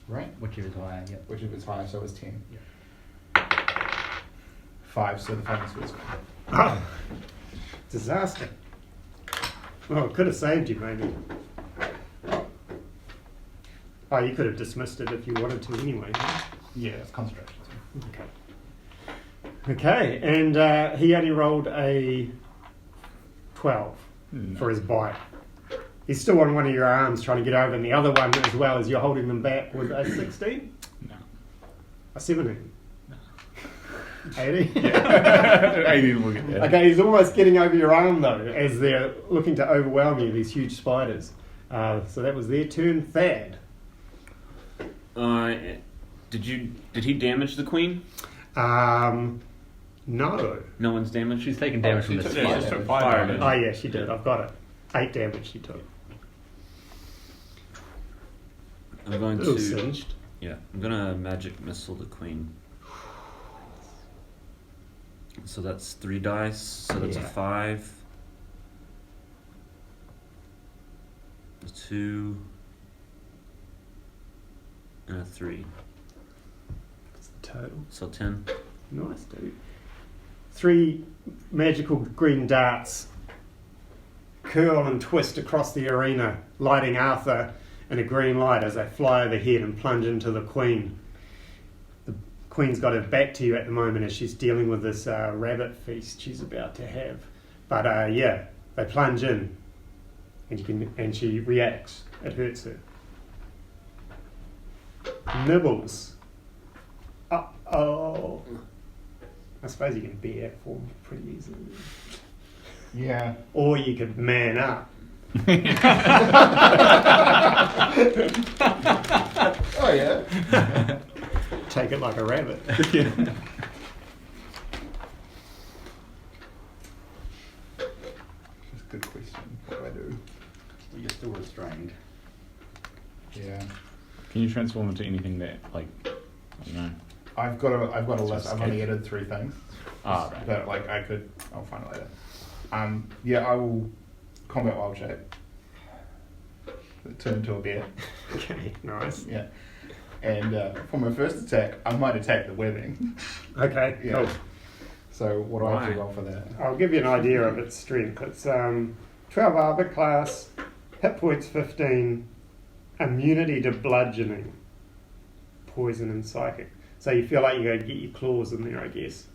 Right? Whichever's higher, yep. Whichever's higher, so it's 10. 5, so the flaming sphere is gone. Oh, disaster. Well, it could have saved you, maybe. Oh, you could have dismissed it if you wanted to anyway. Yeah, it's concentration. Okay. Okay, and he only rolled a 12 for his bite. He's still on one of your arms trying to get over, and the other one as well as you're holding them back with a 16? No. A 17? No. 80? Yeah. 18 will get there. Okay, he's almost getting over your arm though, as they're looking to overwhelm you, these huge spiders. So that was their turn. Thad. Did he damage the queen? No. No one's damaged. She's taking damage from the Yeah, spire. just took Fire 5 damage. damage. Oh yeah, she did. I've got it. 8 damage she took. I'm going A little to. singed. Yeah, I'm gonna magic missile the queen. So that's 3 dice. So that's Yeah. a 5. A 2. And a 3. That's the total. So 10. Nice, dude. 3 magical green darts curl and twist across the arena, lighting Arthur in a green light as they fly overhead and plunge into the queen. The queen's got her back to you at the moment as she's dealing with this rabbit feast she's about to have. But yeah, they plunge in, and she reacts. It hurts her. Nibbles. Uh-oh. I suppose you can bear form pretty easily. Yeah. Or you could man up. Oh yeah. Take it like a rabbit. That's a good question. What do I do? You're still restrained. Yeah. Can you transform into anything that, like, I don't know? I've got a list. I've only escape. added 3 things. Ah, right. But like I'll find it later. Yeah, I will combat wild shape. Turn into a bear. Okay, nice. Yeah. And for my first attack, I might attack the webbing. Okay, Yeah. cool. So what do I have to Why? roll for that? I'll give you an idea of its strength. It's 12 armor class, hit points 15, immunity to bludgeoning, poison and psychic. So you feel like you're going to get your claws in there, I guess.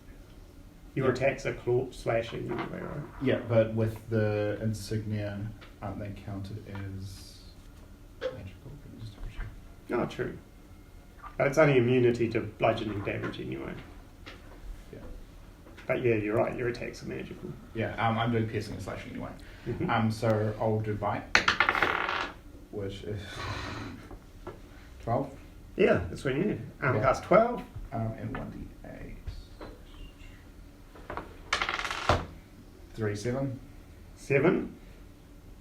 Your Yeah. attacks are claw slashing anyway, right? Yeah, but with the insignia, aren't they counted as magical? Let me just double check. Oh, true. It's only immunity to bludgeoning damage anyway. Yeah. But yeah, you're right, your attacks are magical. Yeah, I'm doing piercing and slashing anyway. Mhm. So I'll do bite, which is 12, Yeah, that's when you Yeah. class 12. and 1d8. 3, 7. 7.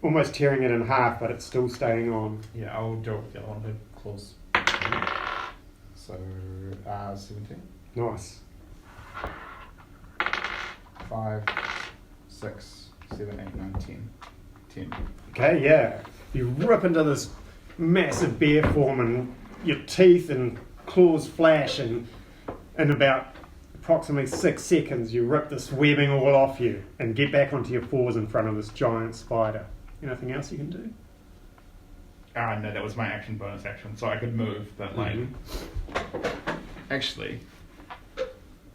Almost tearing it in half, but it's still staying on. Yeah, I'll do it with the other one, the claws. So 17. Nice. 5, 6, 7, 8, 9, 10. 10. Okay, yeah. You rip into this massive bear form and your teeth and claws flash, and in about approximately 6 seconds you rip this webbing all off you and get back onto your paws in front of this giant spider. Anything else you can do? No, that was my action bonus action, so I could move, but like, actually,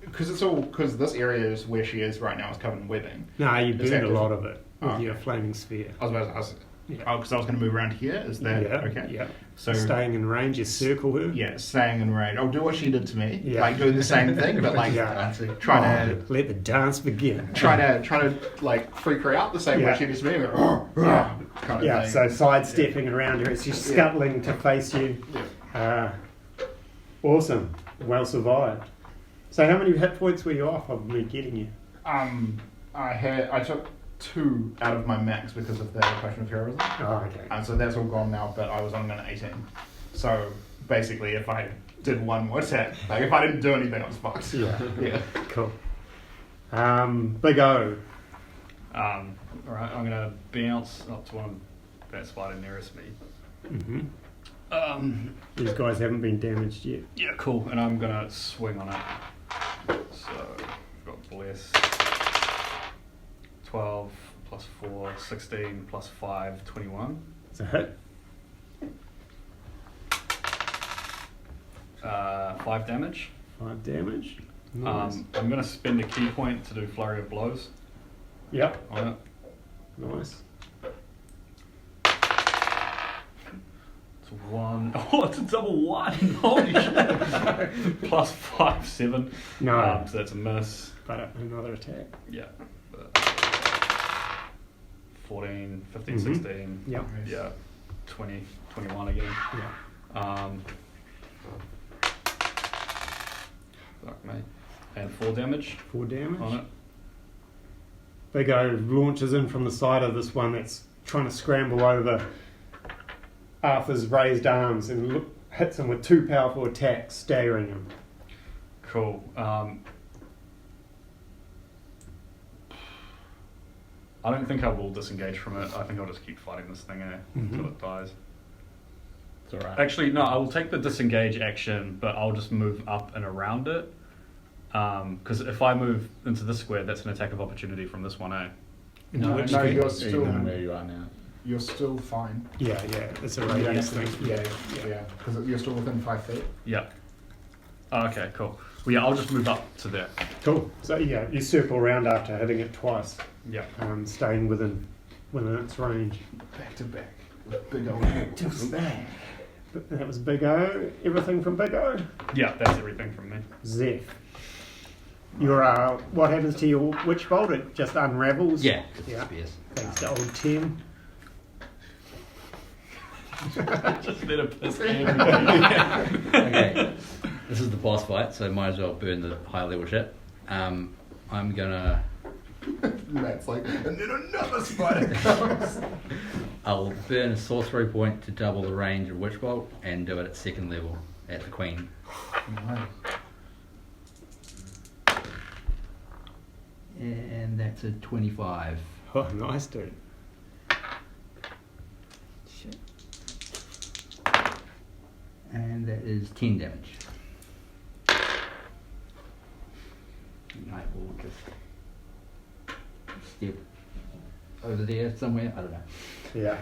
because this area is where she is right now is covered in webbing. No, you It's burned a active. lot of it with Oh, your okay. flaming sphere. I was Yeah. Oh, because I was going to move around here. Is that Yeah, okay? yeah. So Staying in range, you circle her. yeah, staying in range. I'll do what she did to me. Yeah. Like doing the same thing, but like Yeah. trying to Let the dance begin. trying to like freak her out the same way Yeah. she did to me. Kind of Yeah, thing. so sidestepping around her, she's scuttling to face you. Awesome. Well survived. So how many hit points were you off of me getting you? I took 2 out of my max because of the question of heroism. Oh, okay. So that's all gone now, but I was on an 18. So basically, if I did one more attack, like if I didn't do anything, I was fucked. Yeah. Yeah. Cool. Big O. Alright, I'm gonna bounce up to one of that spider nearest me. Mm-hmm. These guys haven't been damaged yet. Yeah, cool. And I'm gonna swing on it. So I've got bless. 12 plus 4, 16 plus 5, 21. It's a hit. 5 damage. 5 damage. Nice. I'm gonna spend a key point to do flurry of blows Yep. on it. Nice. It's 1. Oh, it's a double 1. Holy shit. Plus 5, 7. No. So that's a miss. But another attack. Yeah. 14, 15, Mhm. 16. Yep. Yeah. 20, 21 again. Yeah. Fuck me. And 4 damage 4 damage. on it. Big O launches in from the side of this one that's trying to scramble over Arthur's raised arms and hits him with 2 powerful attacks, staggering him. Cool. I don't think I will disengage from it. I think I'll just keep fighting this thing until it dies. It's alright. Actually, no, I will take the disengage action, but I'll just move up and around it. Because if I move into this square, that's an attack of opportunity from this one, eh? No, Which no, thing? you're You still know where you are now. you're still fine. Yeah, it's a You radius don't thing. have to- yeah, because you're still within 5 feet. Yeah. Oh, okay, cool. Well, yeah, I'll just move up to there. Cool. So yeah, you circle around after hitting it twice, Yeah. staying within its range. Back to back with big old But that was Big O. Everything from Big O. Yeah, that's everything from me. Zeph. Your what happens to your witch bolt? It just unravels. Yeah. Yeah. Yes. Thanks to old Tim. Just let it piss angry. Okay. This is the boss fight, so might as well burn the high level shit. I'm gonna. Matt's like, and then another spider comes. I'll burn a sorcery point to double the range of Witch Bolt and do it at 2nd level at the Queen. And that's a 25. Oh, nice, dude. Shit. And that is 10 damage. And I will just step over there somewhere. I don't know. Yeah.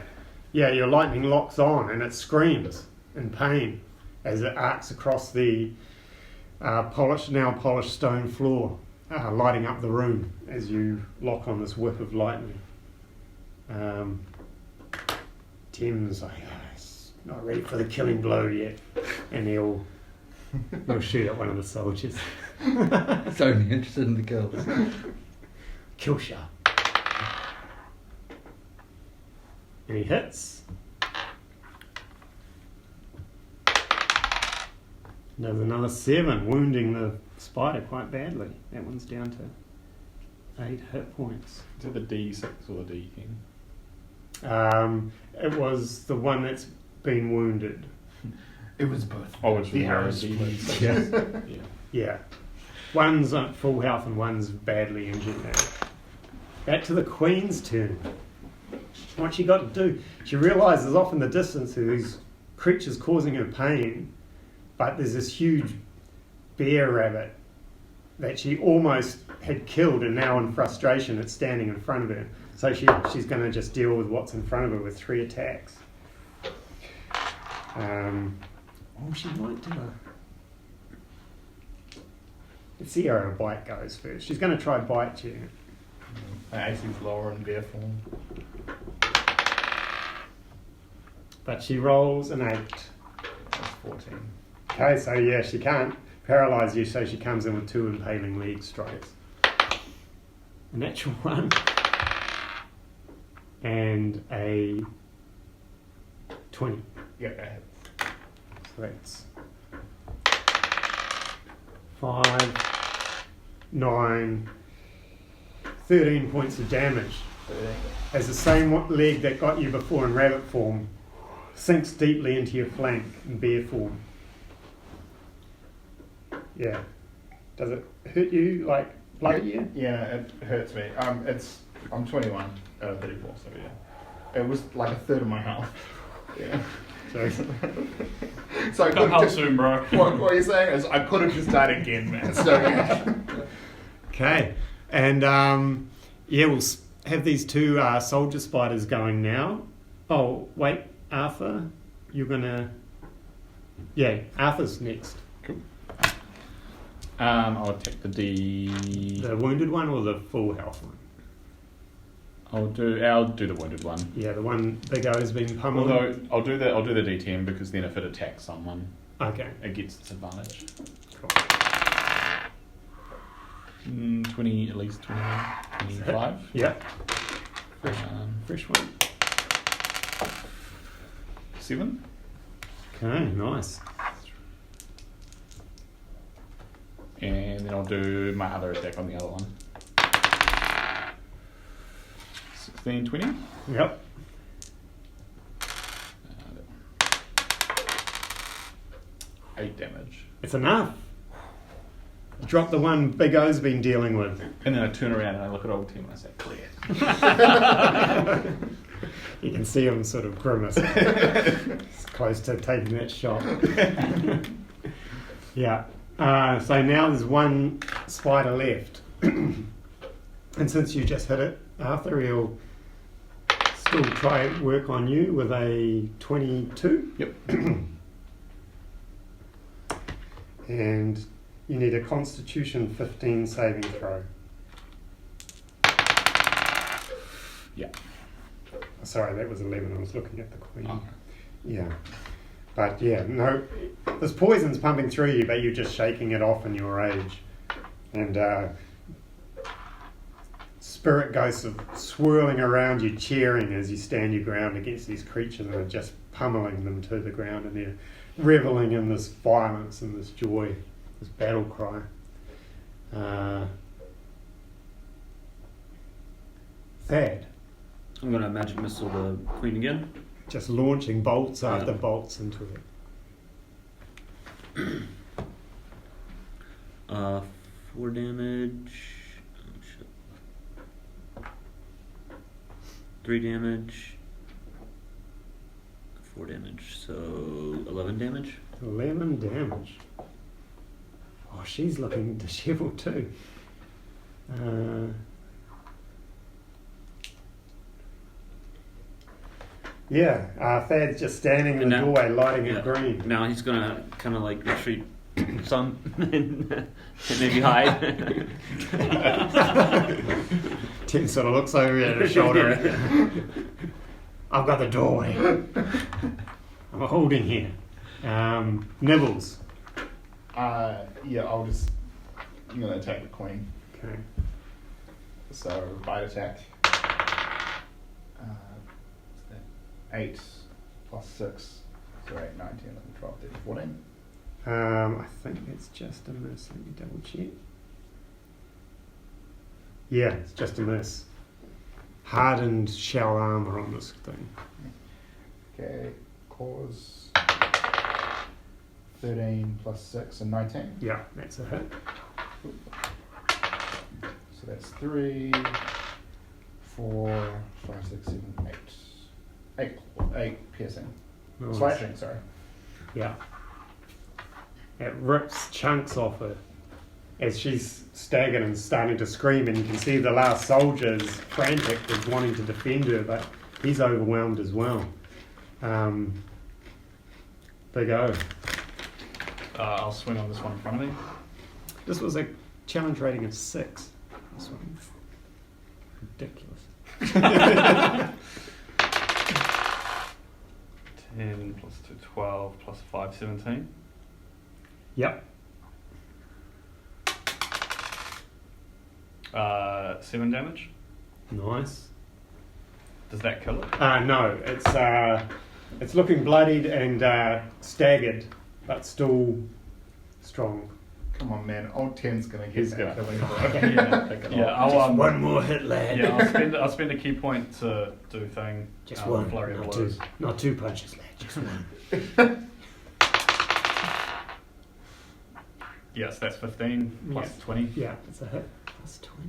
Yeah, your lightning locks on and it screams in pain as it arcs across the now polished stone floor, lighting up the room as you lock on this whip of lightning. Tim's like, it's not ready for the killing blow yet. And he'll shoot at one of the soldiers. It's only interested in the girls. Kill shot. And he hits. Does another 7, wounding the spider quite badly. That one's down to 8 hit points. Is it the D6 or the D10? It was the one that's been wounded. It was both. Oh, it's the the arrows. Yes. Yeah. Yeah. One's at full health and one's badly injured now. Back to the Queen's turn. What she got to do, she realises off in the distance there are these creatures causing her pain, but there's this huge bear rabbit that she almost had killed, and now in frustration it's standing in front of her. So she's going to just deal with what's in front of her with 3 attacks. She might do let's see how her bite goes first. She's going to try bite you. AC's lower in bear form. but she rolls an 8. That's 14. Okay, so yeah, she can't paralyze you, so she comes in with 2 impaling leg strikes. A natural 1 and a 20. Yeah, that hits. So that's 5, 9, 13 points of damage. As the same leg that got you before in rabbit form sinks deeply into your flank in bear form. Yeah. Does it hurt you, like, blood you? Yeah, it hurts me. I'm 21 out of 34, so yeah. It was like a third of my health. Yeah. So, So I Come could out just, soon, bro. what you're saying is I could have just died again, man. So yeah. okay. And, yeah, we'll have these 2 soldier spiders going now. Oh, wait, Arthur, you're going to... Yeah, Arthur's next. I'll attack the The wounded one or the full health one? I'll do the wounded one. Yeah, the one Big O's been pummeled. Although I'll do the D10 because then if it attacks someone, Okay. it gets its advantage. Cool. 20, at least 21, 25. Yep. Um, Fresh one. 7. Okay, nice. And then I'll do my other attack on the other one. 16, 20. Yep. 8 damage. It's enough. Drop the one Big O's been dealing with. And then I turn around and I look at old Tim and I say, clear. You can see him sort of grimace. It's close to taking that shot. Yeah. So now there's one spider left. And since you just hit it, Arthur, he'll still try work on you with a 22. Yep. And you need a Constitution 15 saving throw. Yeah. Sorry, that was 11. I was looking at the Queen. Oh. Yeah. But yeah, no, there's poison's pumping through you, but you're just shaking it off in your rage. And spirit ghosts are swirling around you, cheering as you stand your ground against these creatures and are just pummeling them to the ground, and they're reveling in this violence and this joy, this battle cry. Thad, I'm going to magic missile the queen again. just launching bolts after Yeah. bolts into it. 4 damage. Oh, shit. 3 damage. 4 damage. So 11 damage. 11 damage. Oh, she's looking disheveled too. Thad's just standing in And the now- doorway lighting yeah. it green. Now he's going to kind of like retreat some and maybe hide. Tim sort of looks over at his shoulder. I've got the doorway. I'm holding here. Nibbles. Yeah, I'm going to attack the queen. Okay. So, bite attack. What's that? 8 plus 6. So 8, 9, 10, 11, 12, 13, 14. I think it's just a miss. Let me double check. Yeah, it's just a miss. Hardened shell armor on this thing. Okay, cause 13 plus 6 and 19. Yeah, that's a hit. So that's 3, 4, 5, 6, 7, 8. 8 piercing. Nice. Slashing, sorry. Yeah. It rips chunks off her as she's staggered and starting to scream, and you can see the last soldier's frantic with wanting to defend her, but he's overwhelmed as well. Big O. I'll swing on this one in front of me. This was a challenge rating of 6. This one's ridiculous. 10, So 12 plus 5, 17. Yep. 7 damage. Nice. Does that kill it? No, it's looking bloodied and staggered, but still strong. Come on, man. Old Tim's gonna get He's that gonna- killing blow. Yeah, I'll, One more hit, lad. yeah, I'll spend a key point to do thing. Just one, Flurry of not blows. two. Not two punches, lad. Just one. Yes, that's 15 plus Yeah. 20. Yeah, it's a hit. Plus 20.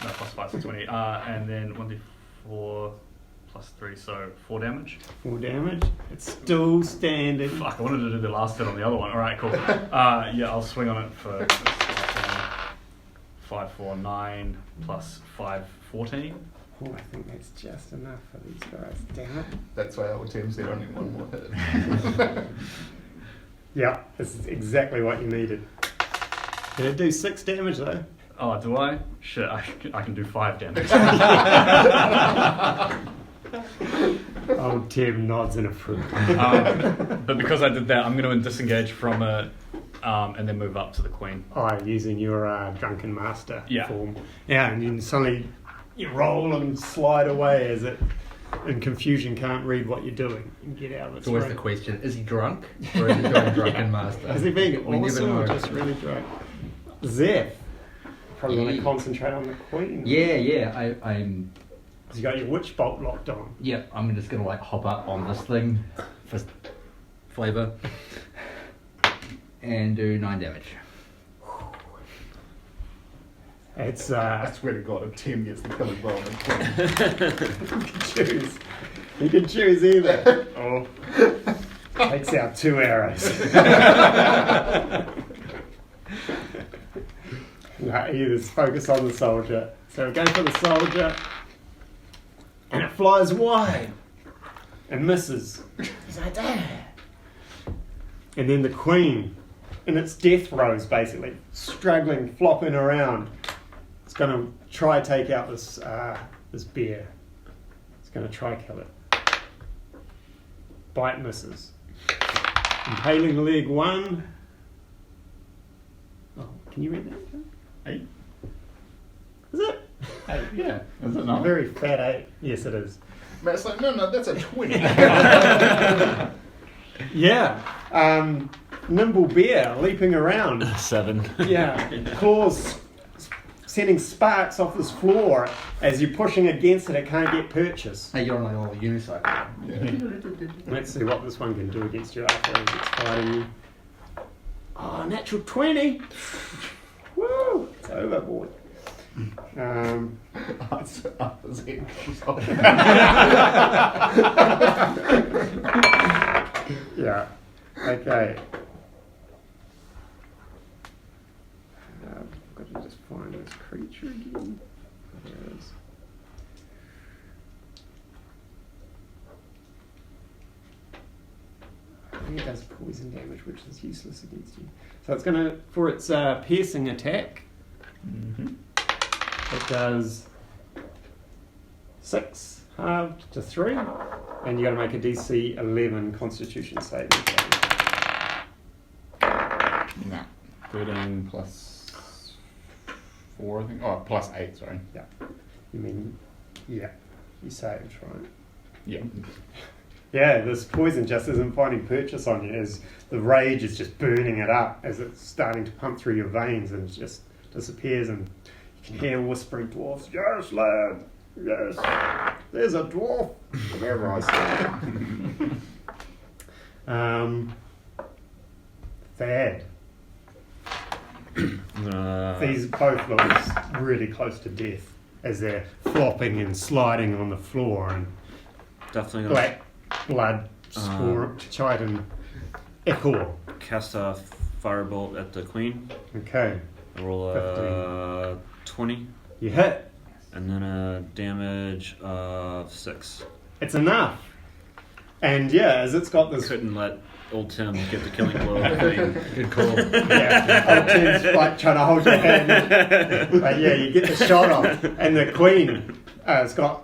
No, plus 5, so 20. And then 1d4 plus 3, so 4 damage. 4 damage. It's still standing. Fuck, I wanted to do the last hit on the other one. Alright, cool. Yeah, I'll swing on it for 5, 4, 9 plus 5, 14. Oh, I think that's just enough for these guys. Damn it. That's why Old Tim said only one more hit. Yeah, this is exactly what you needed. Did it do 6 damage though? Oh, do I? Shit, I can do 5 damage. Oh, Tim nods in approval. But because I did that, I'm going to disengage from it and then move up to the queen. Oh, using your drunken master Yeah. form. Yeah, and you suddenly you roll and slide away as it, in confusion, can't read what you're doing and get out of its It's always ring. the question: is he drunk or is he going drunken master? Is he being We never awesome or know. just really drunk? Zeph, probably want to Yeah. concentrate on the queen. Yeah. I'm. Because you got your witch bolt locked on. Yeah, I'm just gonna like hop up on this thing for flavour and do 9 damage. It's I swear to God, if Tim gets the killing blow on the queen, you can choose. You can choose either. Oh, takes out 2 arrows. No, you just focus on the soldier. So go for the soldier, and it flies wide and misses. He's like, "Damn." And then the queen, in its death throes, basically struggling, flopping around. It's going to try take out this this bear. It's going to try kill it. Bite misses. Impaling leg 1. Oh, can you read that? 8. Is it? 8, yeah. Is it A not? very fat 8. Yes, it is. Matt's like, no, that's a 20. Yeah. Nimble bear leaping around. 7. Yeah. Claws sending sparks off this floor. As you're pushing against it, it can't get purchase. Hey, you're on a little unicycle. Let's see what this one can do against you after it's fighting you. Oh, natural 20. Woo! It's overboard. Yeah. Okay. I've got to just find this creature again. There it is. I think it does poison damage, which is useless against you. So it's going to, for its piercing attack, it does 6 halved to 3, and you got to make a DC 11 Constitution saving throw. No. 13 plus 4, I think. Oh, plus 8, sorry. Yeah. You mean, yeah, you saved, right? Yeah. Yeah, this poison just isn't finding purchase on you, as the rage is just burning it up as it's starting to pump through your veins and it just disappears, and you can hear whispering dwarfs, "Yes, lad, yes, there's a dwarf," wherever I say. Thad. These both look really close to death as they're flopping and sliding on the floor, and Definitely gonna black blood chide and echo. cast a firebolt at the queen. Okay, I roll a 20, you hit. and then a damage of 6. It's enough. And yeah, as it's got this, Couldn't let old Tim get the killing blow on the queen. Good call. yeah, old Tim's like trying to hold your hand. But yeah, you get the shot off, and the queen has got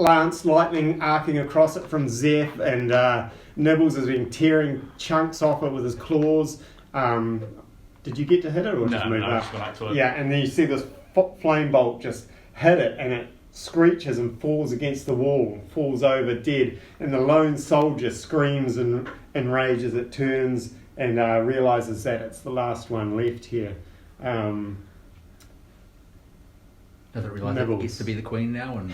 lance lightning arcing across it from Zeph, and Nibbles has been tearing chunks off it with his claws. Did you get to hit it or just move I up? just went up to it. Yeah, and then you see this flame bolt just hit it, and it screeches and falls against the wall, falls over dead, and the lone soldier screams in rage as it turns and realises that it's the last one left here. Does it realise Nibbles it gets to be the queen now? And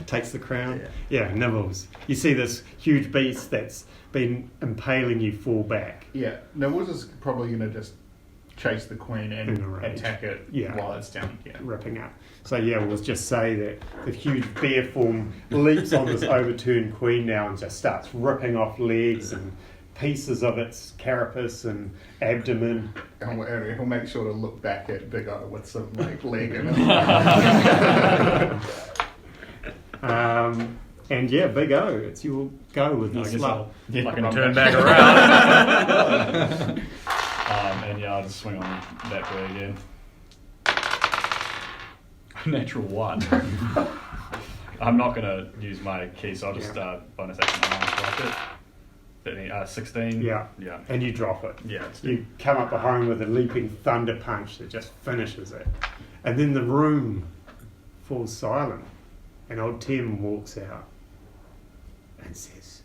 takes the crown. Yeah, Nibbles. You see this huge beast that's been impaling you fall back. Yeah, Nibbles is probably going to just chase the queen In a and rage. attack it Yeah. while it's down here. Ripping up. So yeah, we'll just say that the huge bear form leaps on this overturned queen now and just starts ripping off legs and pieces of its carapace and abdomen. And he'll make sure to look back at Big O with some like leg in it. And yeah, Big O, it's your go with I this guess love. I'll fucking turn back around. And yeah, I'll just swing on that way again. Natural 1. I'm not going to use my key, so I'll just bonus action my arm strike it. 16. Yeah. Yeah. And you drop it. Yeah. It's You come up behind with a leaping thunder punch that just finishes it. And then the room falls silent. And old Tim walks out and says,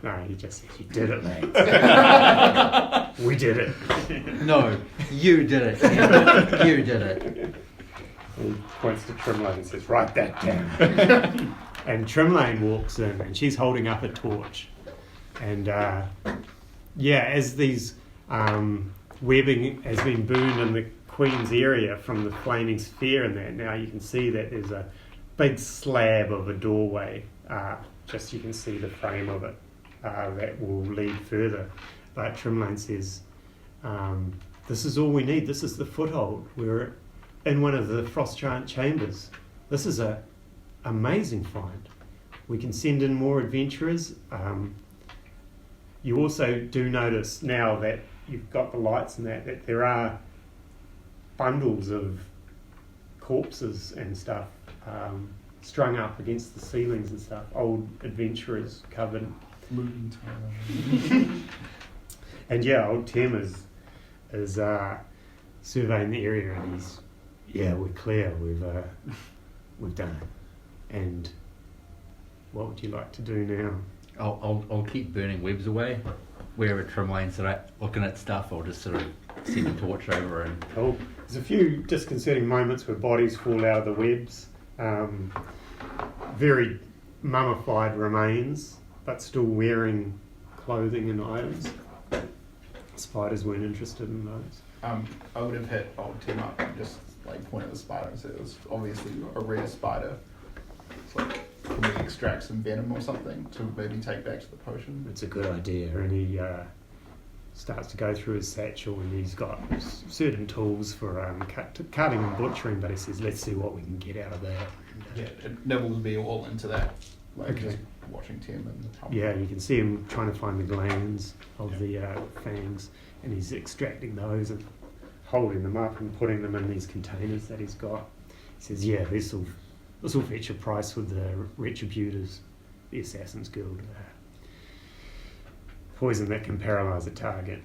no, he just says, you did it, lads. We did it. no, you did it. Tim. You did it. He points to Trimlane and says, write that down. And Trimlane walks in and she's holding up a torch. And as these webbing has been burned in the Queen's area from the flaming sphere and that, now you can see that there's a big slab of a doorway. Just you can see the frame of it that will lead further. But Trimlane says, this is all we need. This is the foothold. We're in one of the Frost Giant chambers. This is a amazing find. We can send in more adventurers. You also do notice now that you've got the lights and that there are bundles of corpses and stuff strung up against the ceilings and stuff. Old adventurers covered. And yeah, old Tim is surveying the area and he's, we're clear. We've done it. And what would you like to do now? I'll keep burning webs away. Wherever Trimlane's looking at stuff, I'll just sort of send a torch over and... Cool. There's a few disconcerting moments where bodies fall out of the webs. Very mummified remains, but still wearing clothing and items. Spiders weren't interested in those. I would have hit old Tim up and just like point at the spider and say it was obviously a rare spider. It's like, can we extract some venom or something to maybe take back to the potion? It's a good idea. And he starts to go through his satchel and he's got certain tools for cutting and butchering, but he says, let's see what we can get out of that. Yeah, Neville will be all into that. Like Okay. just watching Tim and Yeah, you can see him trying to find the glands of the fangs, and he's extracting those and holding them up and putting them in these containers that he's got. He says, yeah, this will fetch a price with the Retributors, the Assassin's Guild. Poison that can paralyse a target.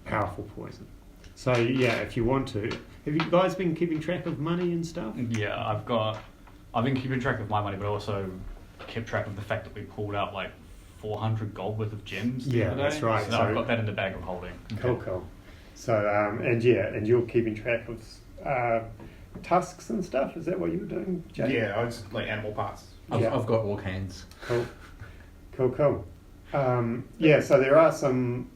Powerful poison. So yeah, if you want to, have you guys been keeping track of money and stuff? Yeah, I've been keeping track of my money, but also kept track of the fact that we pulled out like 400 gold worth of gems the Yeah, other day. that's right. So, So- I've got that in the bag of holding. Cool. So and you're keeping track of tusks and stuff. Is that what you were doing, Jay? yeah, I was like animal parts. I've Yeah. got all hands. Cool. So there are some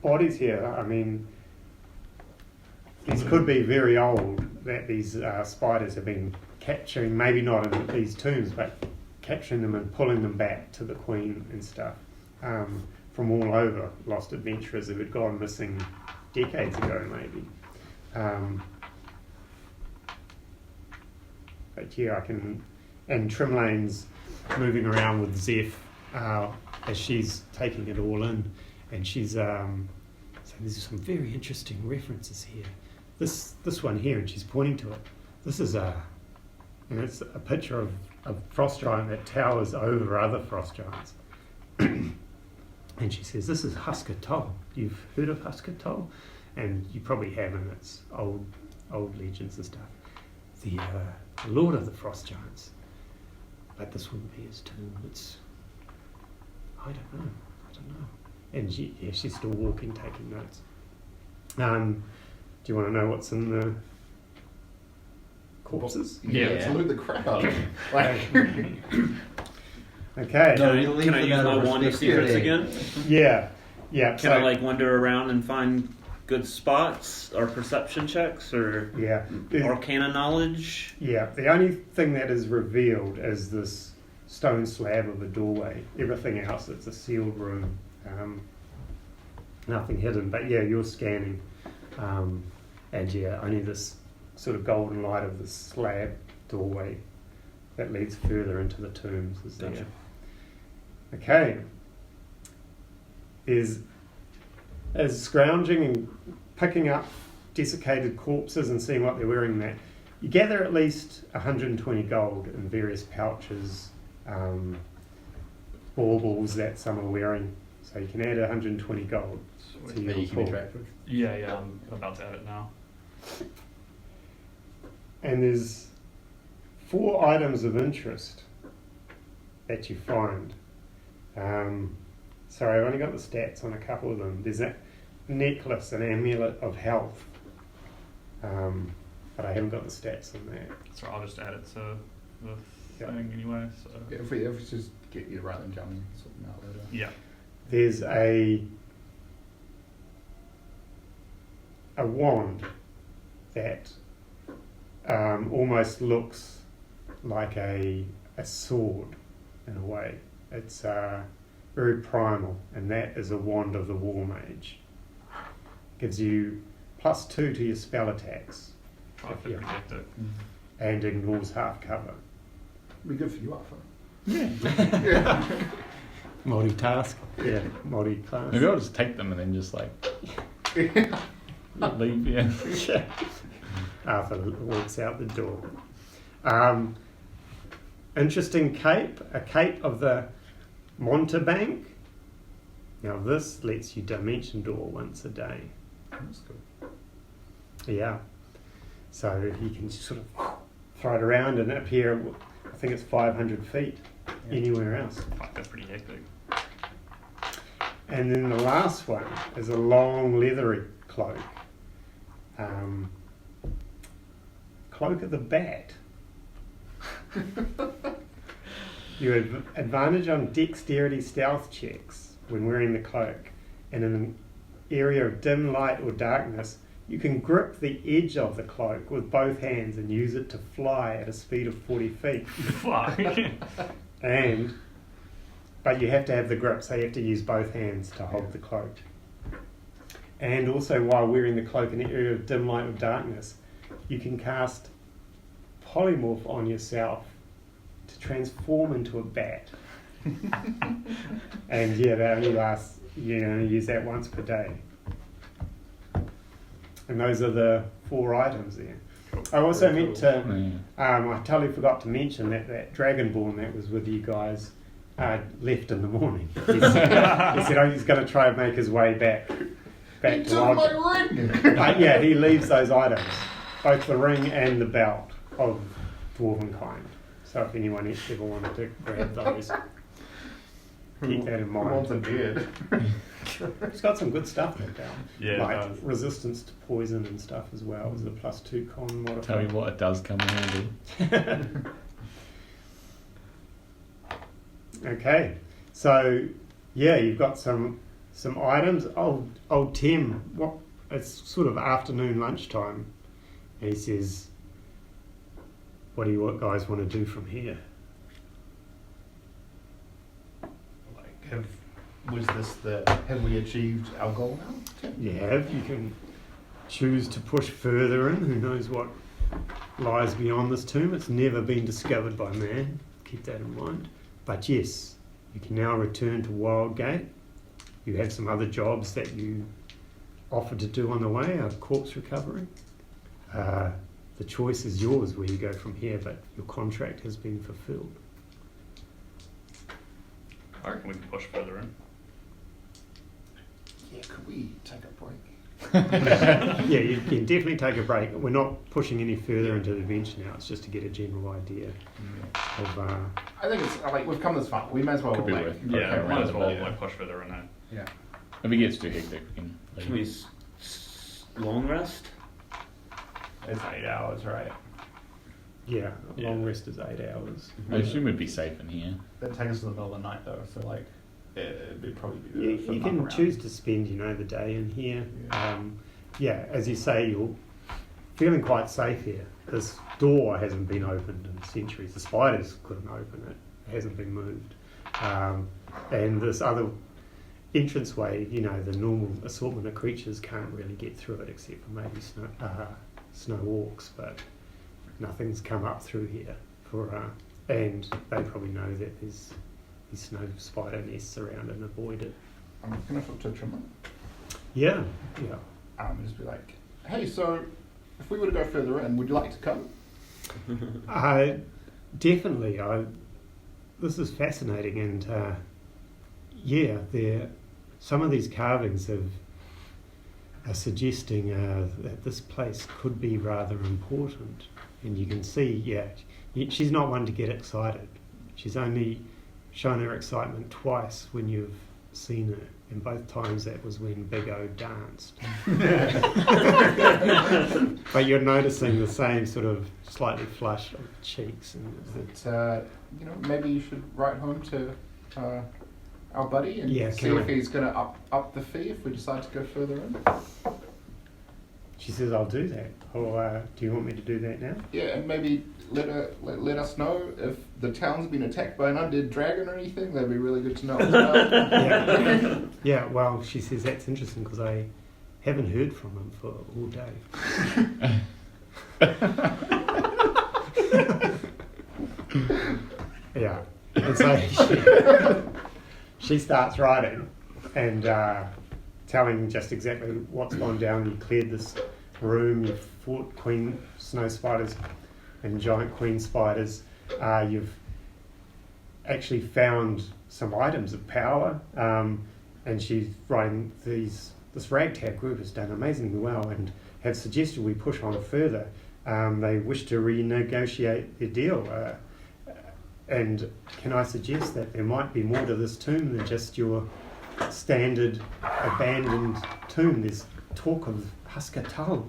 bodies here. I mean, these could be very old, that these spiders have been capturing, maybe not in these tombs, but capturing them and pulling them back to the Queen and stuff from all over. Lost adventurers who had gone missing decades ago, maybe. But yeah, I can... And Trimlane's moving around with Zeph as she's taking it all in, and she's saying there's some very interesting references here. This one here, and she's pointing to it. This is and it's a picture of a frost giant that towers over other frost giants. And she says, "This is Husker Toll. You've heard of Husker Toll?" And you probably haven't. It's old legends and stuff. The Lord of the Frost Giants. But this wouldn't be his tomb. It's, I don't know. And she's still walking, taking notes. Do you want to know what's in the corpses? Yeah. Salute the crap out of them. Like, Okay. Can I use my wand of secrets again? Yeah. Can I wander around and find good spots or perception checks or arcana knowledge? Yeah. The only thing that is revealed is this stone slab of a doorway. Everything else, it's a sealed room. Nothing hidden. But yeah, you're scanning. And yeah, only this sort of golden light of the slab doorway that leads further into the tombs is there. Gotcha. Okay. As scrounging and picking up desiccated corpses and seeing what they're wearing, that you gather at least 120 gold in various pouches, baubles that some are wearing. So you can add 120 gold. But to your you can be pool. attractive. Yeah, I'm about to add it now. And there's 4 items of interest that you find. Sorry, I've only got the stats on a couple of them. There's a necklace, an amulet of health, but I haven't got the stats on that. So I'll just add it to the thing anyway. So if we just get you rather than jumping, sort them out later. yeah. There's a wand that almost looks like a sword in a way. It's very primal, and that is a wand of the War Mage. Gives you +2 to your spell attacks, If they protect it. and ignores half cover. Be good for you, Arthur. Yeah. Multitask. Yeah, multi-class. Maybe I'll just take them and then just like leave. Yeah. Arthur walks out the door. Interesting cape, a cape of the Montebank. Now this lets you dimension door once a day. That's good. Yeah. So you can sort of throw it around and appear, I think it's 500 feet anywhere else. Fuck, that's pretty hectic. And then the last one is a long leathery cloak. Cloak of the Bat. You have advantage on dexterity stealth checks when wearing the cloak. And in an area of dim light or darkness, you can grip the edge of the cloak with both hands and use it to fly at a speed of 40 feet. Fuck. But you have to have the grip, so you have to use both hands to hold the cloak. And also, while wearing the cloak in an area of dim light or darkness, you can cast polymorph on yourself to transform into a bat. And yeah, that only lasts, you only use that once per day. And those are the 4 items there. I also meant to, I totally forgot to mention that Dragonborn that was with you guys left in the morning. He said he's going to try and make his way back He to took Wild. my ring! Yeah, he leaves those items, both the ring and the belt of dwarven kind. So if anyone ever wanted to grab those, keep that in Who wants mind. a beard? It's got some good stuff in it down. Yeah, Like it does. resistance to poison and stuff as well as a +2 con modifier. Tell you what, it does come in handy. Okay, so yeah, you've got some items. Old Tim, it's sort of afternoon lunchtime, and he says, "What do you guys want to do from here?" Like, have we achieved our goal now? You can choose to push further in. Who knows what lies beyond this tomb? It's never been discovered by man. Keep that in mind. But yes, you can now return to Wildgate. You have some other jobs that you offered to do on the way, corpse recovery. The the choice is yours where you go from here, but your contract has been fulfilled. I reckon we can push further in. Yeah, could we take a break? Yeah, you can definitely take a break. We're not pushing any further into the adventure now. It's just to get a general idea of. I think it's like we've come this far. We may as well. Could be like, worth. Yeah, okay, might as well yeah. like push further in now. Yeah. If it gets too hectic, we can leave. Can we long rest? It's 8 hours, right? Yeah, a long rest is 8 hours. I assume we'd be safe in here. That'd take us to the middle of the night though, so like it'd probably be You, the you can choose to spend, the day in here. Yeah, as you say, you're feeling quite safe here. This door hasn't been opened in centuries. The spiders couldn't open it. It hasn't been moved. And this other entranceway, the normal assortment of creatures can't really get through it except for maybe snow orcs, but nothing's come up through here. And they probably know that there's these snow spider nests around and avoid it. I'm gonna talk to Trimmer. Yeah. Just be like, hey, so if we were to go further in, would you like to come? Definitely. This is fascinating, and some of these carvings are suggesting that this place could be rather important. And you can see, she's not one to get excited. She's only shown her excitement twice when you've seen her, and both times that was when Big O danced. But you're noticing the same sort of slightly flushed cheeks. And Maybe you should write home to our buddy and see if he's going to up the fee if we decide to go further in. She says, "I'll do that." Or do you want me to do that now? Yeah, and maybe let us know if the town's been attacked by an undead dragon or anything. That'd be really good to know as well. Yeah. Well, she says that's interesting because I haven't heard from him for all day. Yeah. And so she starts writing and telling just exactly what's gone down. You cleared this room, you've fought queen snow spiders and giant queen spiders. You've actually found some items of power, and she's writing this ragtag group has done amazingly well and have suggested we push on further. They wish to renegotiate their deal. And can I suggest that there might be more to this tomb than just your standard abandoned tomb? There's talk of Husker Tull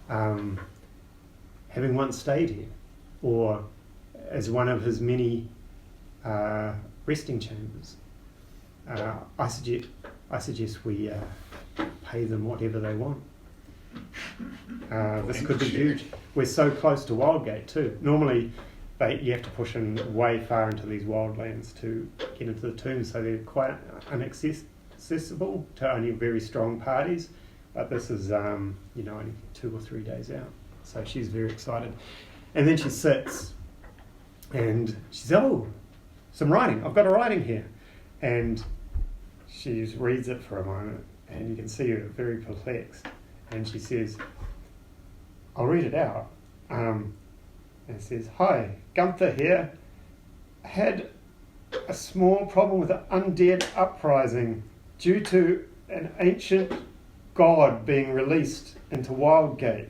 having once stayed here, or as one of his many resting chambers. I suggest we pay them whatever they want. This could be huge. We're so close to Wildgate too. Normally, you have to push in way far into these wildlands to get into the tomb, so they're quite inaccessible to only very strong parties. But this is, only 2 or 3 days out. So she's very excited. And then she sits and she says, "Oh, some writing. I've got a writing here." And she reads it for a moment, and you can see her very perplexed. And she says, "I'll read it out." And it says, "Hi, Gunther here. Had a small problem with an undead uprising due to an ancient god being released into Wildgate.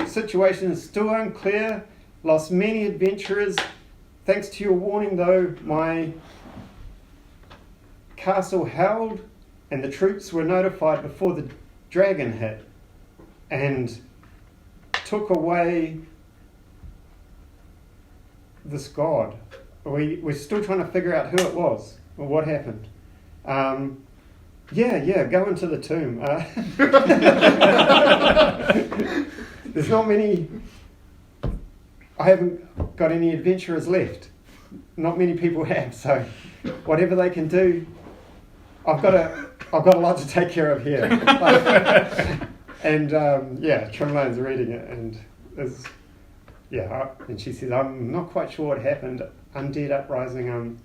Situation is still unclear. Lost many adventurers. Thanks to your warning, though, my castle held, and the troops were notified before the dragon hit, and took away this god. We're still trying to figure out who it was or what happened. Go into the tomb. There's not many. I haven't got any adventurers left. Not many people have. So whatever they can do, I've got a lot to take care of here." And Trimlane's reading it, and and she says, "I'm not quite sure what happened. Undead uprising." And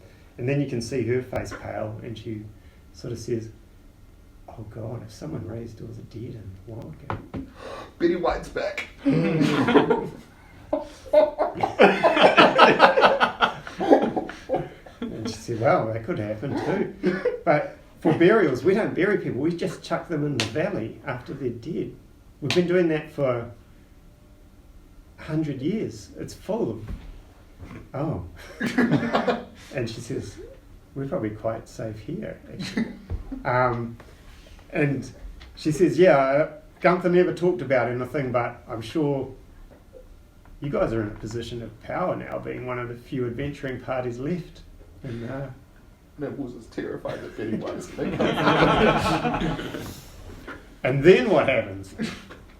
then you can see her face pale, and she sort of says, oh God, if someone raised doors of dead in Wildcat. Betty White's back. And she said, well, that could happen too. But for burials, we don't bury people. We just chuck them in the valley after they're dead. We've been doing that for 100 years. It's full of... Oh. And she says, we're probably quite safe here, actually. And she says, yeah, Gunther never talked about anything, but I'm sure you guys are in a position of power now, being one of the few adventuring parties left. And That was as terrified that Betty White's back. and then what happens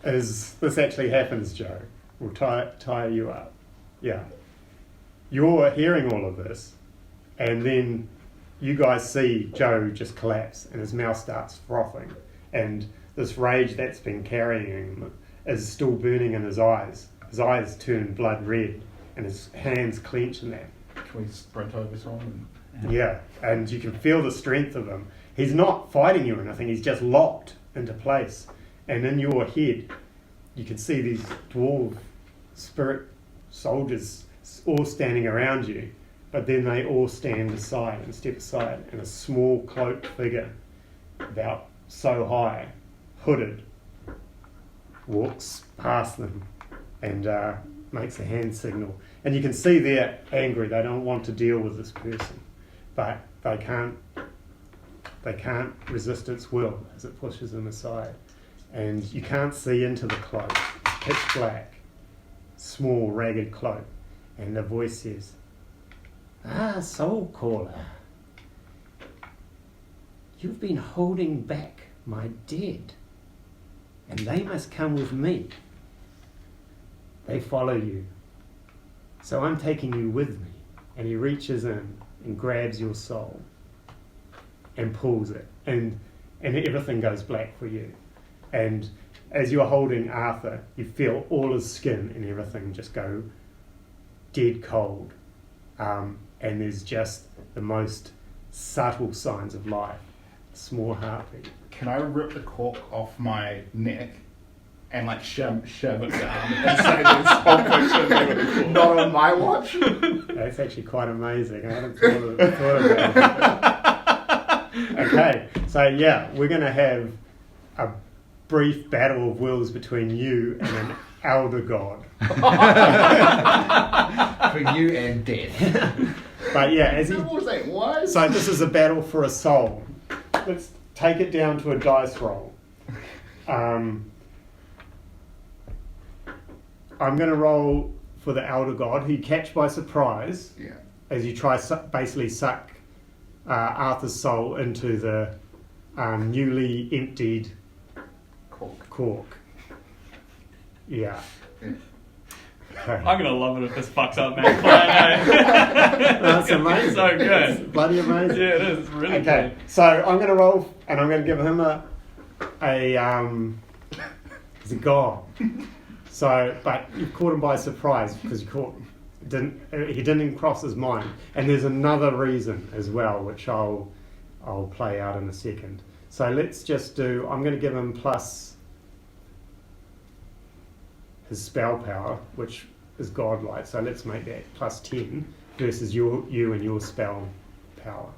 is, this actually happens, Joe. We'll tie you up. Yeah. You're hearing all of this, and then you guys see Joe just collapse, and his mouth starts frothing, and this rage that's been carrying him is still burning in his eyes. His eyes turn blood red, and his hands clench in that. Can we sprint over someone? Yeah, and you can feel the strength of him. He's not fighting you or anything, he's just locked into place. And in your head, you can see these dwarf spirit soldiers all standing around you, but then they all stand aside and step aside, and a small cloaked figure, about so high, hooded, walks past them and makes a hand signal. And you can see they're angry, they don't want to deal with this person, but they can't resist its will as it pushes them aside. And you can't see into the cloak, it's pitch black, small ragged cloak, and the voice says, "Ah, soul caller, you've been holding back my dead, and they must come with me. They follow you, so I'm taking you with me." And he reaches in and grabs your soul and pulls it, and everything goes black for you. And as you're holding Arthur, you feel all his skin and everything just go dead cold. And there's just the most subtle signs of life. A small heartbeat. Can I rip the cork off my neck and like shove it down and say this whole picture not on my watch? That's actually quite amazing. I hadn't thought about it. Okay, so yeah, we're going to have a brief battle of wills between you and an elder god. For you and death. But yeah, so this is a battle for a soul. Let's take it down to a dice roll. I'm going to roll for the elder god, who you catch by surprise as you try basically suck Arthur's soul into the newly emptied cork. Yeah. Okay. I'm gonna love it if this fucks up, man. That's amazing. So good. It's bloody amazing. Yeah, it is. It's really Okay, so I'm going to roll, and I'm going to give him he's a god. So, but you caught him by surprise because he didn't even cross his mind. And there's another reason as well, which I'll play out in a second. So let's just do, I'm going to give him plus his spell power, which is godlike. So let's make that plus 10 versus you and your spell power.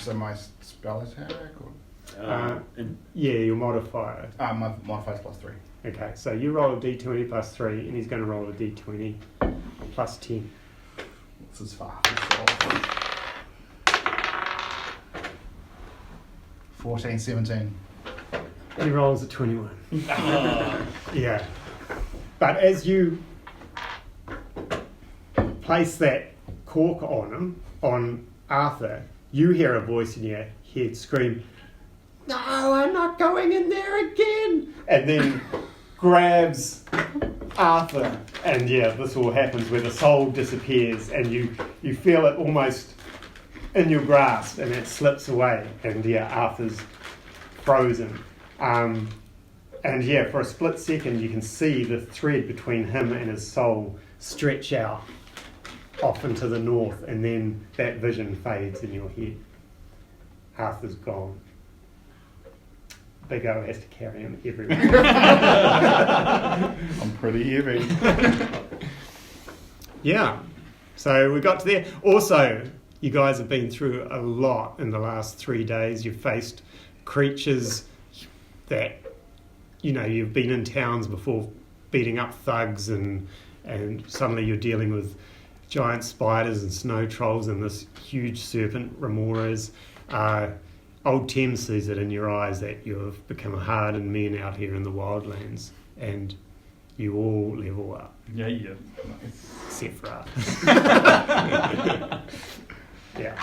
So my spell attack or Yeah, your modifier. my modifier's plus 3. Okay, so you roll a d20 plus 3, and he's going to roll a d20 plus 10. This is far. 14, 17. And he rolls a 21. Yeah. But as you place that cork on him, on Arthur, you hear a voice in your head scream, "No, I'm not going in there again!" And then grabs Arthur. And yeah, this all happens where the soul disappears and you feel it almost in your grasp, and it slips away. And yeah, Arthur's frozen. And yeah, for a split second, you can see the thread between him and his soul stretch out off into the north, and then that vision fades in your head. Arthur's gone. Big O has to carry him everywhere. I'm pretty heavy. Yeah. So we got to there. Also, you guys have been through a lot in the last 3 days. You've faced creatures that, you've been in towns before beating up thugs and suddenly you're dealing with giant spiders and snow trolls and this huge serpent, remoras. Old Thames sees it in your eyes that you've become a hardened men out here in the wildlands and you all level up. Yeah. Except for us. Yeah.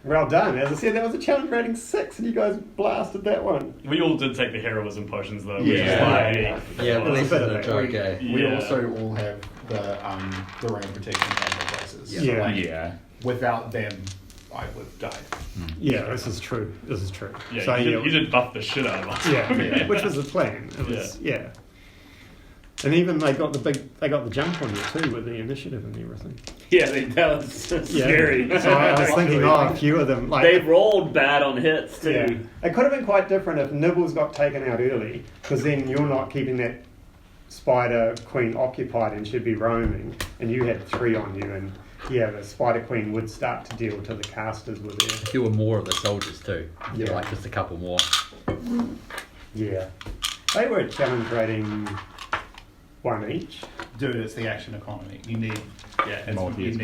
Well done. As I said, that was a challenge rating 6 and you guys blasted that one. We all did take the heroism potions though. Yeah. Yeah, but this is a joke, eh? We Yeah. also all have the ring of protection and the braces. Yeah. So, like, Yeah. without them, I would have died. Yeah, this is true. Yeah, So, you did buff the shit out of us. yeah, which was the plan. It was, yeah. And even they got the jump on you too with the initiative and everything. Yeah, that was scary. So I was thinking, a few of them They rolled bad on hits too. Yeah. It could have been quite different if Nibbles got taken out early, because then you're not keeping that Spider Queen occupied and should be roaming, and you had 3 on you, and the Spider Queen would start to deal till the casters were there. There were more of the soldiers too. Yeah. Like just a couple more. Yeah. They were challenge rating 1 each. Dude, it's the action economy. You need, Multis.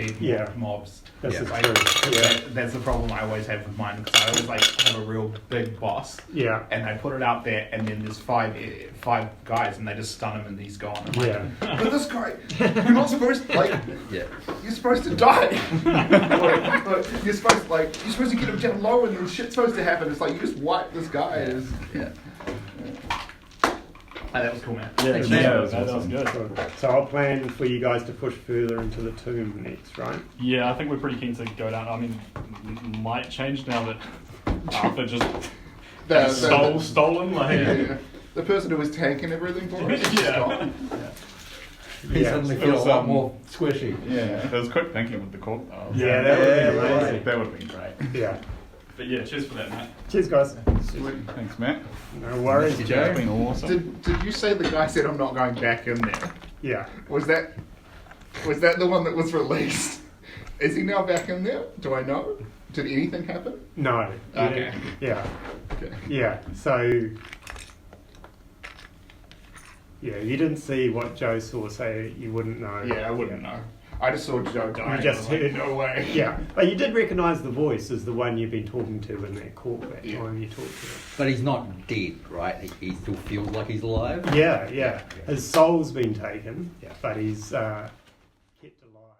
mobs. This Yeah, is like, true. Yeah. that's the problem I always have with mine, because I always have a real big boss, Yeah. and I put it out there, and then there's five guys, and they just stun him, and he's gone. I'm like, Yeah. but this guy, you're not supposed to, Yeah. you're supposed to die. You're supposed to get him down low, and then shit's supposed to happen. It's like you just wipe this guy. It's- Yeah. Oh, that was cool, man. Yeah, Thanks, yeah, man. that was good. So I'll plan for you guys to push further into the tomb next, right? Yeah, I think we're pretty keen to go down. I mean, might change now that Arthur just stolen. Like, Yeah. The person who was tanking everything for us. Yeah. He suddenly feels a lot more squishy. Yeah. There was quick thinking with the corp. Oh, Yeah, that would have been Yeah, amazing. That would have been great. Yeah. But yeah, cheers for that, Matt. Cheers, guys. Thanks, Matt. No worries. Thank It's you, Joe. been awesome. Did you say the guy said I'm not going back in there? Yeah. Was that the one that was released? Is he now back in there? Do I know? Did anything happen? No. you Okay. didn't. Yeah. Okay. Yeah. So. Yeah, you didn't see what Joe saw, so you wouldn't know. Yeah, I wouldn't know. I just saw Joe die. You just I was like, heard. no way. Yeah, but you did recognise the voice as the one you've been talking to in that court that Yeah. time you talked to him. But he's not dead, right? He still feels like he's alive. Yeah. His soul's been taken, but he's kept alive.